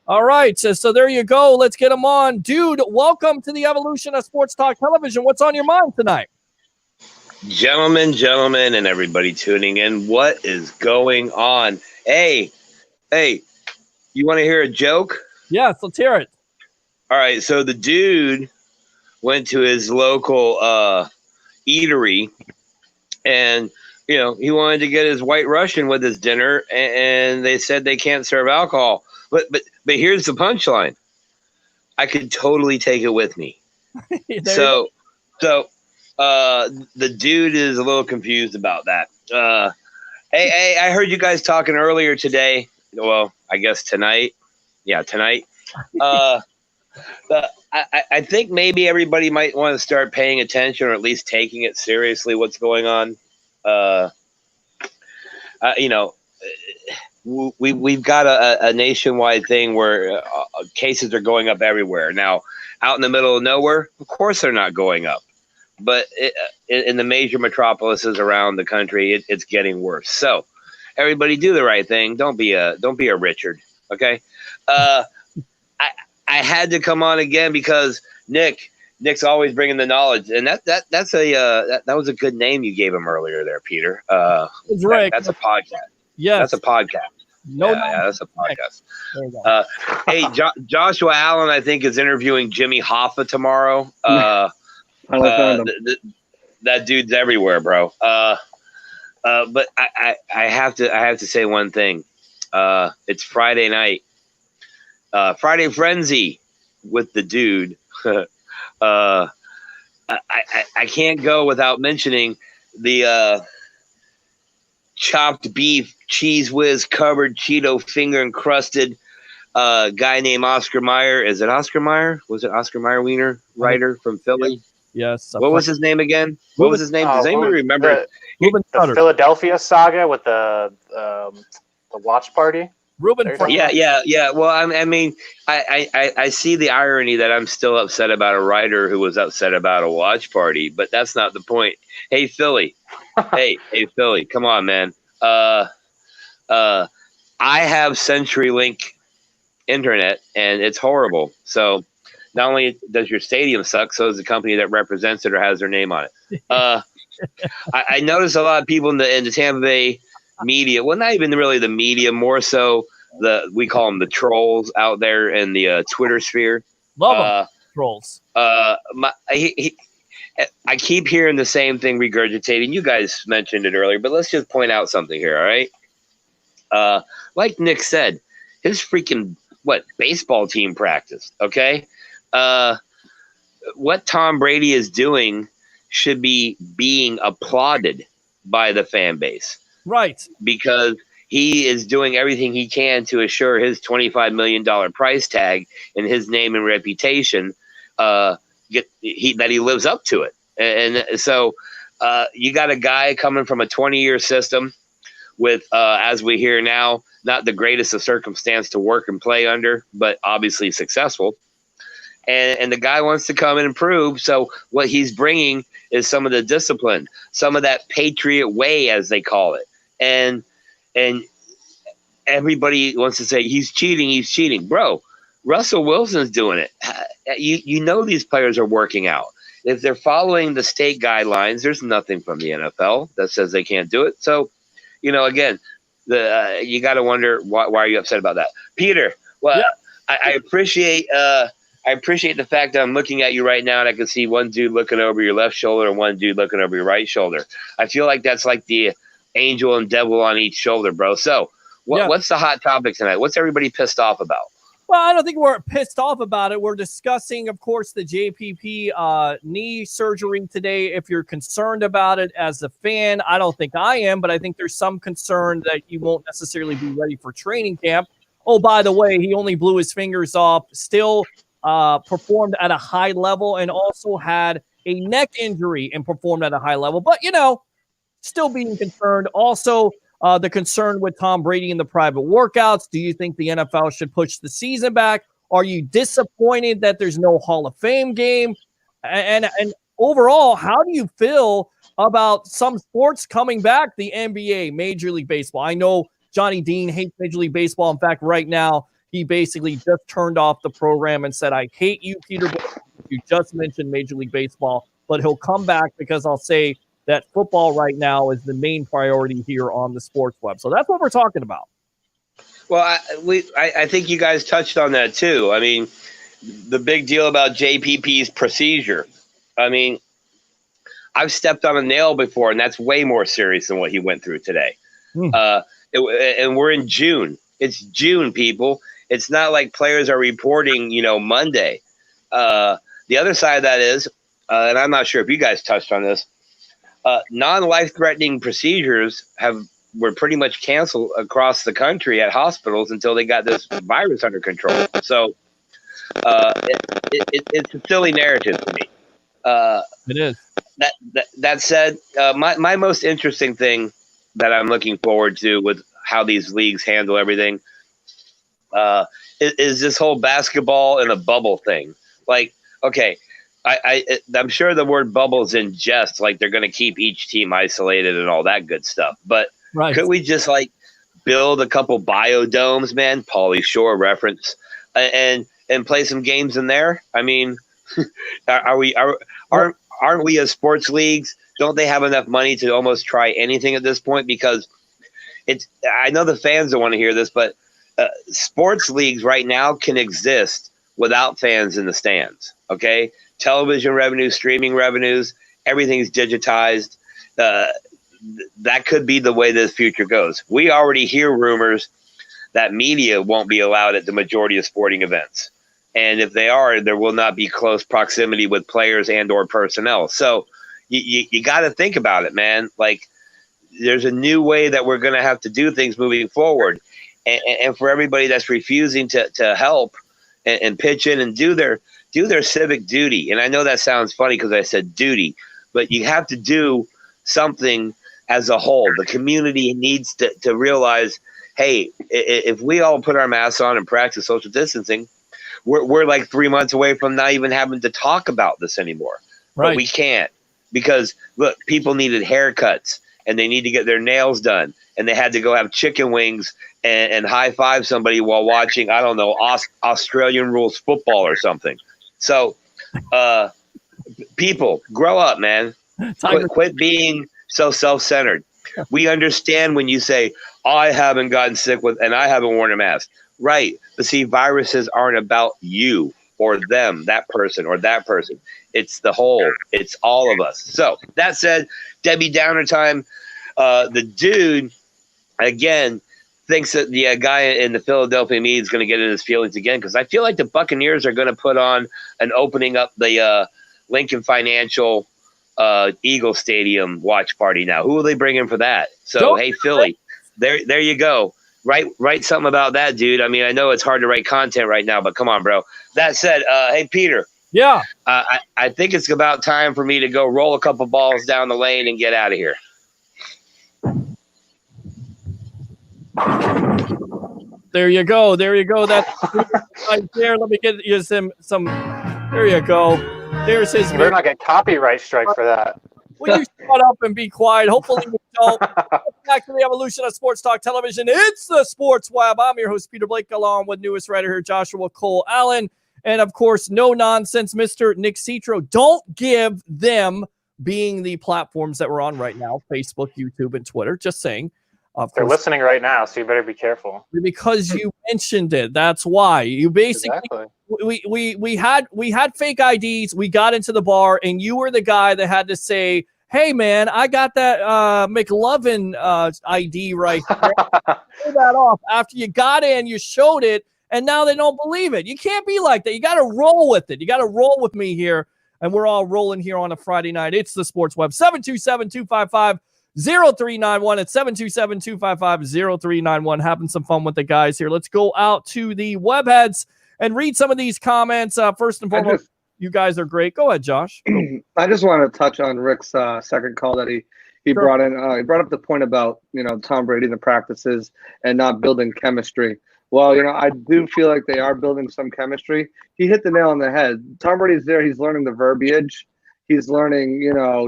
All right, so there you go. Let's get him on. Dude, welcome to the evolution of Sports Talk Television. What's on your mind tonight? Gentlemen, and everybody tuning in, what is going on? Hey, you want to hear a joke? Yes, let's hear it. All right, so the dude went to his local eatery, and he wanted to get his White Russian with his dinner, and they said they can't serve alcohol. But here's the punchline. I could totally take it with me. So the dude is a little confused about that. Hey, I heard you guys talking earlier today. Well, I guess tonight. Yeah, tonight. I think maybe everybody might want to start paying attention, or at least taking it seriously, what's going on. We've got a nationwide thing where cases are going up everywhere. Now, out in the middle of nowhere, of course they're not going up. But in the major metropolises around the country, it's getting worse. So everybody do the right thing. Don't be a Richard, okay? I had to come on again because Nick's always bringing the knowledge, and that was a good name you gave him earlier there, Peter. It's Rick. That's a podcast. Yes, that's a podcast. That's a podcast. Hey, Joshua Allen, I think, is interviewing Jimmy Hoffa tomorrow. That dude's everywhere, bro. But I have to say one thing. It's Friday night. Friday Frenzy with the dude. I can't go without mentioning the chopped beef, cheese whiz covered Cheeto finger encrusted guy named Oscar Mayer. Is it Oscar Mayer? Was it Oscar Mayer Wiener, writer from Philly? Yes. What was his name again? What was his name? Does anybody remember? The Philadelphia saga with the watch party. Ruben. Yeah. Well, I mean, I see the irony that I'm still upset about a writer who was upset about a watch party, but that's not the point. Hey, Philly. hey, Philly. Come on, man. I have CenturyLink internet, and it's horrible. So not only does your stadium suck, so does the company that represents it or has their name on it. I notice a lot of people in the Tampa Bay media, well, not even really the media, more so we call them the trolls out there in the Twitter sphere. Love them, trolls. I keep hearing the same thing regurgitating. You guys mentioned it earlier, but let's just point out something here, all right? Like Nick said, his freaking baseball team practiced, okay? What Tom Brady is doing should be being applauded by the fan base. Right. Because he is doing everything he can to assure his $25 million price tag and his name and reputation that he lives up to it. And so you got a guy coming from a 20-year system with, as we hear now, not the greatest of circumstance to work and play under, but obviously successful. And the guy wants to come and improve. So what he's bringing is some of the discipline, some of that Patriot way, as they call it. And everybody wants to say he's cheating. Bro, Russell Wilson's doing it. You know these players are working out. If they're following the state guidelines, there's nothing from the NFL that says they can't do it. So, again, you got to wonder why are you upset about that, Peter? Well, yeah. I appreciate the fact that I'm looking at you right now and I can see one dude looking over your left shoulder and one dude looking over your right shoulder. I feel like that's like the angel and devil on each shoulder, bro. So what's the hot topic tonight? What's everybody pissed off about? Well, I don't think we're pissed off about it. We're discussing, of course, the JPP knee surgery today. If you're concerned about it as a fan, I don't think I am, but I think there's some concern that he won't necessarily be ready for training camp. Oh, by the way, he only blew his fingers off, still performed at a high level, and also had a neck injury and performed at a high level. But, still being concerned. Also, the concern with Tom Brady in the private workouts. Do you think the NFL should push the season back? Are you disappointed that there's no Hall of Fame game? And overall, how do you feel about some sports coming back? The NBA, Major League Baseball. I know Johnny Dean hates Major League Baseball. In fact, right now, he basically just turned off the program and said, I hate you, Peter. You just mentioned Major League Baseball, but he'll come back because I'll say that football right now is the main priority here on the sports web. So that's what we're talking about. Well, I think you guys touched on that too. I mean, the big deal about JPP's procedure. I mean, I've stepped on a nail before, and that's way more serious than what he went through today. And we're in June. It's June, people. It's not like players are reporting, Monday. The other side of that is, and I'm not sure if you guys touched on this, non-life-threatening procedures were pretty much canceled across the country at hospitals until they got this virus under control. So It's a silly narrative to me. It is. That said, my most interesting thing that I'm looking forward to with how these leagues handle everything is this whole basketball in a bubble thing. Like, okay, I'm sure the word bubble's in jest, like they're going to keep each team isolated and all that good stuff. But could we just like build a couple biodomes, man? Pauly Shore reference, and play some games in there? I mean, aren't we as sports leagues? Don't they have enough money to almost try anything at this point? Because I know the fans don't want to hear this, but sports leagues right now can exist without fans in the stands. Okay, television revenue, streaming revenues, everything's digitized. That could be the way this future goes. We already hear rumors that media won't be allowed at the majority of sporting events. And if they are, there will not be close proximity with players and or personnel. So you got to think about it, man. Like, there's a new way that we're going to have to do things moving forward. And for everybody that's refusing to help and pitch in and do their civic duty. And I know that sounds funny because I said duty, but you have to do something as a whole. The community needs to realize, hey, if we all put our masks on and practice social distancing, we're like 3 months away from not even having to talk about this anymore. Right. But we can't because, look, people needed haircuts and they need to get their nails done. And they had to go have chicken wings and high five somebody while watching, I don't know, Australian rules football or something. So people, grow up, man. Quit being so self-centered. We understand when you say, I haven't gotten sick and I haven't worn a mask. Right. But see, viruses aren't about you or them, that person or that person. It's the whole. It's all of us. So that said, Debbie Downer time. The dude, again, thinks that the guy in the Philadelphia media is going to get in his feelings again because I feel like the Buccaneers are going to put on an opening up the Lincoln Financial Eagle Stadium watch party now. Who will they bring in for that? So, hey, Philly, there you go. Write something about that, dude. I mean, I know it's hard to write content right now, but come on, bro. That said, hey, Peter. Yeah. I think it's about time for me to go roll a couple balls down the lane and get out of here. There you go. That's right there. Let me get you some. There you go. There's his. You better not get copyright strike for that. Will you shut up and be quiet? Hopefully you don't. Back to the evolution of Sports Talk Television. It's the Sports Web. I'm your host, Peter Blake, along with newest writer here, Joshua Cole Allen. And, of course, no nonsense, Mr. Nick Citro. Don't give them, being the platforms that we're on right now, Facebook, YouTube, and Twitter, just saying. They're listening right now, so you better be careful. Because you mentioned it. That's why. You basically we had fake IDs. We got into the bar, and you were the guy that had to say, hey, man, I got that McLovin ID right there. Pull that off. After you got in, you showed it, and now they don't believe it. You can't be like that. You got to roll with it. You got to roll with me here, and we're all rolling here on a Friday night. It's the Sports Web. 727-255-0391. It's 727-255-0391. Having some fun with the guys here. Let's go out to the webheads and read some of these comments. First and foremost, you guys are great. Go ahead, Josh. I just want to touch on Rick's second call that he brought in. He brought up the point about, Tom Brady and the practices and not building chemistry. Well, I do feel like they are building some chemistry. He hit the nail on the head. Tom Brady's there. He's learning the verbiage. He's learning,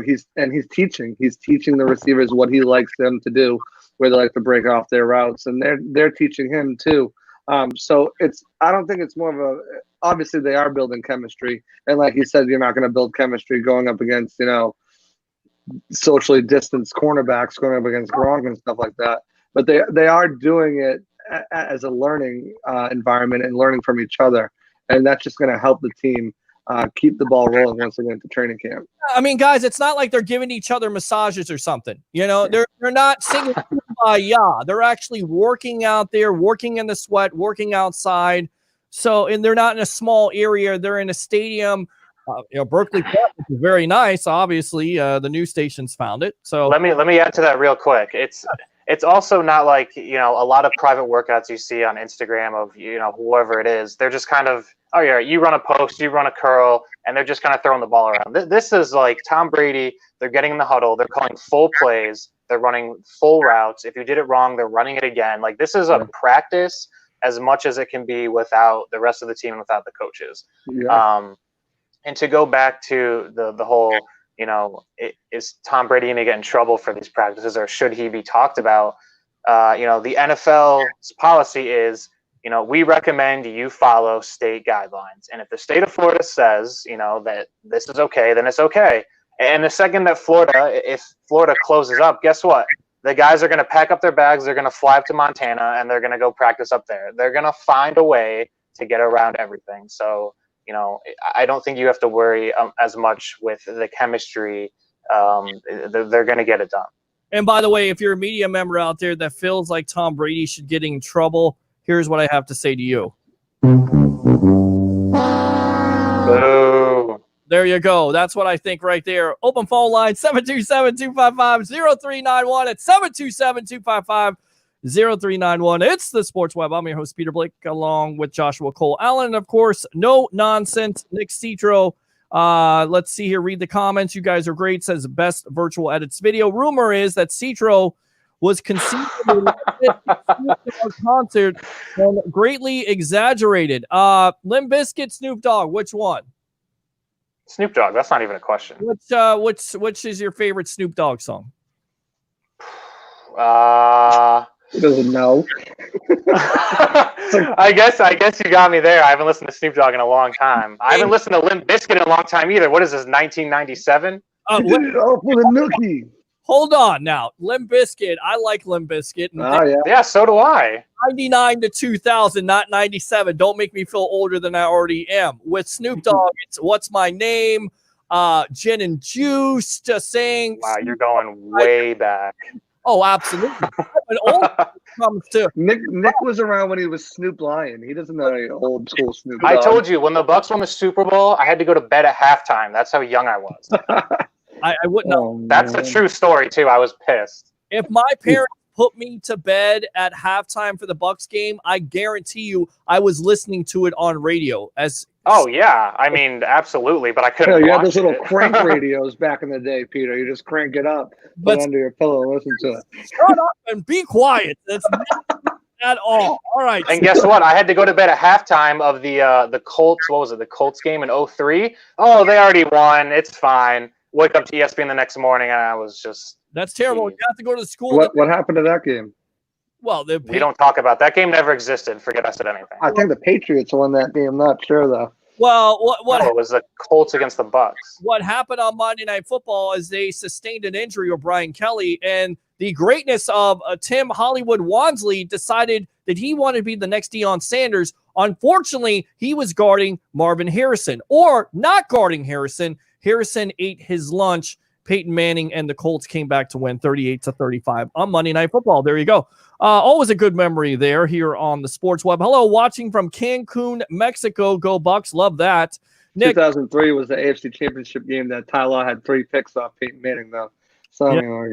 he's teaching. He's teaching the receivers what he likes them to do, where they like to break off their routes, and they're teaching him too. So I don't think it's more of obviously they are building chemistry, and like he said, you're not going to build chemistry going up against socially distanced cornerbacks, going up against Gronk and stuff like that. But they are doing it as a learning environment and learning from each other, and that's just going to help the team keep the ball rolling once they get into training camp. I mean, guys, it's not like they're giving each other massages or something. They're not singing Kumbaya. They're actually working out there, working in the sweat, working outside. So, and they're not in a small area. They're in a stadium. Berkeley Park, which is very nice. Obviously, the news stations found it. So let me add to that real quick. It's it's also not like, a lot of private workouts you see on Instagram of, whoever it is. They're just kind of, oh yeah, you run a post, you run a curl, and they're just kind of throwing the ball around. This is like Tom Brady. They're getting in the huddle. They're calling full plays. They're running full routes. If you did it wrong, they're running it again. Like, this is a practice as much as it can be without the rest of the team and without the coaches. Yeah. And to go back to the whole, is Tom Brady going to get in trouble for these practices, or should he be talked about? The NFL's policy is, we recommend you follow state guidelines. And if the state of Florida says, that this is okay, then it's okay. And the second that if Florida closes up, guess what? The guys are going to pack up their bags. They're going to fly up to Montana, and they're going to go practice up there. They're going to find a way to get around everything. So, I don't think you have to worry as much with the chemistry. They're going to get it done. And by the way, if you're a media member out there that feels like Tom Brady should get in trouble, here's what I have to say to you. Boo. There you go. That's what I think right there. Open phone line, 727-255-0391 at 727-255-0391. It's the Sports Web. I'm your host, Peter Blake, along with Joshua Cole Allen. And, of course, no nonsense, Nick Citro. Let's see here. Read the comments. You guys are great. Says best virtual edits video. Rumor is that Citro was conceived in a concert and greatly exaggerated. Limp Bizkit, Snoop Dogg, which one? Snoop Dogg. That's not even a question. Which is your favorite Snoop Dogg song? He doesn't know. I guess you got me there. I haven't listened to Snoop Dogg in a long time. I haven't listened to Limp Bizkit in a long time either. What is this, 1997? For the nookie. Hold on now. Limp Bizkit. I like Limp Bizkit. Yeah, so do I. 99 to 2000, not 97. Don't make me feel older than I already am. With Snoop Dogg, it's What's My Name, Gin and Juice, Just Saying. Wow, you're going way back. Oh, absolutely. Nick was around when he was Snoop Lion. He doesn't know any old school Snoop Dogg. I told you, when the Bucks won the Super Bowl, I had to go to bed at halftime. That's how young I was. I wouldn't know. That's a true story, too. I was pissed. If my parents put me to bed at halftime for the Bucks game, I guarantee you I was listening to it on radio. Oh, yeah. I mean, absolutely, but I couldn't you watch had those little it. crank radios back in the day, Peter. You just crank it up, put it under your pillow, and listen to it. Shut up and be quiet. That's not at all. All right. And guess what? I had to go to bed at halftime of the Colts. What was it? The Colts game in 2003. Oh, they already won. It's fine. Wake up to ESPN the next morning, and I was just... That's terrible. You have to go to school. What happened to that game? Well, we don't talk about that game. Never existed. Forget I said anything. I think the Patriots won that game. I'm not sure though. Well, what No, it was the Colts against the Bucks. What happened on Monday Night Football is they sustained an injury with Brian Kelly, and the greatness of Tim Hollywood Wansley decided that he wanted to be the next Deion Sanders. Unfortunately, he was guarding Marvin Harrison, or not guarding Harrison. Harrison ate his lunch. Peyton Manning and the Colts came back to win 38-35 on Monday Night Football. There you go. Always a good memory there here on the Sports Web. Hello, watching from Cancun, Mexico. Go Bucks. Love that. Nick, 2003 was the AFC Championship game that Ty Law had 3 picks off Peyton Manning, though. So yeah.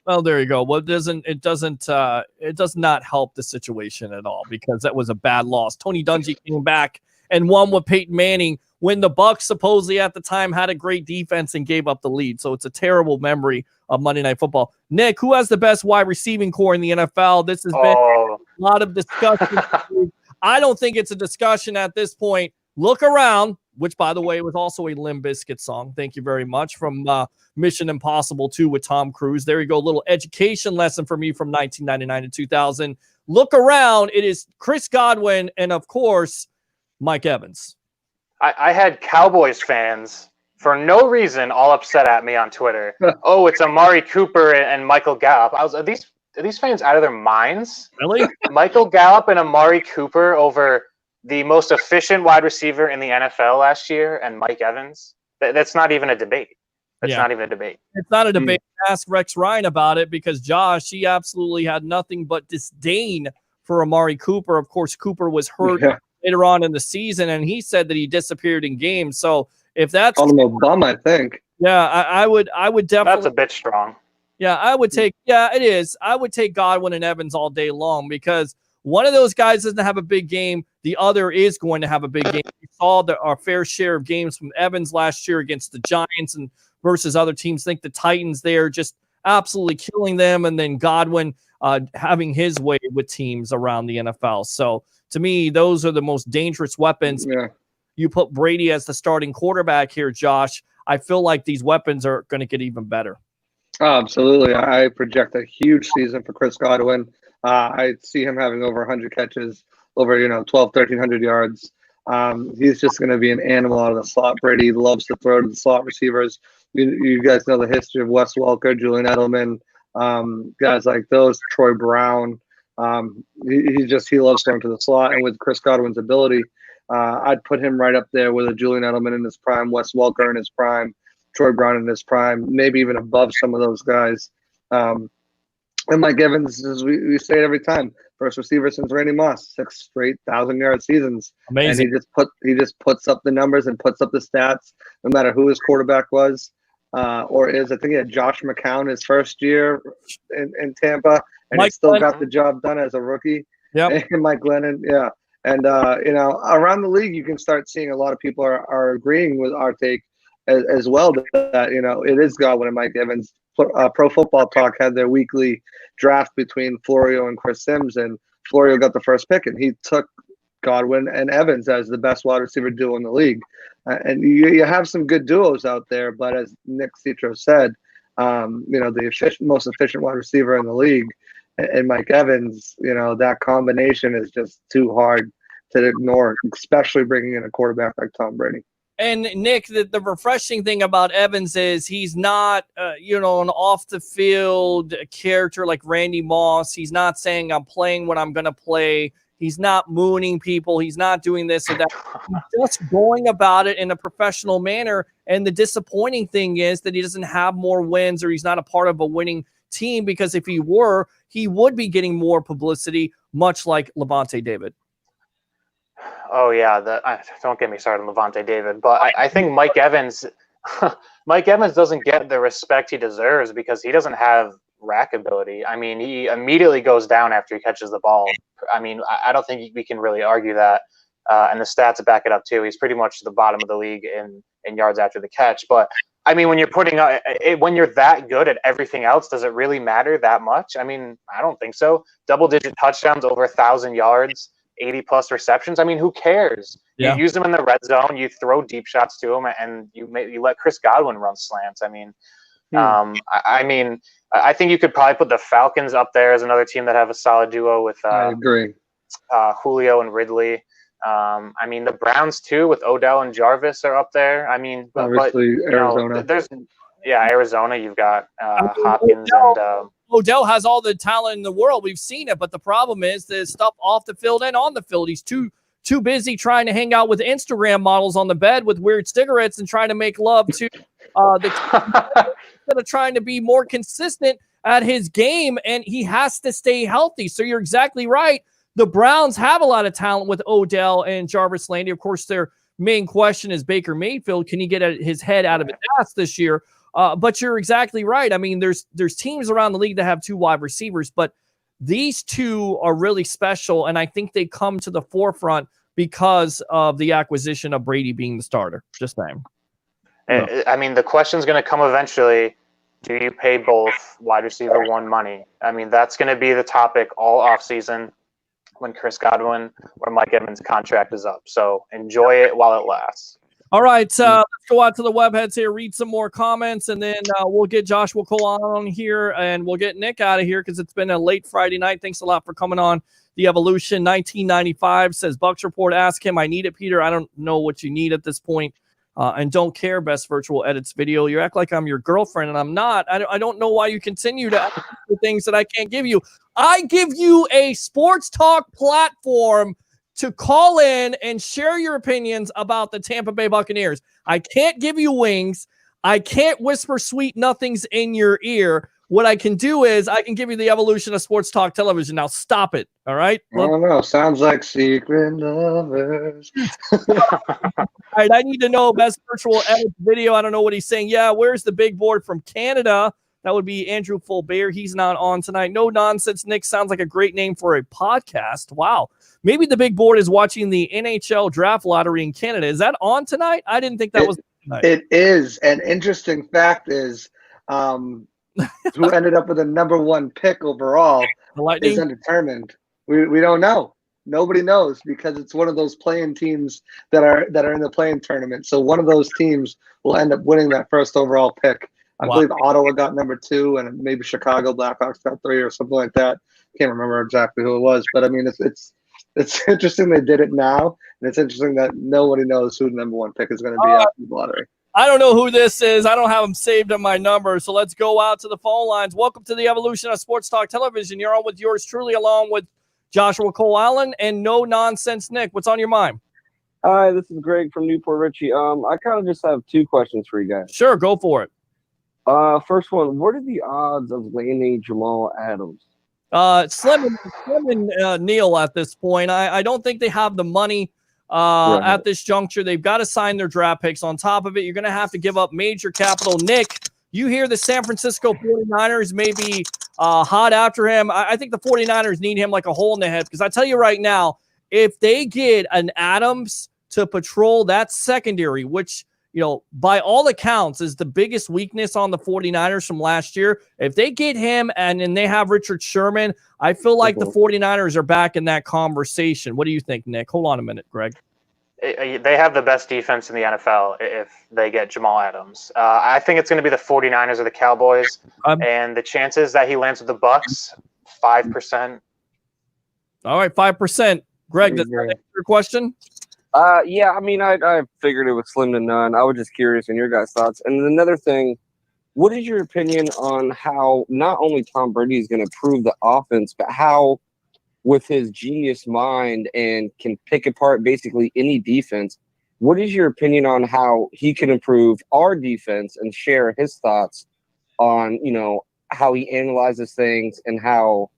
Well, there you go. Well, it does not help the situation at all, because that was a bad loss. Tony Dungy came back and won with Peyton Manning when the Bucks supposedly at the time had a great defense and gave up the lead. So it's a terrible memory of Monday Night Football. Nick, who has the best wide receiving core in the NFL? This has been a lot of discussion. I don't think it's a discussion at this point. Look Around, which, by the way, was also a Limp Bizkit song. Thank you very much. From Mission Impossible 2 with Tom Cruise. There you go. A little education lesson for me from 1999 to 2000. Look Around. It is Chris Godwin and, of course, Mike Evans. I had Cowboys fans, for no reason, all upset at me on Twitter. Oh, it's Amari Cooper and Michael Gallup. Are these fans out of their minds? Really? Michael Gallup and Amari Cooper over the most efficient wide receiver in the NFL last year and Mike Evans? That's not even a debate. It's not even a debate. It's not a debate. Ask Rex Ryan about it, because Josh, he absolutely had nothing but disdain for Amari Cooper. Of course, Cooper was hurt later on in the season, and he said that he disappeared in games. So if that's called him a bum, I think. Yeah, I would definitely. That's a bit strong. Yeah, I would take. Yeah, it is. I would take Godwin and Evans all day long because one of those guys doesn't have a big game. The other is going to have a big game. We saw our fair share of games from Evans last year against the Giants and versus other teams. I think the Titans there just absolutely killing them, and then Godwin having his way with teams around the NFL. So to me, those are the most dangerous weapons. Yeah. You put Brady as the starting quarterback here, Josh. I feel like these weapons are going to get even better. Oh, absolutely. I project a huge season for Chris Godwin. I see him having over 100 catches, over 12, 1,300 yards. He's just going to be an animal out of the slot. Brady loves to throw to the slot receivers. You guys know the history of Wes Welker, Julian Edelman, guys like those, Troy Brown. He loves throwing to the slot, and with Chris Godwin's ability, I'd put him right up there with a Julian Edelman in his prime, Wes Welker in his prime, Troy Brown in his prime, maybe even above some of those guys. And Mike Evans, as we say it every time, first receiver since Randy Moss, 6 straight 1,000-yard seasons. Amazing. And he just puts up the numbers and puts up the stats, no matter who his quarterback was or is. I think he had Josh McCown his first year in Tampa, and he still got the job done as a rookie. Yeah. And Mike Glennon, yeah. And around the league, you can start seeing a lot of people are agreeing with our take as well, that it is Godwin and Mike Evans. Pro Football Talk had their weekly draft between Florio and Chris Sims, and Florio got the first pick, and he took Godwin and Evans as the best wide receiver duo in the league. And you have some good duos out there, but as Nick Citro said, the most efficient wide receiver in the league and Mike Evans, that combination is just too hard to ignore, especially bringing in a quarterback like Tom Brady. And Nick, the refreshing thing about Evans is he's not, an off the field character like Randy Moss. He's not saying I'm playing when I'm going to play. He's not mooning people. He's not doing this or that. He's just going about it in a professional manner. And the disappointing thing is that he doesn't have more wins, or he's not a part of a winning team, because if he were, he would be getting more publicity, much like Levante David. Oh yeah, don't get me started on Levante David, but I think Mike Evans doesn't get the respect he deserves because he doesn't have rack ability. I mean, he immediately goes down after he catches the ball. I mean, I don't think we can really argue that, and the stats back it up too. He's pretty much the bottom of the league in yards after the catch. But I mean, when you're that good at everything else, does it really matter that much? I mean, I don't think so. Double-digit touchdowns, over 1,000 yards. 80+ receptions. I mean, who cares? Yeah. You use them in the red zone. You throw deep shots to him, and you let Chris Godwin run slants. I mean, I think you could probably put the Falcons up there as another team that have a solid duo with. I agree. Julio and Ridley. I mean, the Browns too with Odell and Jarvis are up there. I mean, obviously Arizona. Arizona. You've got Hopkins and. Odell has all the talent in the world. We've seen it, but the problem is the stuff off the field and on the field. He's too busy trying to hang out with Instagram models on the bed with weird cigarettes and trying to make love to instead of trying to be more consistent at his game, and he has to stay healthy. So you're exactly right. The Browns have a lot of talent with Odell and Jarvis Landry. Of course, their main question is Baker Mayfield. Can he get his head out of his ass this year? But you're exactly right. I mean, there's teams around the league that have 2 wide receivers, but these 2 are really special, and I think they come to the forefront because of the acquisition of Brady being the starter. Just saying. I mean, the question's going to come eventually. Do you pay both wide receiver 1 money? I mean, that's going to be the topic all offseason when Chris Godwin or Mike Evans' contract is up. So enjoy it while it lasts. All right, let's go out to the webheads here, read some more comments, and then we'll get Joshua Cole on here, and we'll get Nick out of here because it's been a late Friday night. Thanks a lot for coming on the Evolution. 1995 says, Bucks Report, ask him. I need it, Peter. I don't know what you need at this point, and don't care. Best virtual edits video. You act like I'm your girlfriend, and I'm not. I don't know why you continue to ask for things that I can't give you. I give you a sports talk platform to call in and share your opinions about the Tampa Bay Buccaneers. I can't give you wings. I can't whisper sweet nothings in your ear. What I can do is I can give you the evolution of sports talk television. Now stop it. All right. I don't know. Sounds like secret lovers. All right. I need to know best virtual edit video. I don't know what he's saying. Yeah. Where's the big board from Canada? That would be Andrew Fulbert. He's not on tonight. No Nonsense Nick sounds like a great name for a podcast. Wow. Maybe the big board is watching the NHL draft lottery in Canada. Is that on tonight? I didn't think that was tonight. It is. An interesting fact is who ended up with a number 1 pick overall is undetermined. We don't know. Nobody knows because it's one of those playing teams that are in the playing tournament. So one of those teams will end up winning that first overall pick. I believe Ottawa got number 2, and maybe Chicago Blackhawks got 3 or something like that. Can't remember exactly who it was, but I mean it's interesting they did it now, and it's interesting that nobody knows who the number 1 pick is going to be after the lottery. I don't know who this is. I don't have them saved on my number. So let's go out to the phone lines. Welcome to the evolution of Sports Talk Television. You're on with yours truly, along with Joshua Cole Allen and No Nonsense Nick. What's on your mind? Hi, this is Greg from Newport Richie. I kind of just have 2 questions for you guys. Sure, go for it. First one, what are the odds of landing Jamal Adams? Slim and Neil at this point. I don't think they have the money at this juncture. They've got to sign their draft picks. On top of it, you're going to have to give up major capital. Nick, you hear the San Francisco 49ers may be hot after him. I think the 49ers need him like a hole in the head because I tell you right now, if they get an Adams to patrol that secondary, which by all accounts is the biggest weakness on the 49ers from last year. If they get him and then they have Richard Sherman, I feel like the 49ers are back in that conversation. What do you think, Nick? Hold on a minute, Greg. They have the best defense in the NFL if they get Jamal Adams. I think it's going to be the 49ers or the Cowboys. And the chances that he lands with the Bucks, 5%. All right, 5%. Greg, does that answer your question? Yeah, I mean, I figured it was slim to none. I was just curious in your guys' thoughts. And another thing, what is your opinion on how not only Tom Brady is going to improve the offense, but how with his genius mind and can pick apart basically any defense, what is your opinion on how he can improve our defense and share his thoughts on, how he analyzes things and how,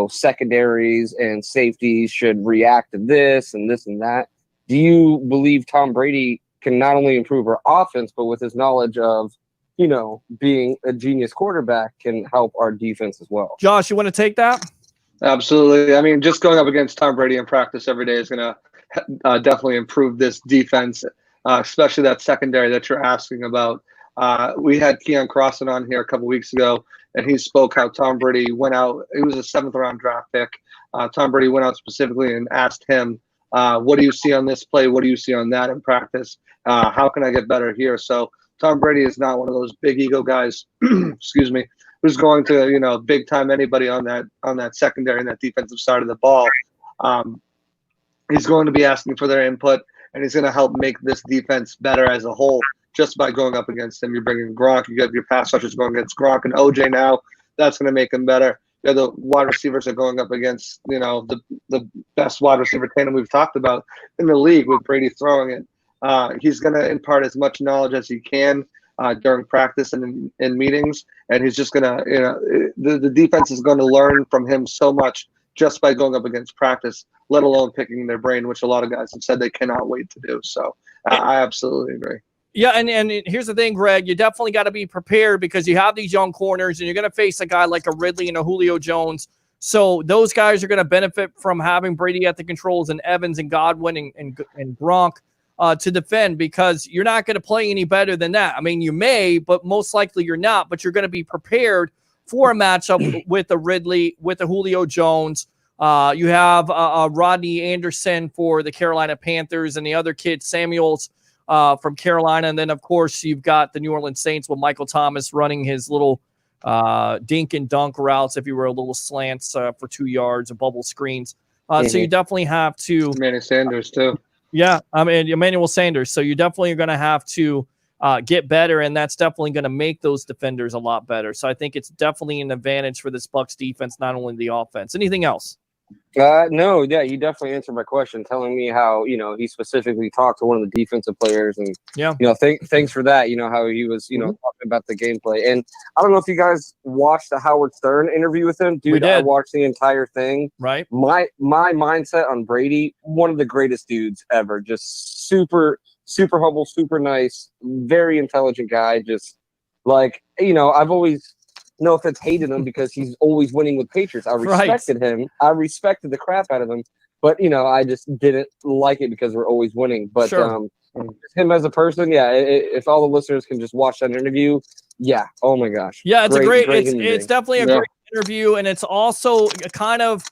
secondaries and safeties should react to this and that? Do you believe Tom Brady can not only improve our offense, but with his knowledge of, being a genius quarterback can help our defense as well? Josh, you want to take that? Absolutely. I mean, just going up against Tom Brady in practice every day is going to definitely improve this defense, especially that secondary that you're asking about. We had Keon Crossan on here a couple weeks ago, and he spoke how Tom Brady went out. It was a 7th-round draft pick. Tom Brady went out specifically and asked him, what do you see on this play? What do you see on that in practice? How can I get better here? So Tom Brady is not one of those big ego guys, excuse me, who's going to, big time anybody on that secondary and that defensive side of the ball. He's going to be asking for their input, and he's going to help make this defense better as a whole just by going up against him. You're bringing Gronk. You got your pass rushers going against Gronk and OJ now. That's going to make him better. The wide receivers are going up against, the best wide receiver tandem we've talked about in the league with Brady throwing it. He's going to impart as much knowledge as he can during practice and in meetings, and he's just going to, the defense is going to learn from him so much just by going up against practice, let alone picking their brain, which a lot of guys have said they cannot wait to do. So I absolutely agree. Yeah, and here's the thing, Greg. You definitely got to be prepared because you have these young corners, and you're going to face a guy like a Ridley and a Julio Jones. So those guys are going to benefit from having Brady at the controls and Evans and Godwin and Gronk to defend because you're not going to play any better than that. I mean, you may, but most likely you're not. But you're going to be prepared for a matchup with a Ridley, with a Julio Jones. You have Rodney Anderson for the Carolina Panthers and the other kid, Samuels, from Carolina. And then, of course, you've got the New Orleans Saints with Michael Thomas running his little dink and dunk routes, if you were a little slants for 2 yards, or bubble screens. So you definitely have to. Emmanuel Sanders, too. Yeah, I mean, Emmanuel Sanders. So you definitely are going to have to get better, and that's definitely going to make those defenders a lot better. So I think it's definitely an advantage for this Bucs defense, not only the offense. Anything else? No, yeah, you definitely answered my question, telling me how, he specifically talked to one of the defensive players, and thanks for that, how he was, talking about the gameplay. And I don't know if you guys watched the Howard Stern interview with him. Dude, I watched the entire thing. Right. My mindset on Brady, one of the greatest dudes ever, just super humble, super nice, very intelligent guy. Just like, I've always no offense, hated him because he's always winning with Patriots. I respected him. I respected the crap out of him. But, I just didn't like it because we're always winning. But him as a person, if all the listeners can just watch that interview, oh my gosh. Yeah, it's it's it's definitely a great interview, and it's also kind of,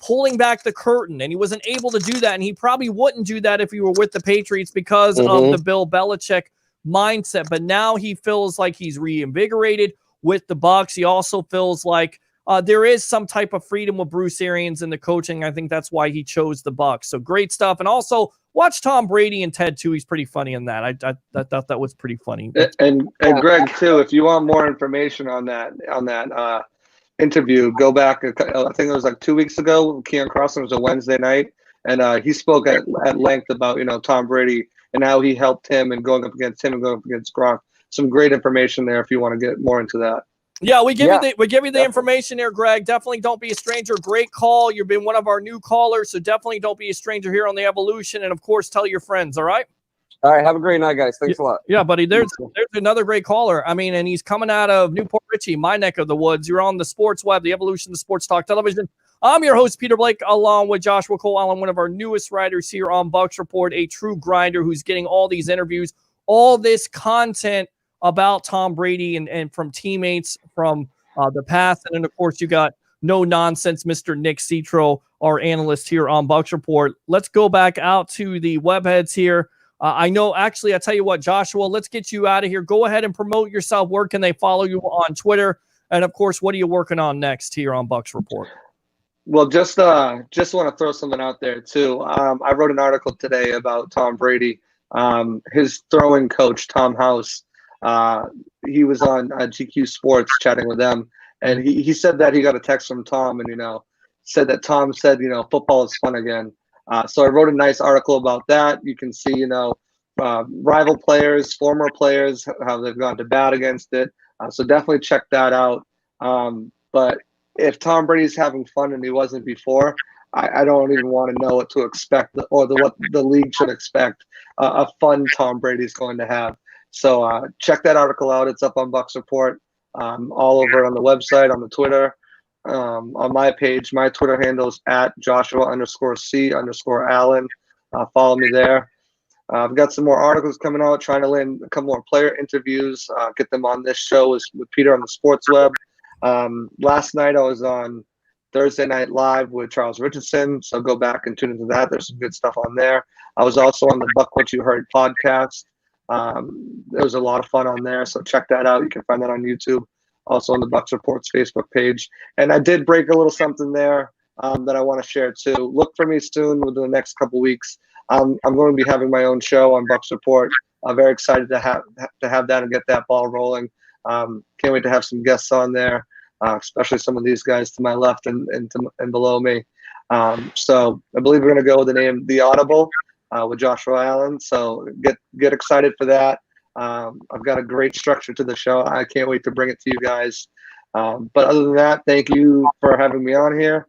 pulling back the curtain, and he wasn't able to do that, and he probably wouldn't do that if he were with the Patriots because of the Bill Belichick mindset. But now he feels like he's reinvigorated with the Bucks. He also feels like there is some type of freedom with Bruce Arians in the coaching. I think that's why he chose the Bucks. So great stuff. And also watch Tom Brady and Ted too. He's pretty funny in that. I thought that was pretty funny. And Greg too, if you want more information on that interview, go back. I think it was like 2 weeks ago. Keon Crossen, was a Wednesday night, and he spoke at length about Tom Brady and how he helped him and going up against him and going up against Gronk. Some great information there if you want to get more into that. Yeah, we give you the information there, Greg. Definitely don't be a stranger. Great call. You've been one of our new callers, so definitely don't be a stranger here on the Evolution. And of course, tell your friends. All right. All right. Have a great night, guys. Thanks a lot. Yeah, buddy. There's another great caller. I mean, and he's coming out of Newport Richie, my neck of the woods. You're on the Sports Web, the Evolution, the Sports Talk Television. I'm your host, Peter Blake, along with Joshua Cole Allen, one of our newest writers here on Bucks Report, a true grinder who's getting all these interviews, all this content about Tom Brady and from teammates from the past. And then, of course, you got no nonsense, Mr. Nick Citro, our analyst here on Bucks Report. Let's go back out to the webheads here. I tell you what, Joshua, let's get you out of here. Go ahead and promote yourself. Where can they follow you on Twitter? And, of course, what are you working on next here on Bucks Report? Well, just want to throw something out there, too. I wrote an article today about Tom Brady. His throwing coach, Tom House, he was on GQ Sports chatting with them, and he said that he got a text from Tom and, said that Tom said, football is fun again. So I wrote a nice article about that. You can see, rival players, former players, how they've gone to bat against it. So definitely check that out. But if Tom Brady's having fun and he wasn't before, I don't even want to know what to expect or what the league should expect. A fun Tom Brady's going to have. So check that article out. It's up on Bucks Report, all over on the website, on the Twitter, on my page. My Twitter handle is @Joshua_C_Allen. Follow me there. I've got some more articles coming out, trying to land a couple more player interviews, get them on this show with Peter on the Sports Web. Last night I was on Thursday Night Live with Charles Richardson, so go back and tune into that. There's some good stuff on there. I was also on the Buck What You Heard podcast. There was a lot of fun on there, so check that out. You can find that on YouTube, also on the Bucks Reports Facebook page. And I did break a little something there that I want to share too. Look for me soon within the next couple weeks. I'm going to be having my own show on Bucks Report. I'm very excited to have that and get that ball rolling. Can't wait to have some guests on there, especially some of these guys to my left and below me. So I believe we're going to go with the name The Audible with Joshua Allen. So get excited for that. I've got a great structure to the show. I can't wait to bring it to you guys. But other than that, thank you for having me on here.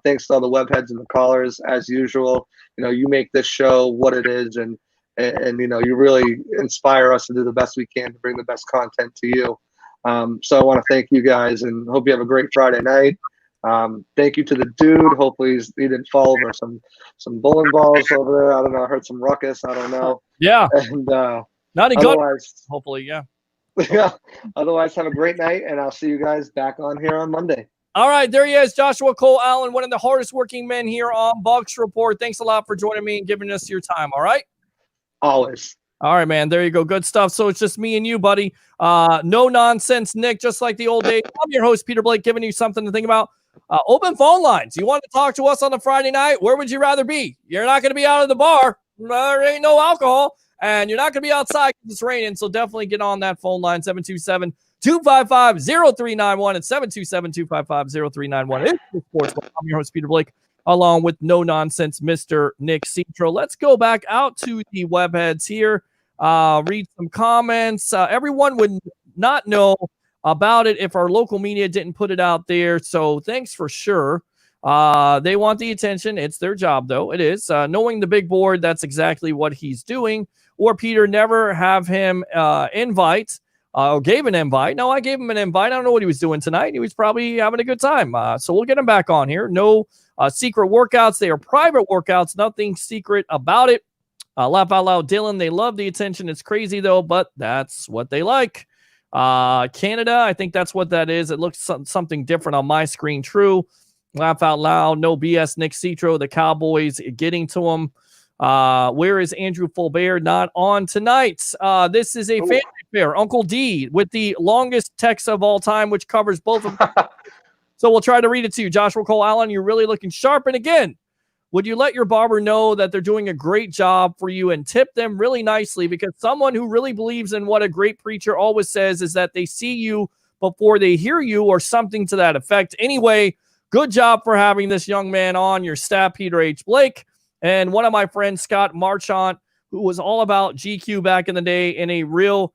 Thanks to all the webheads and the callers, as usual. You make this show what it is, and you really inspire us to do the best we can to bring the best content to you. So I want to thank you guys and hope you have a great Friday night. Thank you to the dude. Hopefully he didn't fall over some bowling balls over there. I don't know. I heard some ruckus. I don't know. Yeah. And not a good. Hopefully, yeah. Yeah. Otherwise, have a great night, and I'll see you guys back on here on Monday. All right, there he is, Joshua Cole Allen, one of the hardest working men here on Bucks Report. Thanks a lot for joining me and giving us your time. All right. Always. All right, man. There you go. Good stuff. So it's just me and you, buddy. No nonsense, Nick, just like the old days. I'm your host, Peter Blake, giving you something to think about. Open phone lines. You want to talk to us on the Friday night? Where would you rather be? You're not going to be out of the bar. There ain't no alcohol. And you're not going to be outside because it's raining. So definitely get on that phone line, 727-255-0391 and 727-255-0391. It's the Sports Web. I'm your host, Peter Blake, along with no nonsense, Mr. Nick Citro. Let's go back out to the webheads here. Read some comments. Everyone would not know about it if our local media didn't put it out there. So thanks for sure. They want the attention. It's their job, though. It is. Knowing the big board, that's exactly what he's doing. Or Peter, never have him invite or gave an invite. No, I gave him an invite. I don't know what he was doing tonight. He was probably having a good time. So we'll get him back on here. No secret workouts. They are private workouts. Nothing secret about it. Laugh out loud, Dylan. They love the attention. It's crazy, though, but that's what they like. Canada, I think that's what that is. It looks something different on my screen. True. Laugh out loud. No BS. Nick Citro, the Cowboys getting to him. Where is Andrew Fulbert? Not on tonight. This is a family affair. Uncle D with the longest text of all time, which covers both of them. So we'll try to read it to you. Joshua Cole Allen, you're really looking sharp. And again, would you let your barber know that they're doing a great job for you and tip them really nicely? Because someone who really believes in what a great preacher always says is that they see you before they hear you, or something to that effect. Anyway, good job for having this young man on your staff, Peter H. Blake. And one of my friends, Scott Marchant, who was all about GQ back in the day, and a real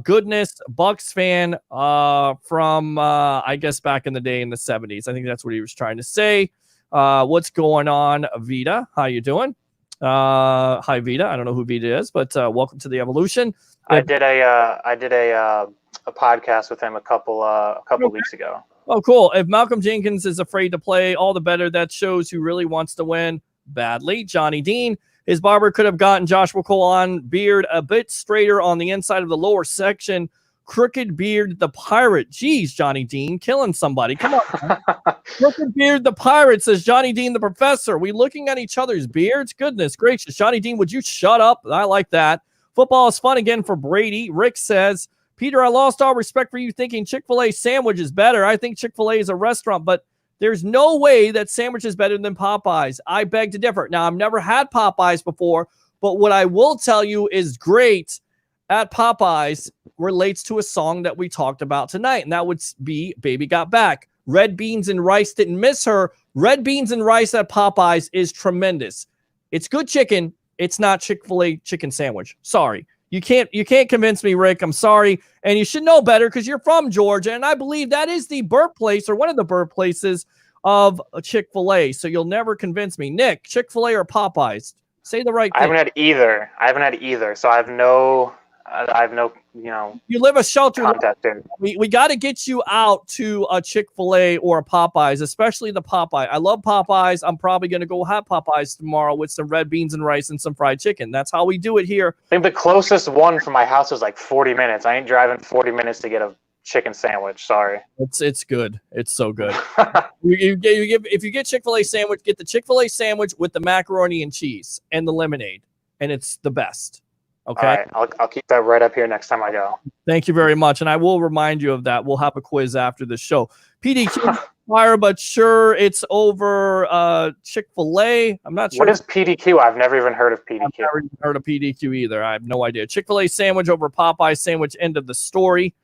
goodness Bucks fan from, I guess, back in the day in the 70s. I think that's what he was trying to say. What's going on, Vita? How you doing? Hi, Vita. I don't know who Vita is, but welcome to the Evolution. I did a podcast with him a couple weeks ago. Oh, cool. If Malcolm Jenkins is afraid to play, all the better. That shows who really wants to win badly. Johnny Dean, his barber could have gotten Joshua Cole on beard a bit straighter on the inside of the lower section. Crooked Beard the Pirate. Jeez, Johnny Dean, killing somebody. Come on. Crooked Beard the Pirate, says Johnny Dean the Professor. We looking at each other's beards? Goodness gracious. Johnny Dean, would you shut up? I like that. Football is fun again for Brady. Rick says, Peter, I lost all respect for you thinking Chick-fil-A sandwich is better. I think Chick-fil-A is a restaurant, but there's no way that sandwich is better than Popeyes. I beg to differ. Now, I've never had Popeyes before, but what I will tell you is great at Popeyes relates to a song that we talked about tonight, and that would be Baby Got Back. Red beans and rice, didn't miss her. Red beans and rice at Popeyes is tremendous. It's good chicken. It's not Chick-fil-A chicken sandwich. Sorry. You can't convince me, Rick. I'm sorry. And you should know better because you're from Georgia, and I believe that is the birthplace or one of the birthplaces of Chick-fil-A. So you'll never convince me. Nick, Chick-fil-A or Popeyes? Say the right thing. I haven't had either. So I have no, you live a sheltered contact life. We got to get you out to a Chick-fil-A or a Popeyes, especially the Popeye. I love Popeyes. I'm probably going to go have Popeyes tomorrow with some red beans and rice and some fried chicken. That's how we do it here. I think the closest one from my house is like 40 minutes. I ain't driving 40 minutes to get a chicken sandwich. Sorry. It's good. It's so good. If you get Chick-fil-A sandwich, get the Chick-fil-A sandwich with the macaroni and cheese and the lemonade, and it's the best. Okay. All right. I'll keep that right up here next time I go. Thank you very much. And I will remind you of that. We'll have a quiz after the show. PDQ fire, but sure, it's over Chick-fil-A. I'm not sure. What is PDQ? I've never even heard of PDQ. I've never even heard of PDQ either. I have no idea. Chick-fil-A sandwich over Popeye sandwich, end of the story,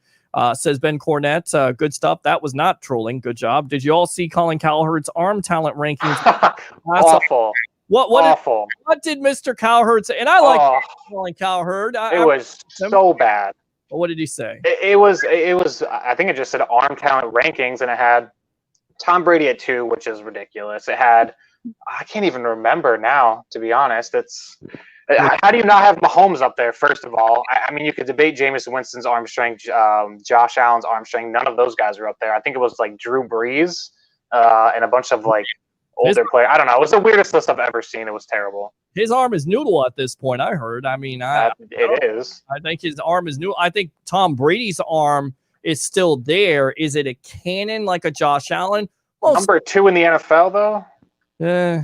says Ben Cornett. Good stuff. That was not trolling. Good job. Did you all see Colin Cowherd's arm talent rankings? Awful. What did Mr. Cowherd say? And I like Colin Cowherd. It was so bad. What did he say? It was. I think it just said arm talent rankings, and it had Tom Brady at 2, which is ridiculous. It had, I can't even remember now, to be honest. How do you not have Mahomes up there? First of all, I mean, you could debate Jameis Winston's arm strength, Josh Allen's arm strength. None of those guys were up there. I think it was like Drew Brees and a bunch of like older player. I don't know. It was the weirdest list I've ever seen. It was terrible. His arm is noodle at this point, I heard. I mean, it is. I think his arm is noodle. I think Tom Brady's arm is still there. Is it a cannon like a Josh Allen? Number 2 in the NFL, though? Yeah.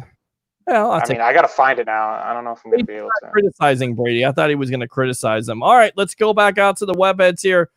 Well, I got to find it now. I don't know if I'm going to be able to. Criticizing Brady. I thought he was going to criticize him. All right, let's go back out to the webheads here.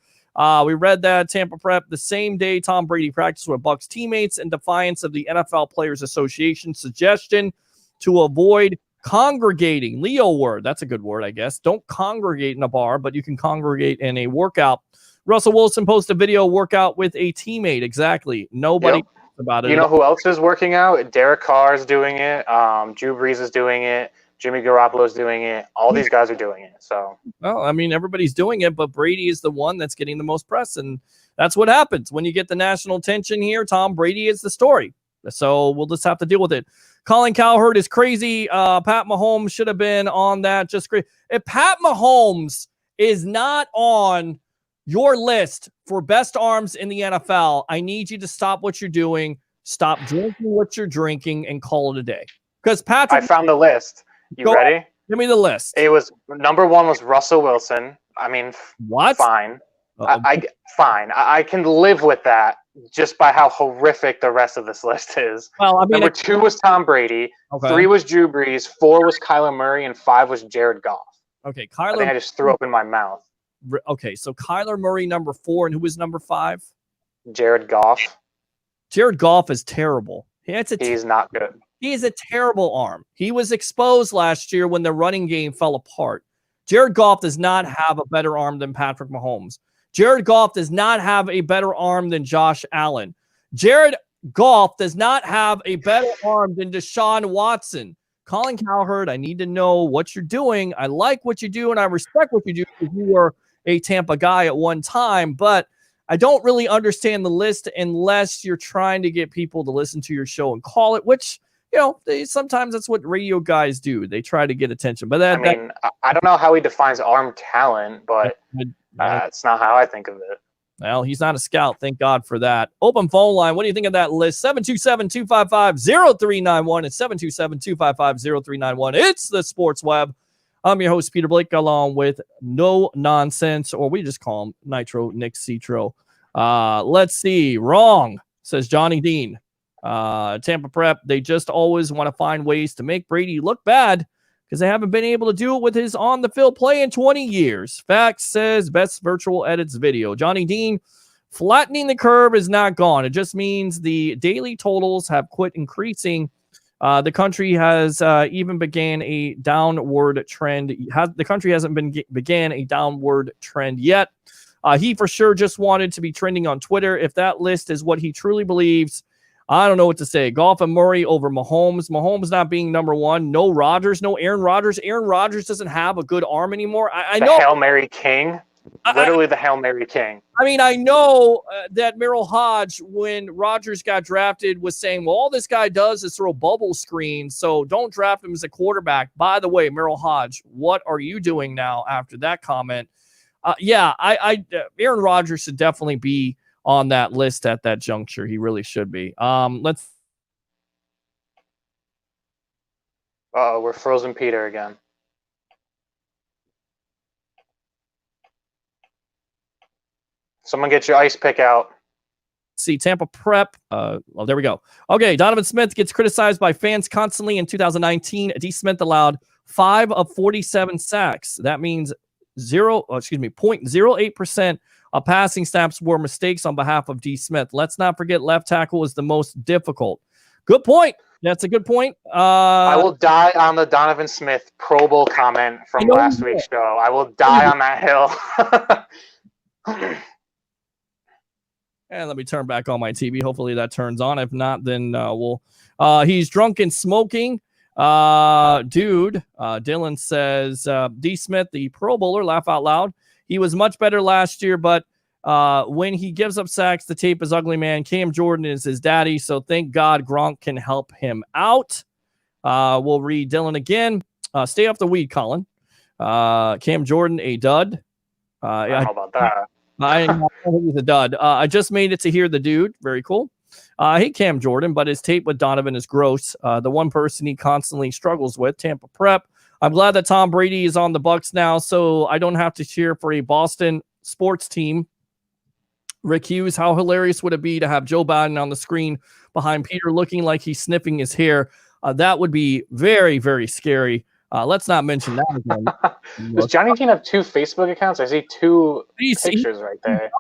We read that Tampa Prep the same day Tom Brady practiced with Bucs teammates in defiance of the NFL Players Association suggestion to avoid congregating. Leo word. That's a good word, I guess. Don't congregate in a bar, but you can congregate in a workout. Russell Wilson posted a video workout with a teammate. Exactly. Nobody talks about it. You know who else is working out? Derek Carr is doing it. Drew Brees is doing it. Jimmy Garoppolo is doing it. All these guys are doing it. So, well, I mean, everybody's doing it, but Brady is the one that's getting the most press, and that's what happens when you get the national attention here. Tom Brady is the story, so we'll just have to deal with it. Colin Cowherd is crazy. Pat Mahomes should have been on that. Just great. If Pat Mahomes is not on your list for best arms in the NFL. I need you to stop what you're doing, stop drinking what you're drinking, and call it a day. Because Patrick, I found the list. You ready? On. Give me the list. It was number 1 was Russell Wilson. I mean, what? Fine. Fine. I can live with that just by how horrific the rest of this list is. Well, I mean, number 2 was Tom Brady. Okay. 3 was Drew Brees. 4 was Kyler Murray, and 5 was Jared Goff. Okay, I think I just threw up in my mouth. Okay, so Kyler Murray number 4, and who was number 5? Jared Goff. Jared Goff is terrible. He's not good. He is a terrible arm. He was exposed last year when the running game fell apart. Jared Goff does not have a better arm than Patrick Mahomes. Jared Goff does not have a better arm than Josh Allen. Jared Goff does not have a better arm than Deshaun Watson. Colin Cowherd, I need to know what you're doing. I like what you do, and I respect what you do because you were a Tampa guy at one time, but I don't really understand the list unless you're trying to get people to listen to your show and call it, which, sometimes that's what radio guys do. They try to get attention. But I don't know how he defines arm talent, but it's not how I think of it. Well, he's not a scout. Thank God for that. Open phone line. What do you think of that list? 727-255-0391. It's 727-255-0391. It's the Sports Web. I'm your host, Peter Blake, along with No Nonsense, or we just call him Nitro Nick Citro. Let's see. Wrong, says Johnny Dean. Tampa Prep, they just always want to find ways to make Brady look bad because they haven't been able to do it with his on-the-field play in 20 years. Facts says Best Virtual Edits video. Johnny Dean, flattening the curve is not gone. It just means the daily totals have quit increasing. The country has even began a downward trend. The country hasn't began a downward trend yet. He for sure just wanted to be trending on Twitter. If that list is what he truly believes, I don't know what to say. Goff and Murray over Mahomes. Mahomes not being number 1. No Rodgers. No Aaron Rodgers. Aaron Rodgers doesn't have a good arm anymore. I know. Hail Mary King. Literally the Hail Mary King. I mean, I know that Merrill Hodge, when Rodgers got drafted, was saying, well, all this guy does is throw bubble screens, so don't draft him as a quarterback. By the way, Merrill Hodge, what are you doing now after that comment? Aaron Rodgers should definitely be on that list at that juncture. He really should be. We're frozen Peter again. Someone get your ice pick out. See, Tampa Prep. There we go. Okay, Donovan Smith gets criticized by fans constantly. In 2019, D. Smith allowed 5 of 47 sacks. That means 0.08% of passing snaps were mistakes on behalf of D. Smith. Let's not forget left tackle is the most difficult. Good point. That's a good point. I will die on the Donovan Smith Pro Bowl comment from last week's show. I will die on that hill. And let me turn back on my TV. Hopefully that turns on. If not, then he's drunk and smoking. Dylan says, D. Smith, the Pro Bowler, laugh out loud. He was much better last year, but when he gives up sacks, the tape is ugly, man. Cam Jordan is his daddy, so thank God Gronk can help him out. We'll read Dylan again. Stay off the weed, Colin. Cam Jordan, a dud. I don't know about that. I think he's a dud. I just made it to hear the dude. Very cool. I hate Cam Jordan, but his tape with Donovan is gross. The one person he constantly struggles with, Tampa Prep. I'm glad that Tom Brady is on the Bucs now, so I don't have to cheer for a Boston sports team. Rick Hughes, how hilarious would it be to have Joe Biden on the screen behind Peter looking like he's sniffing his hair? That would be very, very scary. Let's not mention that again. Does Johnny Dean have 2 Facebook accounts? I see 2 pictures right there.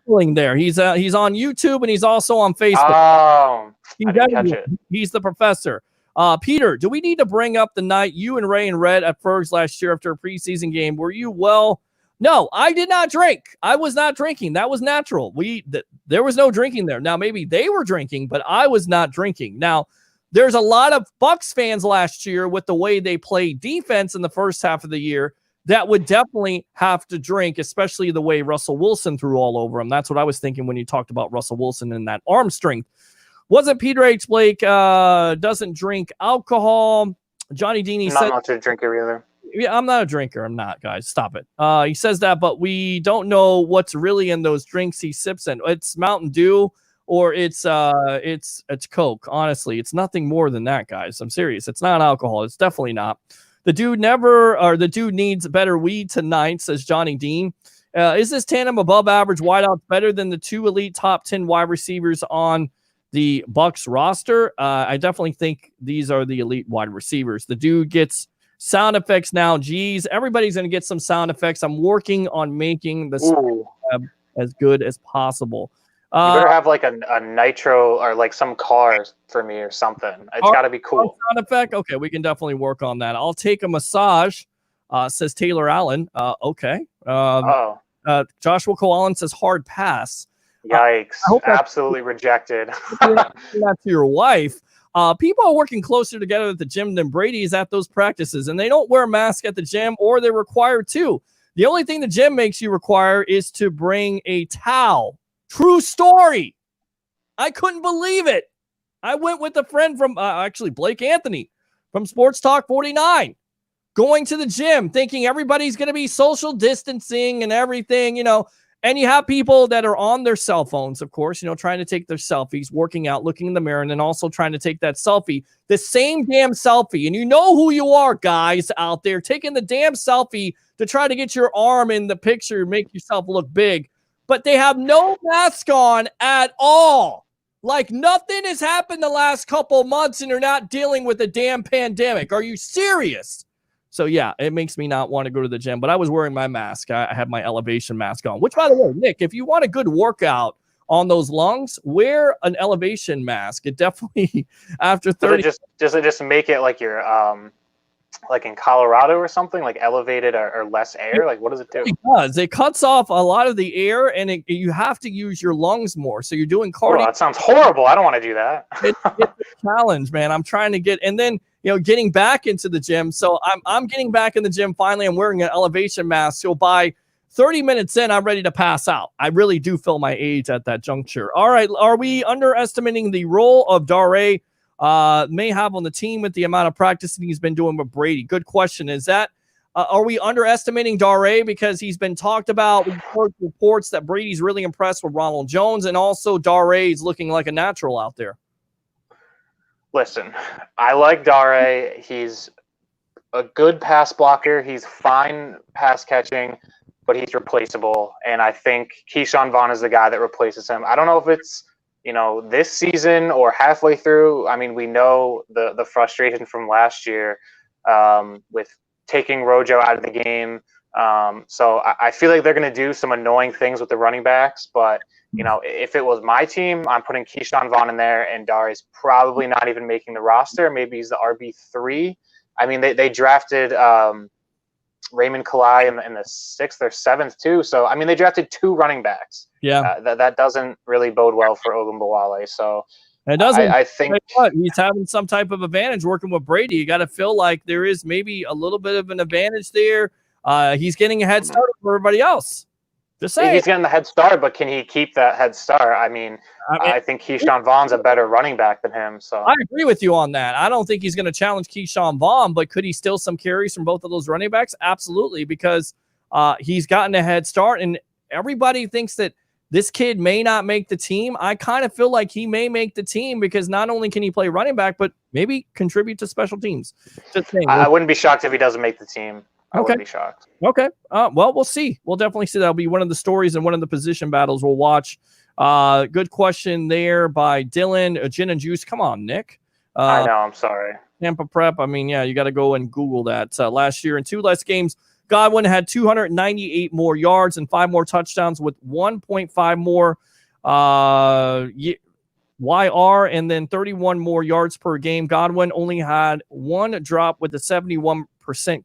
He's on YouTube and he's also on Facebook. Oh, I didn't catch it. He's the professor. Peter, do we need to bring up the night you and Ray and Red at Ferg's last year after a preseason game? Were you No, I did not drink. I was not drinking. That was natural. There was no drinking there. Now, maybe they were drinking, but I was not drinking. Now, there's a lot of Bucs fans last year with the way they played defense in the first half of the year that would definitely have to drink, especially the way Russell Wilson threw all over him. That's what I was thinking when you talked about Russell Wilson and that arm strength. Wasn't Peter H. Blake doesn't drink alcohol? Johnny Dean, not much of a drinker either. Yeah, I'm not a drinker. I'm not, guys. Stop it. He says that, but we don't know what's really in those drinks he sips in. It's Mountain Dew or it's Coke. Honestly, it's nothing more than that, guys. I'm serious. It's not alcohol. It's definitely not. The dude needs better weed tonight, says Johnny Dean. Is this tandem above average wideouts better than the two elite top 10 wide receivers on the Bucs roster? I definitely think these are the elite wide receivers. The dude gets sound effects now. Geez, everybody's going to get some sound effects. I'm working on making this as good as possible. You better have like a nitro or like some cars for me or something. It's got to be cool. Sound effect? Okay, we can definitely work on that. I'll take a massage, says Taylor Allen. Okay. Joshua Coallen says hard pass. Yikes. Absolutely rejected. That to your wife. People are working closer together at the gym than Brady is at those practices, and they don't wear masks at the gym, or they're required to. The only thing the gym makes you require is to bring a towel. True story. I couldn't believe it. I went with a friend from actually Blake Anthony from Sports Talk 49, going to the gym, thinking everybody's going to be social distancing and everything, you know. And you have people that are on their cell phones, of course, you know, trying to take their selfies, working out, looking in the mirror, and then also trying to take that selfie, the same damn selfie. And you know who you are, guys out there, taking the damn selfie to try to get your arm in the picture, make yourself look big. But they have no mask on at all. Like nothing has happened the last couple months and they're not dealing with a damn pandemic. Are you serious? So, yeah, it makes me not want to go to the gym. But I was wearing my mask. I had my elevation mask on, which, by the way, Nick, if you want a good workout on those lungs, wear an elevation mask. It definitely, after 30. Does it just make it like you're like in Colorado or something, like elevated or less air? Like, what does it do? It does. It cuts off a lot of the air, and you have to use your lungs more. So you're doing cardio. Oh, that sounds horrible. I don't want to do that. It's a challenge, man. I'm trying to get, and then, you know, getting back into the gym. So I'm getting back in the gym finally. I'm wearing an elevation mask. So by 30 minutes in, I'm ready to pass out. I really do feel my age at that juncture. All right. Are we underestimating the role of Dare may have on the team with the amount of practicing he's been doing with Brady? Good question. Is that, are we underestimating Dare because he's been talked about? We've heard reports that Brady's really impressed with Ronald Jones, and also Dare is looking like a natural out there. Listen, I like Dare. He's a good pass blocker. He's fine pass catching, but he's replaceable. And I think Keyshawn Vaughn is the guy that replaces him. I don't know if it's, you know, this season or halfway through. I mean, we know the frustration from last year with taking Rojo out of the game. So I feel like they're going to do some annoying things with the running backs, but you know, if it was my team, I'm putting Keyshawn Vaughn in there, and Dare's probably not even making the roster. Maybe he's the RB3. I mean, they drafted Raymond Kalai in the 6th or 7th too. So I mean, they drafted 2 running backs. Yeah, that doesn't really bode well for Ogunbowale. So it doesn't. I think he's having some type of advantage working with Brady. You got to feel like there is maybe a little bit of an advantage there. He's getting a head start over everybody else. Just saying. He's getting the head start, but can he keep that head start? I mean, I think Keyshawn Vaughn's a better running back than him. So I agree with you on that. I don't think he's going to challenge Keyshawn Vaughn, but could he steal some carries from both of those running backs? Absolutely, because he's gotten a head start, and everybody thinks that this kid may not make the team. I kind of feel like he may make the team because not only can he play running back, but maybe contribute to special teams. Just saying. I wouldn't be shocked if he doesn't make the team. I wouldn't be shocked. Okay. Well, we'll see. We'll definitely see. That'll be one of the stories and one of the position battles we'll watch. Good question there by Dylan. Gin and juice. Come on, Nick. I know. I'm sorry. Tampa Prep. I mean, yeah, you got to go and Google that. Last year in 2 less games, Godwin had 298 more yards and 5 more touchdowns with 1.5 more YR and then 31 more yards per game. Godwin only had 1 drop with a 71%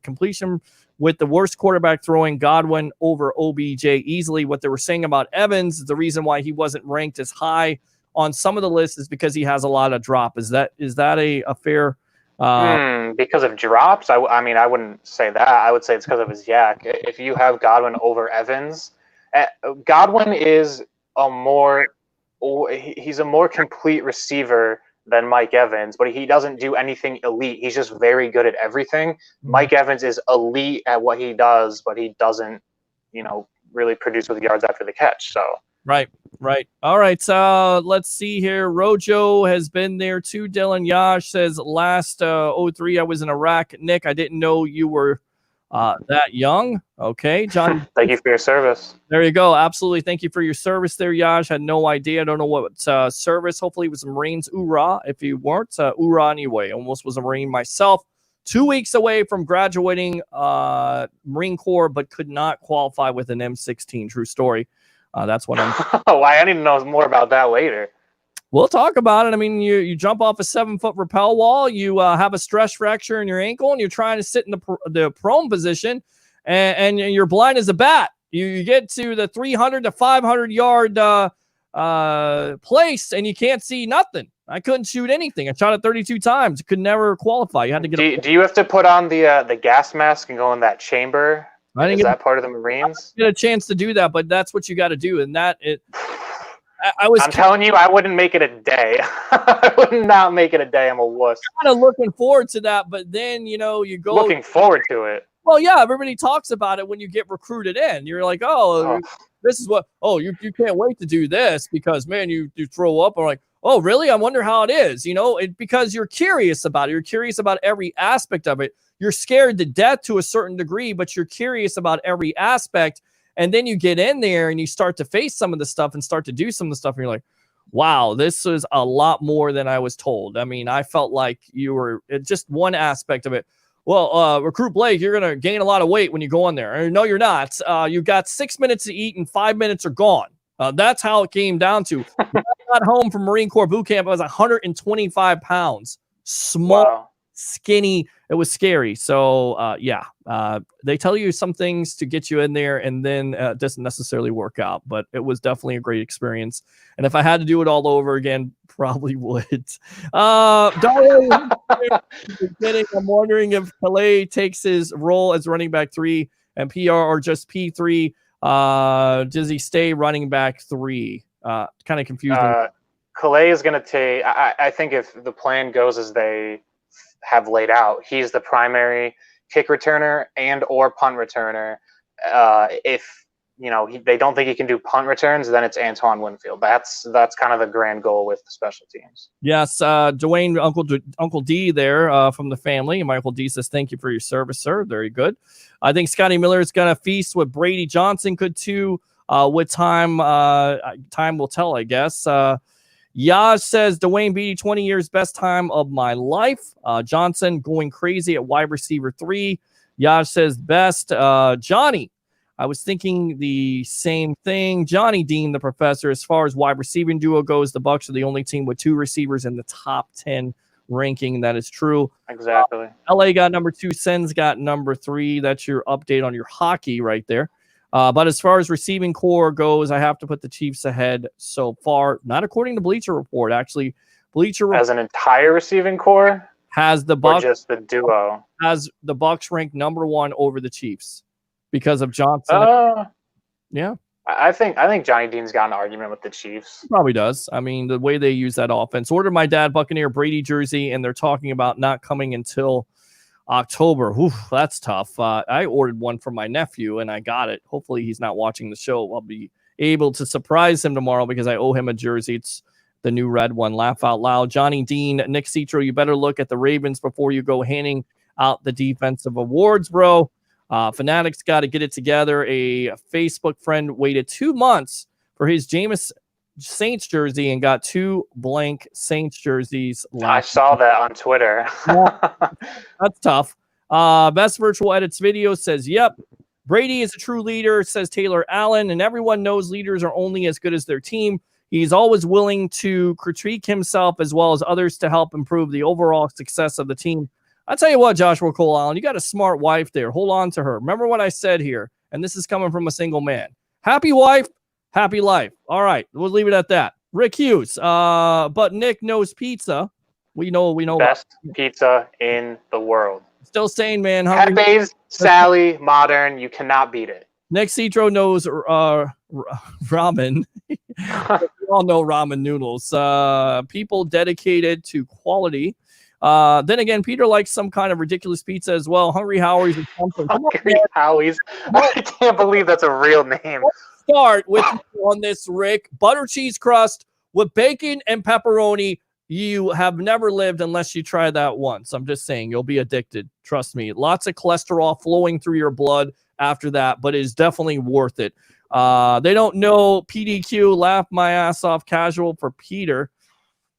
completion, with the worst quarterback throwing Godwin over OBJ easily. What they were saying about Evans, the reason why he wasn't ranked as high on some of the lists is because he has a lot of drop. Is that a fair? Because of drops? I mean, I wouldn't say that. I would say it's because of his yak. If you have Godwin over Evans, Godwin is he's a more complete receiver than Mike Evans, but he doesn't do anything elite. He's just very good at everything. Mike Evans is elite at what he does, but he doesn't, really produce with yards after the catch. So Right. All right. Let's see here. Rojo has been there too. Dylan Yash says last 03 I was in Iraq. Nick, I didn't know you were that young. Okay, John. Thank you for your service. There you go. Absolutely. Thank you for your service there, Yash. Had no idea. I don't know what service. Hopefully it was a Marines. Hoorah. If you weren't, hoorah anyway. Almost was a Marine myself. 2 weeks away from graduating Marine Corps, but could not qualify with an M16. True story. That's what I'm. Oh, I need to know more about that later. We'll talk about it. I mean, you jump off a 7-foot rappel wall, you have a stress fracture in your ankle, and you're trying to sit in the prone position, and you're blind as a bat. You get to the 300 to 500 yard place, and you can't see nothing. I couldn't shoot anything. I shot it 32 times. Could never qualify. You had to get. Do you have to put on the gas mask and go in that chamber? Is that part of the Marines? I didn't get a chance to do that, but that's what you got to do, and that it. I'm telling you, I wouldn't make it a day. I would not make it a day. I'm a wuss. Kind of looking forward to that, but then you go looking forward to it. Well, yeah, everybody talks about it when you get recruited in. You're like, this is what. Oh, you can't wait to do this because man, you throw up. I'm like, oh, really? I wonder how it is. Because you're curious about it. You're curious about every aspect of it. You're scared to death to a certain degree, but you're curious about every aspect. And then you get in there and you start to face some of the stuff and start to do some of the stuff. And you're like, wow, this is a lot more than I was told. I mean, I felt like you were just one aspect of it. Well, Recruit Blake, you're going to gain a lot of weight when you go in there. No, you're not. You've got 6 minutes to eat and 5 minutes are gone. That's how it came down to. When I got home from Marine Corps boot camp, I was 125 pounds. Small, skinny. It was scary. So, they tell you some things to get you in there, and then it doesn't necessarily work out. But it was definitely a great experience. And if I had to do it all over again, probably would. Darwin, I'm wondering if Calais takes his role as running back 3 and PR or just P3. Does he stay running back 3? Kind of confusing. Calais is going to take. I think if the plan goes as they have laid out, he's the primary kick returner and or punt returner. If they don't think he can do punt returns, then it's Antoine Winfield. That's kind of the grand goal with the special teams. Yes, Dwayne, Uncle D there from the family. And my Uncle D says, thank you for your service, sir. Very good. I think Scotty Miller is going to feast with Brady Johnson could too. With time will tell, I guess. Yaz says, Dwayne Beatty, 20 years, best time of my life. Johnson going crazy at wide receiver 3. Yaz says, best. Johnny, I was thinking the same thing. Johnny Dean, the professor, as far as wide receiving duo goes, the Bucs are the only team with 2 receivers in the top 10 ranking. That is true. Exactly. LA got number 2. Sens got number 3. That's your update on your hockey right there. But as far as receiving core goes, I have to put the Chiefs ahead so far. Not according to Bleacher Report. Actually, Bleacher Report as an entire receiving core has the Bucs, or just the duo. Has the Bucs ranked number 1 over the Chiefs because of Johnson. Yeah. I think Johnny Dean's got an argument with the Chiefs. Probably does. I mean, the way they use that offense. Ordered my dad Buccaneer Brady jersey, and they're talking about not coming until October. Whew, that's tough. I ordered one for my nephew, and I got it. Hopefully he's not watching the show. I'll be able to surprise him tomorrow because I owe him a jersey. It's the new red one. Laugh out loud. Johnny Dean, Nick Citro, you better look at the Ravens before you go handing out the defensive awards, bro. Fanatics got to get it together. A Facebook friend waited 2 months for his Jameis Saints jersey and got 2 blank Saints jerseys. I saw that on Twitter. That's tough. Best virtual edits video says, yep, Brady is a true leader, says Taylor Allen, and everyone knows leaders are only as good as their team. He's always willing to critique himself as well as others to help improve the overall success of the team. I'll tell you what, Joshua Cole Allen, you got a smart wife there. Hold on to her. Remember what I said here, and this is coming from a single man. Happy wife, happy life. All right, we'll leave it at that. Rick Hughes, but Nick knows pizza. We know. Best pizza in the world. Still saying, man. Pepe's, Sally, modern. You cannot beat it. Nick Citro knows ramen. We all know ramen noodles. People dedicated to quality. Then again, Peter likes some kind of ridiculous pizza as well. Hungry Howie's or something. Come on, Hungry Howie's. I can't believe that's a real name. Let's start with on this, Rick. Butter cheese crust with bacon and pepperoni. You have never lived unless you try that once. I'm just saying, you'll be addicted. Trust me. Lots of cholesterol flowing through your blood after that, but it's definitely worth it. They don't know PDQ. Laugh my ass off. Casual for Peter.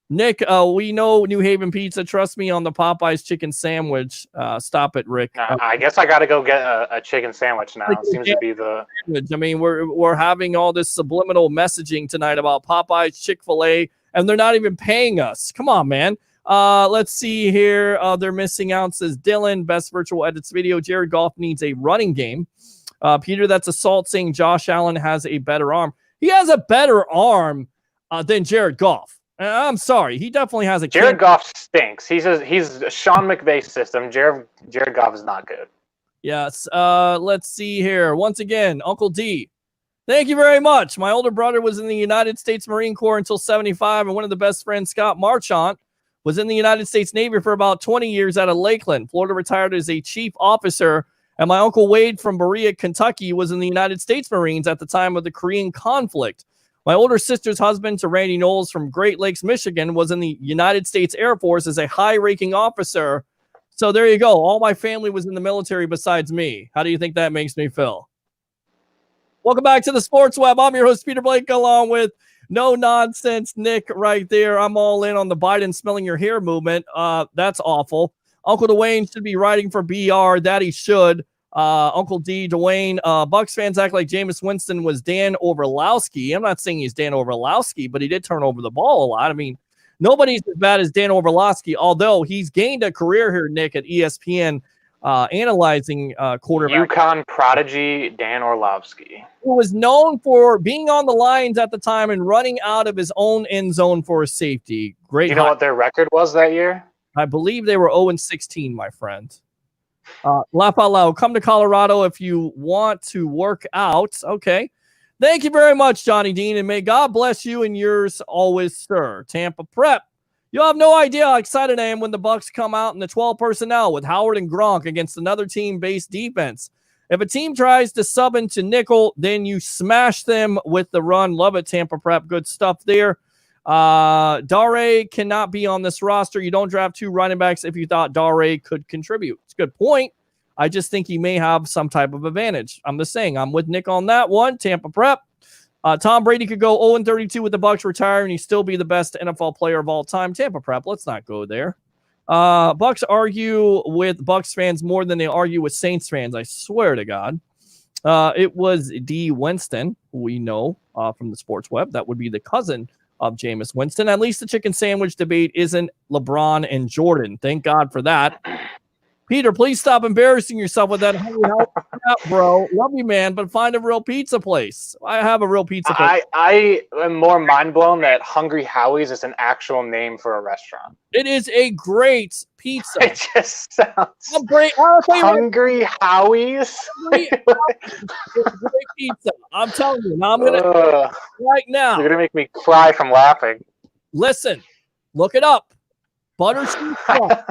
Nick, we know New Haven Pizza. Trust me on the Popeyes chicken sandwich. Stop it, Rick. I guess I got to go get a chicken sandwich now. It seems to be the. I mean, we're having all this subliminal messaging tonight about Popeyes, Chick-fil-A, and they're not even paying us. Come on, man. Let's see here. They're missing out, says Dylan. Best virtual edits video. Jared Goff needs a running game. Peter, that's assault saying Josh Allen has a better arm. He has a better arm than Jared Goff. I'm sorry. He definitely has a Jared Goff stinks. He's a Sean McVay system. Jared Goff is not good. Yes. Let's see here. Once again, Uncle D. Thank you very much. My older brother was in the United States Marine Corps until 75, and one of the best friends, Scott Marchant, was in the United States Navy for about 20 years out of Lakeland. Florida retired as a chief officer, and my Uncle Wade from Berea, Kentucky, was in the United States Marines at the time of the Korean conflict. My older sister's husband, to Randy Knowles from Great Lakes, Michigan, was in the United States Air Force as a high-ranking officer. So there you go. All my family was in the military besides me. How do you think that makes me feel? Welcome back to the Sports Web. I'm your host, Peter Blake, along with No Nonsense Nick right there. I'm all in on the Biden smelling your hair movement. That's awful. Uncle Dwayne should be writing for BR. That he should. Uncle D, Dwayne, Bucks fans act like Jameis Winston was Dan Orlowski. I'm not saying he's Dan Orlowski, but he did turn over the ball a lot. I mean, nobody's as bad as Dan Orlowski, although he's gained a career here, Nick, at ESPN, analyzing quarterback. UConn prodigy Dan Orlowski, who was known for being on the lines at the time and running out of his own end zone for a safety. Great. Do you know what their record was that year? I believe they were 0-16, my friend. Laugh out loud. Come to Colorado if you want to work out. Okay. Thank you very much, Johnny Dean, and may God bless you and yours always, sir. Tampa Prep. You'll have no idea how excited I am when the Bucks come out in the 12 personnel with Howard and Gronk against another team-based defense. If a team tries to sub into nickel, then you smash them with the run. Love it, Tampa Prep. Good stuff there. Dare cannot be on this roster. You don't draft two running backs if you thought Dare could contribute. It's a good point. I just think he may have some type of advantage. I'm just saying, I'm with Nick on that one. Tampa Prep. Tom Brady could go 0-32 with the Bucks retire and he'd still be the best NFL player of all time. Tampa Prep. Let's not go there. Bucks argue with Bucks fans more than they argue with Saints fans. I swear to God. It was D. Winston, who we know from the Sports Web. That would be the cousin of Jameis Winston. At least the chicken sandwich debate isn't LeBron and Jordan. Thank God for that. Peter, please stop embarrassing yourself with that hungry crap, bro. Love you, man, but find a real pizza place. I have a real pizza place. I am more mind blown that Hungry Howie's is an actual name for a restaurant. It is a great pizza. It just sounds Hungry Howie's. It's a great pizza. I'm telling you. Now I'm gonna right now. You're gonna make me cry from laughing. Listen, look it up. Butter cheese sauce,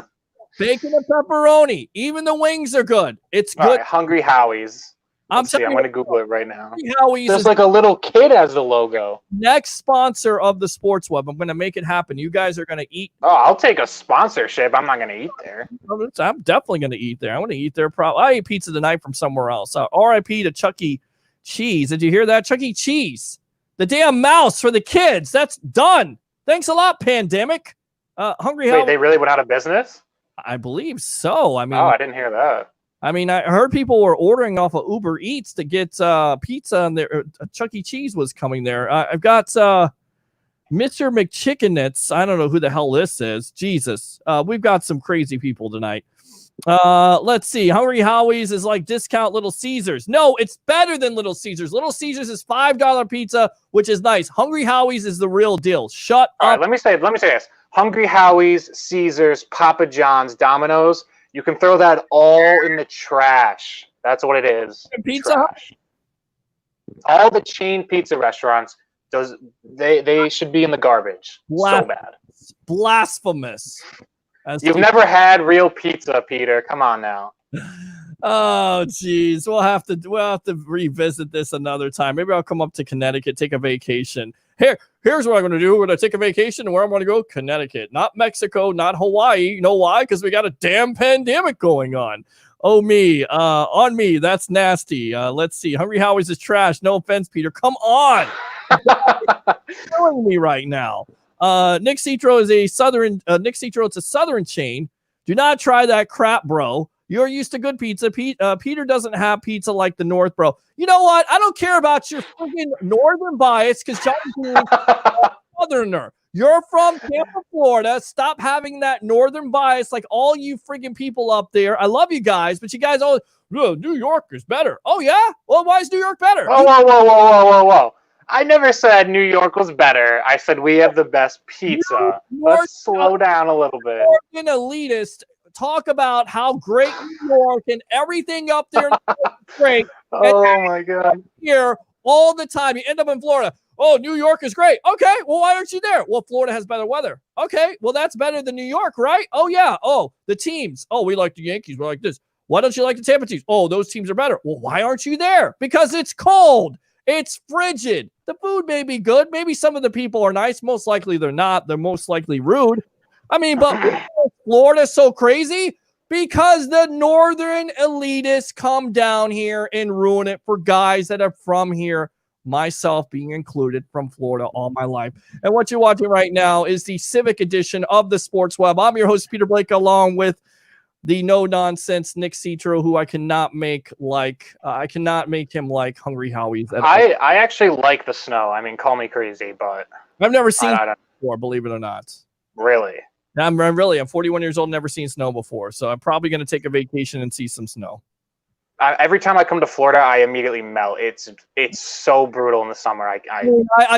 bacon and pepperoni. Even the wings are good. It's good. All right, Hungry Howie's. I'm going to Google it right now. Howie's There's is like a little kid as the logo. next sponsor of the Sports Web. I'm going to make it happen. You guys are going to eat. Oh, I'll take a sponsorship. I'm not going to eat there. I'm definitely going to eat there. I want to eat there. I ate pizza tonight from somewhere else. RIP to Chuck E. Cheese. Did you hear that? Chuck E. Cheese. The damn mouse for the kids. That's done. Thanks a lot, pandemic. Hungry Wait, they really went out of business? I believe so. I mean, I didn't hear that. I mean, I heard people were ordering off of Uber Eats to get pizza, and Chuck E. Cheese was coming there. I've got Mr. McChickennits. I don't know who the hell this is. Jesus. We've got some crazy people tonight. Let's see. Hungry Howie's is like discount Little Caesars. No, it's better than Little Caesars. Little Caesars is $5 pizza, which is nice. Hungry Howie's is the real deal. Shut up. All right, let me say this. Hungry Howie's, Caesars, Papa John's, Domino's. You can throw that all in the trash. That's what it is. Pizza Hut? All the chain pizza restaurants, They should be in the garbage. So bad. Blasphemous. You've never had real pizza, Peter. Come on now. Oh, geez. We'll have to revisit this another time. Maybe I'll come up to Connecticut, take a vacation. Here's what I'm going to do. We're going to take a vacation, and where I'm going to go? Connecticut. Not Mexico, not Hawaii. You know why? Because we got a damn pandemic going on. Oh, me. On me. That's nasty. Let's see. Hungry Howie's is trash. No offense, Peter. Come on. You're killing me right now. Nick Citro is a Southern. Nick Citro, it's a Southern chain. Do not try that crap, bro. You're used to good pizza. Peter doesn't have pizza like the North, bro. You know what? I don't care about your freaking Northern bias because John Dean is a Southerner. You're from Tampa, Florida. Stop having that Northern bias like all you freaking people up there. I love you guys, but you guys all, New York is better. Oh, yeah? Well, why is New York better? Whoa. I never said New York was better. I said we have the best pizza. Let's slow down a little bit. An elitist talk about how great New York and everything up there is great. Oh my God! Here all the time, you end up in Florida. Oh, New York is great. Okay, well, why aren't you there? Well, Florida has better weather. Okay, well, that's better than New York, right? Oh yeah. Oh, the teams. Oh, we like the Yankees. We're like this. Why don't you like the Tampa teams? Oh, those teams are better. Well, why aren't you there? Because it's cold. It's frigid. The food may be good. Maybe some of the people are nice. Most likely they're not. They're most likely rude. I mean, but Florida's so crazy because the northern elitists come down here and ruin it for guys that are from here, myself being included, from Florida all my life. And what you're watching right now is the Civic edition of the Sports Web. I'm your host, Peter Blake, along with the no-nonsense Nick Citro, who I cannot make him like Hungry Howie's. I actually like the snow. I mean, call me crazy, but I've never seen it before, believe it or not. Really? I'm 41 years old, never seen snow before, so I'm probably going to take a vacation and see some snow. Every time I come to Florida, I immediately melt. It's so brutal in the summer. I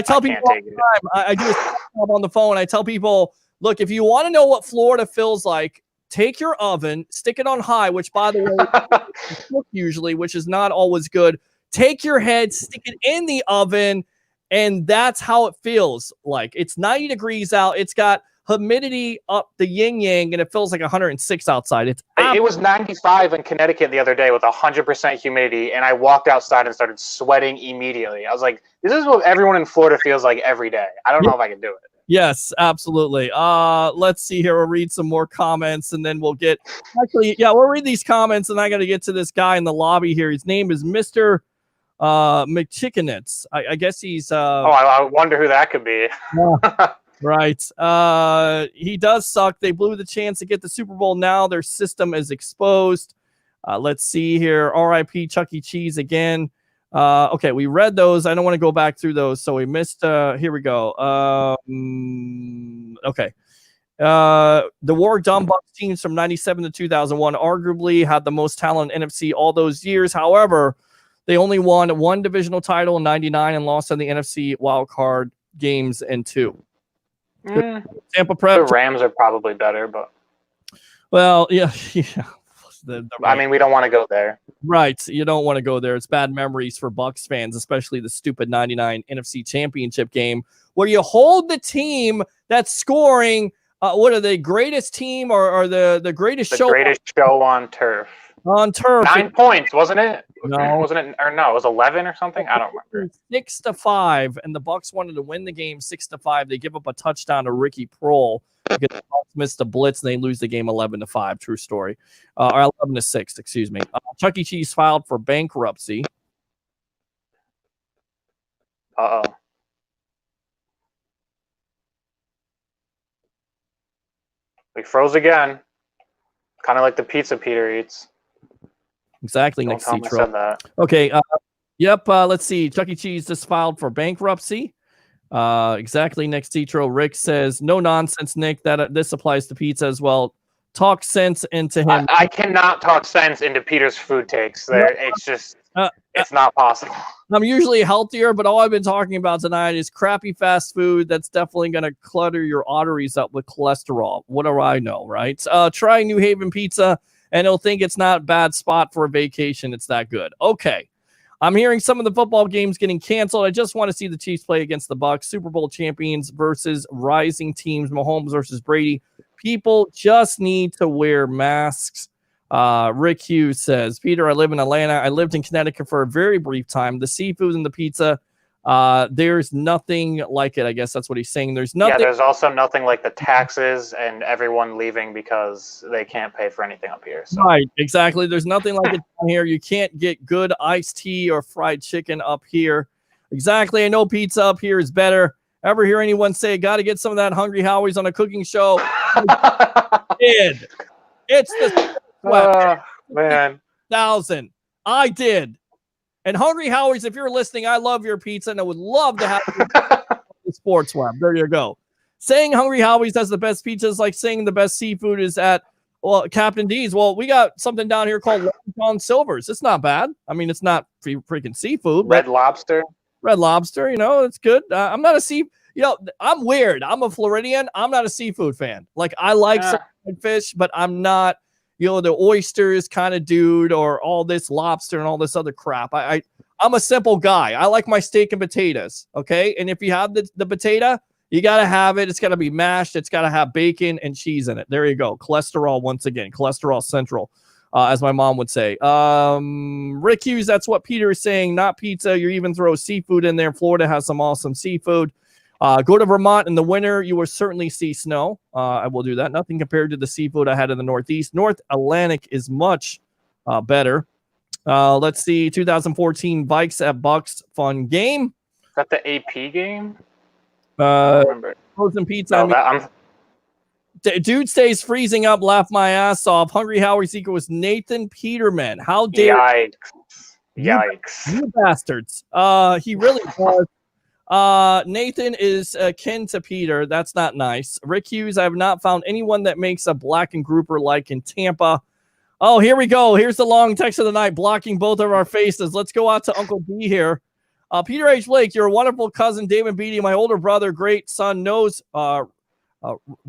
tell people all the time, I do a job on the phone. I tell people, look, if you want to know what Florida feels like, take your oven, stick it on high, which, by the way, usually, which is not always good. Take your head, stick it in the oven, and that's how it feels like. It's 90 degrees out. It's got humidity up the yin-yang, and it feels like 106 outside. It was 95 in Connecticut the other day with 100% humidity, and I walked outside and started sweating immediately. I was like, this is what everyone in Florida feels like every day. I don't know if I can do it. Yes, absolutely. Let's see here. We'll read some more comments, and then we'll we'll read these comments, and I got to get to this guy in the lobby here. His name is Mr. McChickenets. I guess he's... I wonder who that could be. Right. He does suck. They blew the chance to get the Super Bowl. Now their system is exposed. Let's see here. RIP Chuck E. Cheese again. Okay, we read those. I don't want to go back through those. So we missed. Here we go. Okay. The Warwick Dumb Bucks teams from 97 to 2001 arguably had the most talent in NFC all those years. However, they only won one divisional title in 99 and lost on the NFC wildcard games in 2. Tampa Prep. The Rams are probably better, but yeah. I mean, we don't want to go there. Right, you don't want to go there. It's bad memories for Bucks fans, especially the stupid 99 NFC Championship game where you hold the team that's scoring. What are the greatest team or the greatest show? The greatest show on turf. On turf. 9 points, wasn't it? No. Wasn't it? Or no, it was 11 or something. I don't remember. 6-5, and the Bucks wanted to win the game 6-5. They give up a touchdown to Ricky Prohl because the Bucks missed a blitz and they lose the game 11-5. True story. Or 11-6, excuse me. Chuck E. Cheese filed for bankruptcy. We froze again. Kind of like the pizza Peter eats. Exactly, Don't Nick tell him I Citro. said that. Okay. Yep. Let's see. Chuck E. Cheese just filed for bankruptcy. Exactly, Nick Citro. Rick says, no nonsense, Nick. That this applies to pizza as well. Talk sense into him. I cannot talk sense into Peter's food takes. It's just, it's not possible. I'm usually healthier, but all I've been talking about tonight is crappy fast food that's definitely going to clutter your arteries up with cholesterol. What do I know, right? Try New Haven Pizza, and he'll think it's not a bad spot for a vacation. It's that good. Okay. I'm hearing some of the football games getting canceled. I just want to see the Chiefs play against the Bucks. Super Bowl champions versus rising teams. Mahomes versus Brady. People just need to wear masks. Rick Hughes says, Peter, I live in Atlanta. I lived in Connecticut for a very brief time. The seafood and the pizza, there's nothing like it. I guess that's what he's saying. There's nothing. Yeah, there's also nothing like the taxes and everyone leaving because they can't pay for anything up here. So. Right, exactly. There's nothing like it down here. You can't get good iced tea or fried chicken up here. Exactly. I know pizza up here is better. Ever hear anyone say, got to get some of that Hungry Howie's on a cooking show? I did. It's the man. 1,000. I did. And Hungry Howie's, if you're listening, I love your pizza and I would love to have the Sports Web. There you go. Saying Hungry Howie's has the best pizza is like saying the best seafood is at Captain D's. Well, we got something down here called Long John Silver's. It's not bad. I mean, it's not freaking seafood. Red Lobster. Red Lobster, it's good. I'm not I'm weird. I'm a Floridian. I'm not a seafood fan. Like, I like some fish, but I'm not, the oysters kind of dude or all this lobster and all this other crap. I'm a simple guy. I like my steak and potatoes, okay? And if you have the potato, you got to have it. It's got to be mashed. It's got to have bacon and cheese in it. There you go. Cholesterol, once again. Cholesterol central, as my mom would say. Rick Hughes, that's what Peter is saying, not pizza. You even throw seafood in there. Florida has some awesome seafood. Go to Vermont in the winter. You will certainly see snow. I will do that. Nothing compared to the seafood I had in the Northeast. North Atlantic is much better. Let's see. 2014 Vikes at Bucks. Fun game. Is that the AP game? Frozen pizza. No, dude stays freezing up. Laugh my ass off. Hungry Howie's secret was Nathan Peterman. How dare Yikes. You bastards. He really was. Nathan is kin to Peter. That's not nice. Rick Hughes, I have not found anyone that makes a black and grouper like in Tampa. Oh, here we go. Here's the long text of the night, blocking both of our faces. Let's go out to Uncle B here. Peter H. Blake, you're a wonderful cousin. David Beatty, my older brother, great son, knows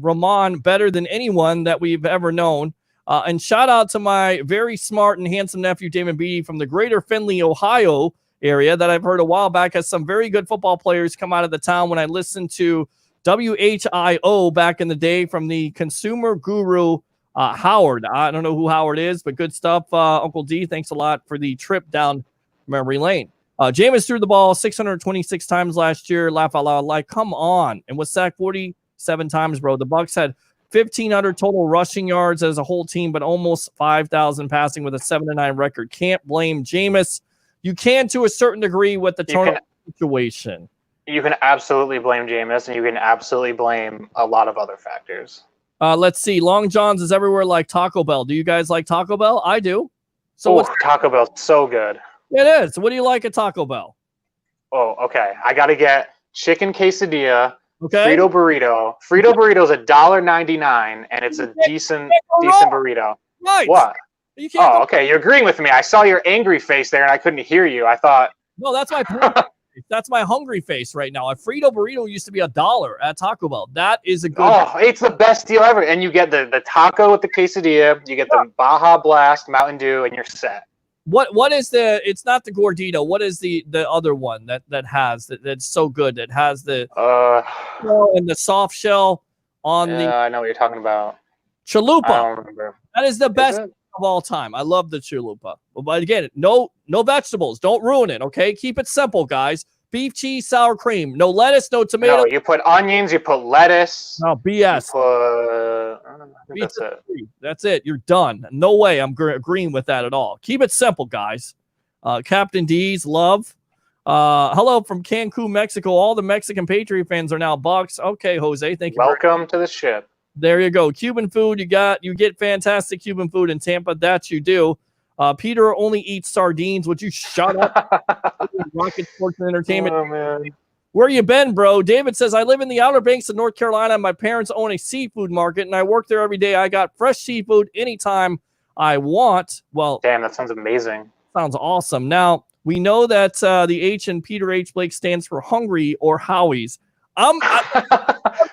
Ramon better than anyone that we've ever known. And shout out to my very smart and handsome nephew, David Beatty, from the greater Findlay, Ohio area that I've heard a while back has some very good football players come out of the town. When I listened to WHIO back in the day from the consumer guru, Howard. I don't know who Howard is, but good stuff. Uncle D, thanks a lot for the trip down memory lane. Jameis threw the ball 626 times last year. Laugh out loud. Like, come on. And was sacked 47 times, bro. The Bucs had 1,500 total rushing yards as a whole team, but almost 5,000 passing with a 7-9 record. Can't blame Jameis. You can to a certain degree with the turnover situation. You can absolutely blame Jameis, and you can absolutely blame a lot of other factors. Let's see. Long John's is everywhere like Taco Bell. Do you guys like Taco Bell? I do. So Taco Bell's so good. It is. What do you like at Taco Bell? Oh, okay. I got to get chicken quesadilla, okay. Frito burrito. Frito burrito is $1.99, and it's a decent burrito. Right. What? Okay. You're agreeing with me. I saw your angry face there, and I couldn't hear you. I thought. No, that's my that's my hungry face right now. A Frito burrito used to be $1 at Taco Bell. That is a good. Oh, it's the best deal ever. And you get the taco with the quesadilla. You get the Baja Blast Mountain Dew, and you're set. What is the? It's not the Gordito. What is the other one that's so good? That has the and the soft shell on the. I know what you're talking about. Chalupa. I don't remember. That is the best of all time. I love the chalupa. But again, no vegetables. Don't ruin it. Okay, keep it simple, guys. Beef, cheese, sour cream. No lettuce, no tomato. No, you put onions. You put lettuce. No BS. That's it. That's it. You're done. No way. I'm agreeing with that at all. Keep it simple, guys. Captain D's love. Hello from Cancun, Mexico. All the Mexican Patriot fans are now Bucks. Okay, Jose. Thank you. Welcome to the ship. There you go. Cuban food. You get fantastic Cuban food in Tampa. That you do. Peter only eats sardines. Would you shut up? Rocket Sports and Entertainment. Oh, man. Where you been, bro? David says, I live in the Outer Banks of North Carolina. My parents own a seafood market, and I work there every day. I got fresh seafood anytime I want. Well, damn, that sounds amazing. Sounds awesome. Now, we know that the H in Peter H. Blake stands for Hungry or Howie's. I'm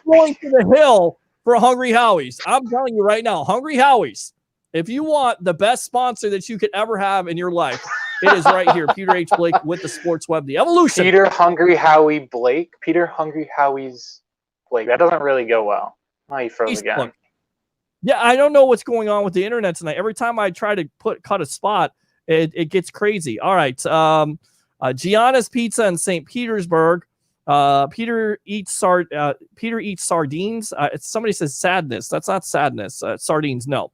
going to the hill for Hungry Howie's. I'm telling you right now, Hungry Howie's. If you want the best sponsor that you could ever have in your life, It is right here. Peter H. Blake with the Sports Web, the Evolution. Peter Hungry Howie Blake. Peter Hungry Howie's Blake. That doesn't really go well. Oh, he froze again. Yeah, I don't know what's going on with the internet tonight. Every time I try to cut a spot, it gets crazy. All right. Gianna's Pizza in St. Petersburg. Peter eats sardines. Somebody says sadness. That's not sadness. Sardines, no.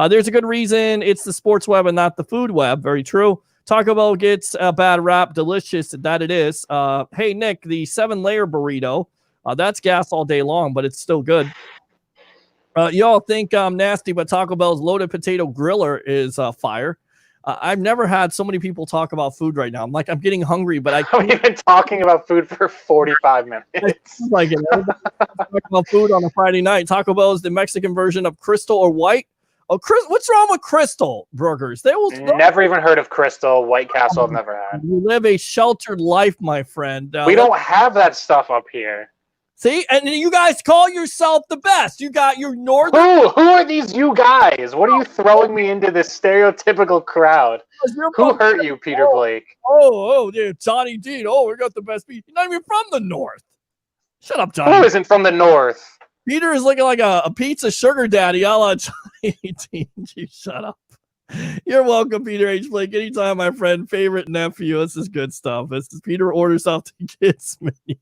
There's a good reason it's the Sports Web and not the Food Web. Very true. Taco Bell gets a bad rap. Delicious that it is. Hey, Nick, the 7-layer burrito. That's gas all day long, but it's still good. Y'all think I'm nasty, but Taco Bell's loaded potato griller is fire. I've never had so many people talk about food right now. I'm getting hungry, but We've been talking about food for 45 minutes. Talking about food on a Friday night. Taco Bell is the Mexican version of Crystal or White. Oh, what's wrong with Crystal burgers? Never even heard of Crystal. White Castle I've never had. You live a sheltered life, my friend. We don't have that stuff up here. See, and you guys call yourself the best. You got your northern. Who are these you guys? What are you throwing me into this stereotypical crowd? Who hurt you, Peter Blake? Oh, dude, Johnny Dean. Oh, we got the best pizza. You're not even from the north. Shut up, Johnny. Who isn't from the north? Peter is looking like a pizza sugar daddy, a la Johnny Dean. You shut up. You're welcome, Peter H. Blake. Anytime, my friend. Favorite nephew. This is good stuff. This is Peter orders off the kids menu.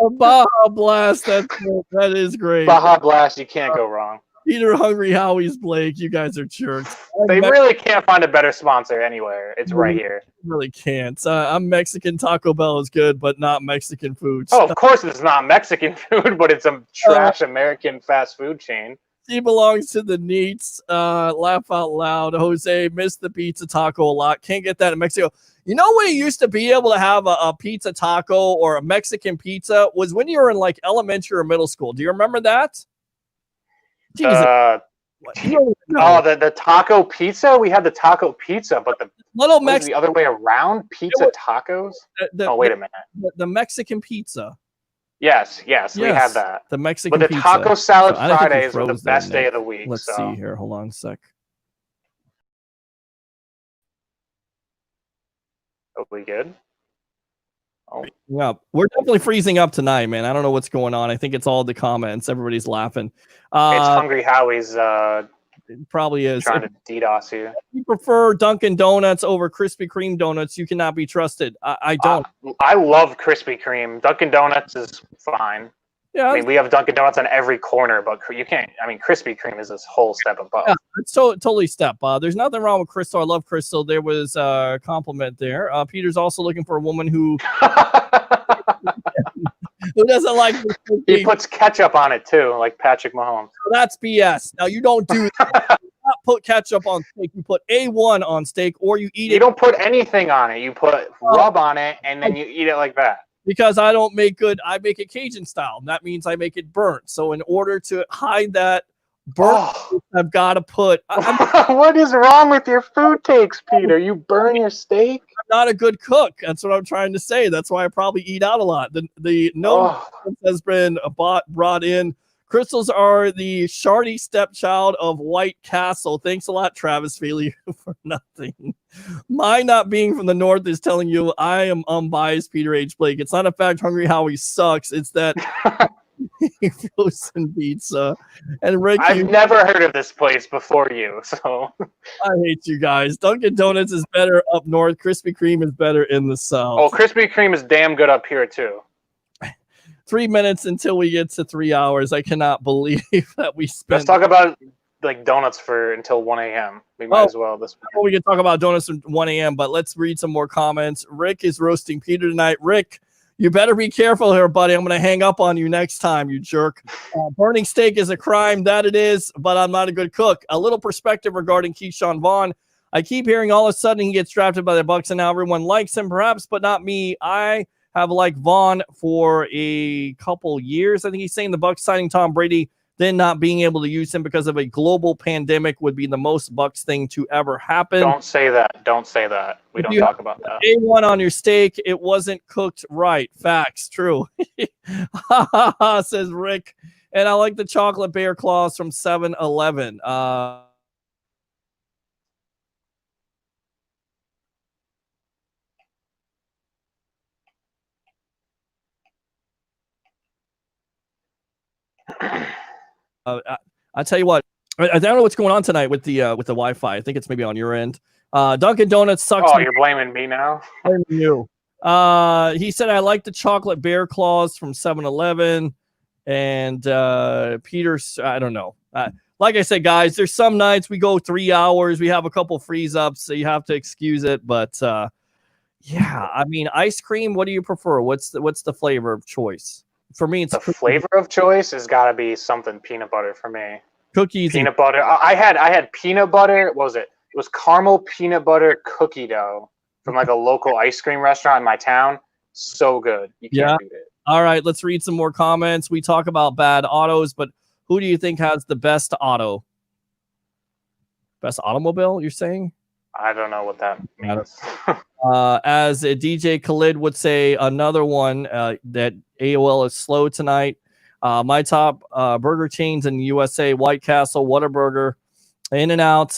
Oh, Baja Blast. That is great. Baja Blast. You can't go wrong. Peter Hungry Howie's Blake. You guys are jerks. They really can't find a better sponsor anywhere. It's right here. Really can't. I'm Mexican. Taco Bell is good, but not Mexican food. Oh, of course it's not Mexican food, but it's a trash American fast food chain. He belongs to the Neats. Laugh out loud. Jose, missed the pizza taco a lot. Can't get that in Mexico. You know when you used to be able to have a pizza taco or a Mexican pizza was when you were in like elementary or middle school. Do you remember that? The taco pizza? We had the taco pizza, but the other way around? Pizza tacos? Wait a minute. The Mexican pizza. Yes, we had that. The Mexican pizza. But the taco salad Fridays were the best day of the week. Let's see here. Hold on a sec. Are we good? Oh. Yeah, we're definitely freezing up tonight, man. I don't know what's going on. I think it's all the comments. Everybody's laughing. It's Hungry Howie's it probably is. Trying to DDoS you. If you prefer Dunkin' Donuts over Krispy Kreme donuts, you cannot be trusted. I don't. I love Krispy Kreme. Dunkin' Donuts is fine. Yeah, I mean, we have Dunkin' Donuts on every corner, but you can't. I mean, Krispy Kreme is this whole step above. Yeah, it's totally step. There's nothing wrong with Crystal. I love Crystal. There was a compliment there. Peter's also looking for a woman who who doesn't like. He puts ketchup on it too, like Patrick Mahomes. So that's BS. Now you don't do that. You not put ketchup on steak. You put A1 on steak, or you eat it. You don't put anything on it. You put rub on it, and then you eat it like that. Because I don't make good, I make it Cajun style. That means I make it burnt. So in order to hide that burnt, I've got to put. What is wrong with your food takes, Peter? You burn your steak? I'm not a good cook. That's what I'm trying to say. That's why I probably eat out a lot. The no has been brought in. Crystals are the shardy stepchild of White Castle. Thanks a lot, Travis Feely, for nothing. My not being from the north is telling you I am unbiased, Peter H. Blake. It's not a fact Hungry Howie sucks. It's that he goes and pizza. And Rick, I've never heard of this place before you, so I hate you guys. Dunkin' Donuts is better up north. Krispy Kreme is better in the south. Oh, Krispy Kreme is damn good up here too. 3 minutes until we get to 3 hours. I cannot believe that we spent. Let's talk about like donuts until 1 a.m. We might as well. We can talk about donuts at 1 a.m., but let's read some more comments. Rick is roasting Peter tonight. Rick, you better be careful here, buddy. I'm going to hang up on you next time, you jerk. Burning steak is a crime. That it is, but I'm not a good cook. A little perspective regarding Keyshawn Vaughn. I keep hearing all of a sudden he gets drafted by the Bucs, and now everyone likes him, perhaps, but not me. I have liked Vaughn for a couple years. I think he's saying the Bucs signing Tom Brady, then not being able to use him because of a global pandemic would be the most Bucs thing to ever happen. Don't say that. Don't say that. We don't talk about that. A1 on your steak, it wasn't cooked right. Facts. True. Says Rick. And I like the chocolate bear claws from 7-Eleven. I tell you what, I don't know what's going on tonight with the Wi-Fi. I think it's maybe on your end. Dunkin' Donuts sucks. Oh, you're blaming me now? Blaming you. He said, I like the chocolate bear claws from 7-Eleven. And Peter's, I don't know. Like I said, guys, there's some nights we go 3 hours. We have a couple freeze ups, so you have to excuse it. But yeah, I mean, ice cream. What do you prefer? What's the flavor of choice? For me, it's the flavor of choice has got to be something peanut butter for me. Cookies, peanut butter. I had peanut butter. What was it? It was caramel peanut butter cookie dough from like a local ice cream restaurant in my town. So good. You can't beat it. All right, let's read some more comments. We talk about bad autos, but who do you think has the best auto? Best automobile, you're saying? I don't know what that means. As a DJ Khalid would say, another one that AOL is slow tonight. My top burger chains in the USA: White Castle, Whataburger, In-N-Out,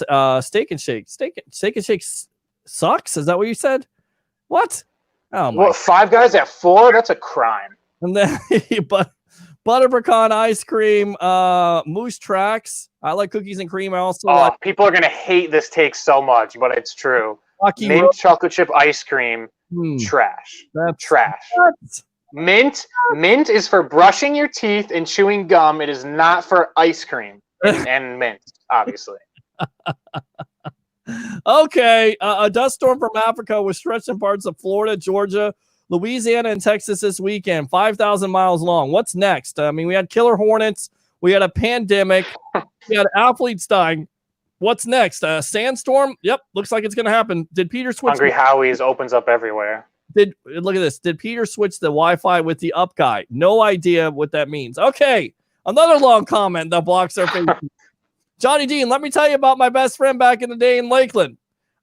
Steak and Shake. Steak and Shake sucks. Is that what you said? What? Oh my! What, Five Guys at 4? That's a crime. And then, but butter pecan ice cream, Moose Tracks. I like cookies and cream. I also like. People are gonna hate this take so much, but it's true. Rocky Mint Road. chocolate chip ice cream, trash. That's trash. Mint is for brushing your teeth and chewing gum. It is not for ice cream and mint, obviously. Okay, a dust storm from Africa was stretched in parts of Florida, Georgia, Louisiana, and Texas this weekend, 5,000 miles long. What's next? I mean, we had killer hornets. We had a pandemic. We had athletes dying. What's next? A sandstorm? Yep, looks like it's going to happen. Did Peter switch? Hungry Howie's opens up everywhere. Look at this. Did Peter switch the Wi-Fi with the up guy? No idea what that means. Okay, another long comment that blocks our face. Johnny Dean, let me tell you about my best friend back in the day in Lakeland.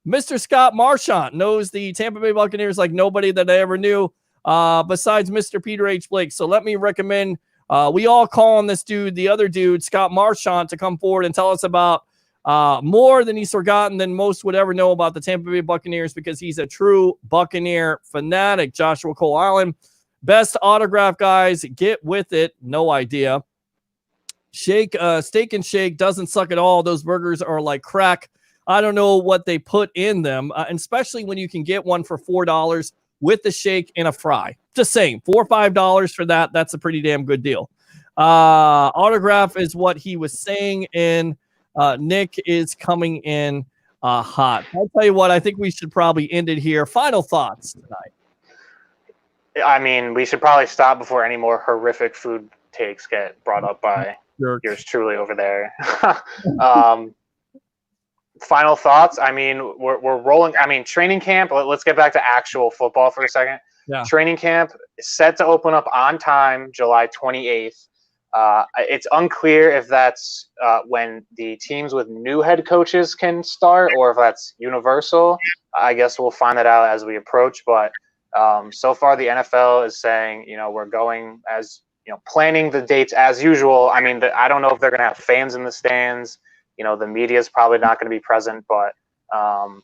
Mr. Scott Marchant knows the Tampa Bay Buccaneers like nobody that I ever knew besides Mr. Peter H. Blake. So let me recommend we all call on this dude, the other dude, Scott Marchant, to come forward and tell us about more than he's forgotten than most would ever know about the Tampa Bay Buccaneers, because he's a true Buccaneer fanatic. Joshua Cole Allen, best autograph, guys. Get with it. No idea. Steak and Shake doesn't suck at all. Those burgers are like crack. I don't know what they put in them, and especially when you can get one for $4 with the shake and a fry. Just saying, $4 or $5 for that. That's a pretty damn good deal. Autograph is what he was saying, and Nick is coming in hot. I'll tell you what, I think we should probably end it here. Final thoughts tonight. I mean, we should probably stop before any more horrific food takes get brought up by yours truly over there. Final thoughts. I mean, we're rolling. I mean, training camp. Let's get back to actual football for a second. Yeah. Training camp is set to open up on time, July 28th. It's unclear if that's when the teams with new head coaches can start, or if that's universal. I guess we'll find that out as we approach. But so far, the NFL is saying, we're going as planning the dates as usual. I mean, I don't know if they're going to have fans in the stands. The media is probably not going to be present, but I'm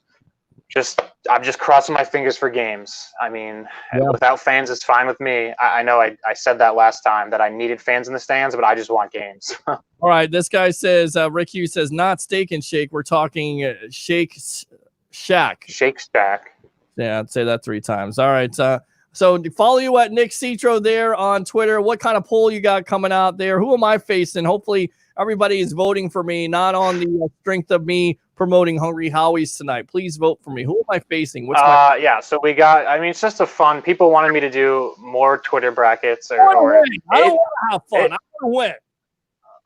just crossing my fingers for games. I mean, without fans, it's fine with me. I know I said that last time that I needed fans in the stands, but I just want games. All right, this guy says, Rick Hughes says, not Steak and Shake. We're talking Shake Shack. Shake Shack. Yeah, I'd say that 3 times. All right. So follow you at Nick Citro there on Twitter. What kind of poll you got coming out there? Who am I facing? Hopefully everybody is voting for me, not on the strength of me promoting Hungry Howie's tonight. Please vote for me. Who am I facing? Yeah, so we got, I mean, it's just a fun, people wanted me to do more Twitter brackets. I don't want to have fun. I want to win.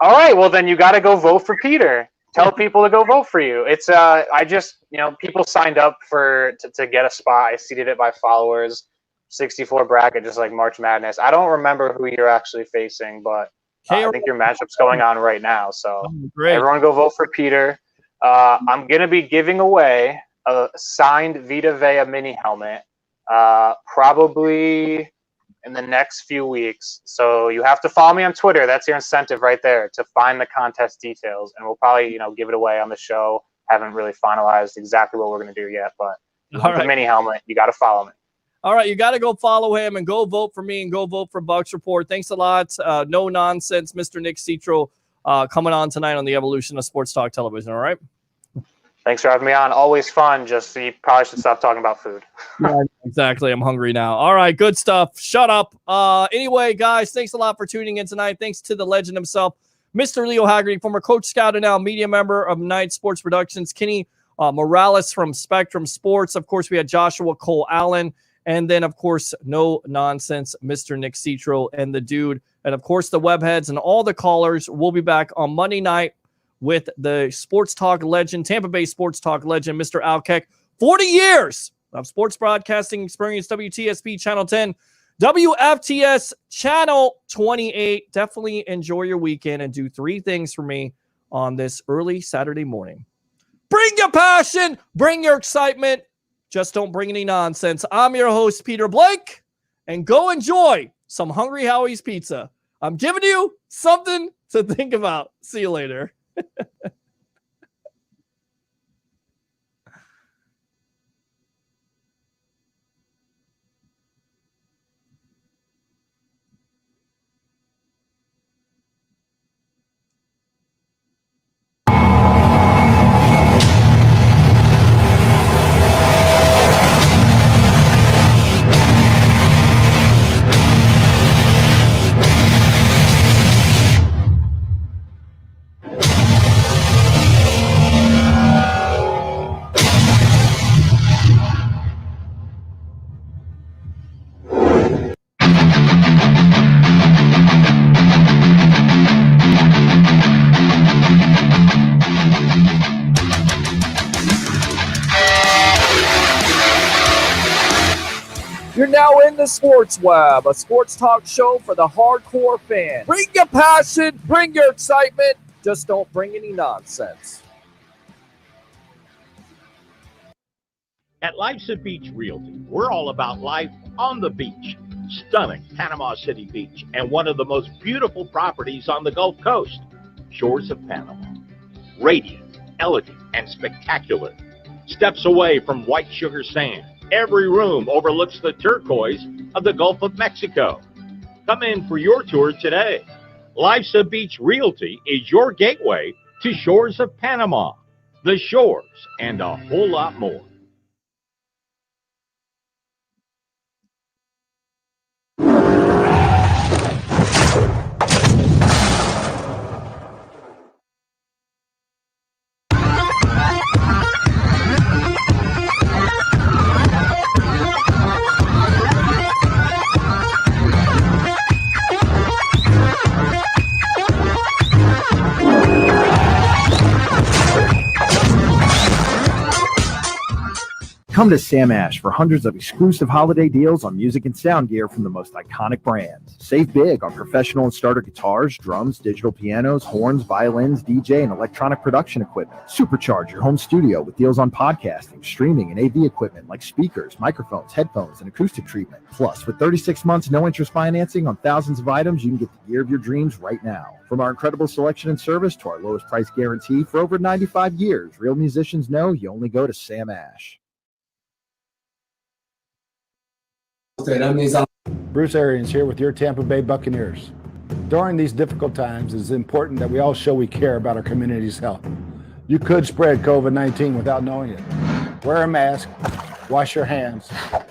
All right, well, then you got to go vote for Peter. Tell people to go vote for you. It's, I just, people signed up to get a spot. I seeded it by followers. 64 bracket, just like March Madness. I don't remember who you're actually facing, but I think your matchup's going on right now. So everyone go vote for Peter. I'm going to be giving away a signed Vita Vea mini helmet, probably in the next few weeks. So you have to follow me on Twitter. That's your incentive right there to find the contest details. And we'll probably, give it away on the show. Haven't really finalized exactly what we're going to do yet, but you want the mini helmet, you got to follow me. All right, you got to go follow him and go vote for me and go vote for Bucks Report. Thanks a lot. No nonsense, Mr. Nick Citro, coming on tonight on the Evolution of Sports Talk Television. All right. Thanks for having me on. Always fun. Just you probably should stop talking about food. Yeah, exactly. I'm hungry now. All right, good stuff. Shut up. Anyway, guys, thanks a lot for tuning in tonight. Thanks to the legend himself, Mr. Leo Haggerty, former Coach Scout and now media member of Night Sports Productions. Kenny Morales from Spectrum Sports. Of course, we had Joshua Cole Allen. And then, of course, no nonsense, Mr. Nick Citro and the dude. And, of course, the webheads and all the callers will be back on Monday night with the sports talk legend, Tampa Bay sports talk legend, Mr. Al Keck. 40 years of sports broadcasting experience, WTSP Channel 10, WFTS Channel 28. Definitely enjoy your weekend and do 3 things for me on this early Saturday morning. Bring your passion, bring your excitement. Just don't bring any nonsense. I'm your host, Peter Blake, and go enjoy some Hungry Howie's pizza. I'm giving you something to think about. See you later. You're now in the Sports Web, a sports talk show for the hardcore fan. Bring your passion, bring your excitement, just don't bring any nonsense. At Life's a Beach Realty, we're all about life on the beach. Stunning Panama City Beach and one of the most beautiful properties on the Gulf Coast, shores of Panama. Radiant, elegant, and spectacular. Steps away from white sugar sand. Every room overlooks the turquoise of the Gulf of Mexico. Come in for your tour today. Life's a Beach Realty is your gateway to shores of Panama, the shores, and a whole lot more. Come to Sam Ash for hundreds of exclusive holiday deals on music and sound gear from the most iconic brands. Save big on professional and starter guitars, drums, digital pianos, horns, violins, DJ, and electronic production equipment. Supercharge your home studio with deals on podcasting, streaming, and AV equipment like speakers, microphones, headphones, and acoustic treatment. Plus, with 36 months no-interest financing on thousands of items, you can get the gear of your dreams right now. From our incredible selection and service to our lowest price guarantee for over 95 years, real musicians know you only go to Sam Ash. Bruce Arians here with your Tampa Bay Buccaneers. During these difficult times, it's important that we all show we care about our community's health. You could spread COVID-19 without knowing it. Wear a mask, wash your hands,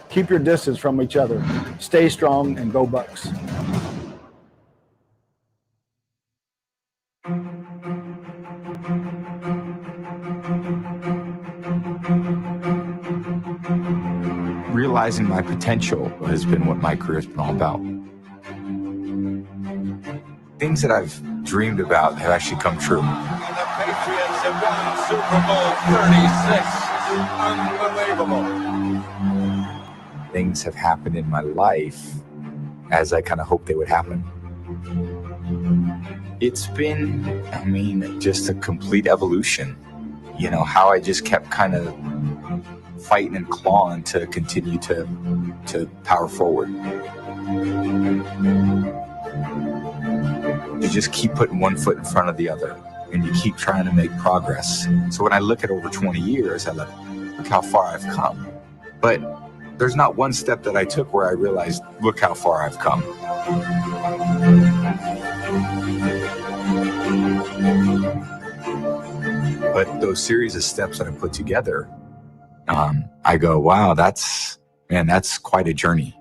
keep your distance from each other, stay strong, and go Bucks. Realizing my potential has been what my career has been all about. Things that I've dreamed about have actually come true. The Patriots have won Super Bowl 36. Unbelievable. Things have happened in my life as I kind of hoped they would happen. It's been, just a complete evolution. You know, how I just kept kind of fighting and clawing to continue to power forward. You just keep putting one foot in front of the other, and you keep trying to make progress. So when I look at over 20 years, I look how far I've come. But there's not one step that I took where I realized, look how far I've come. But those series of steps that I put together, I go, wow, that's quite a journey.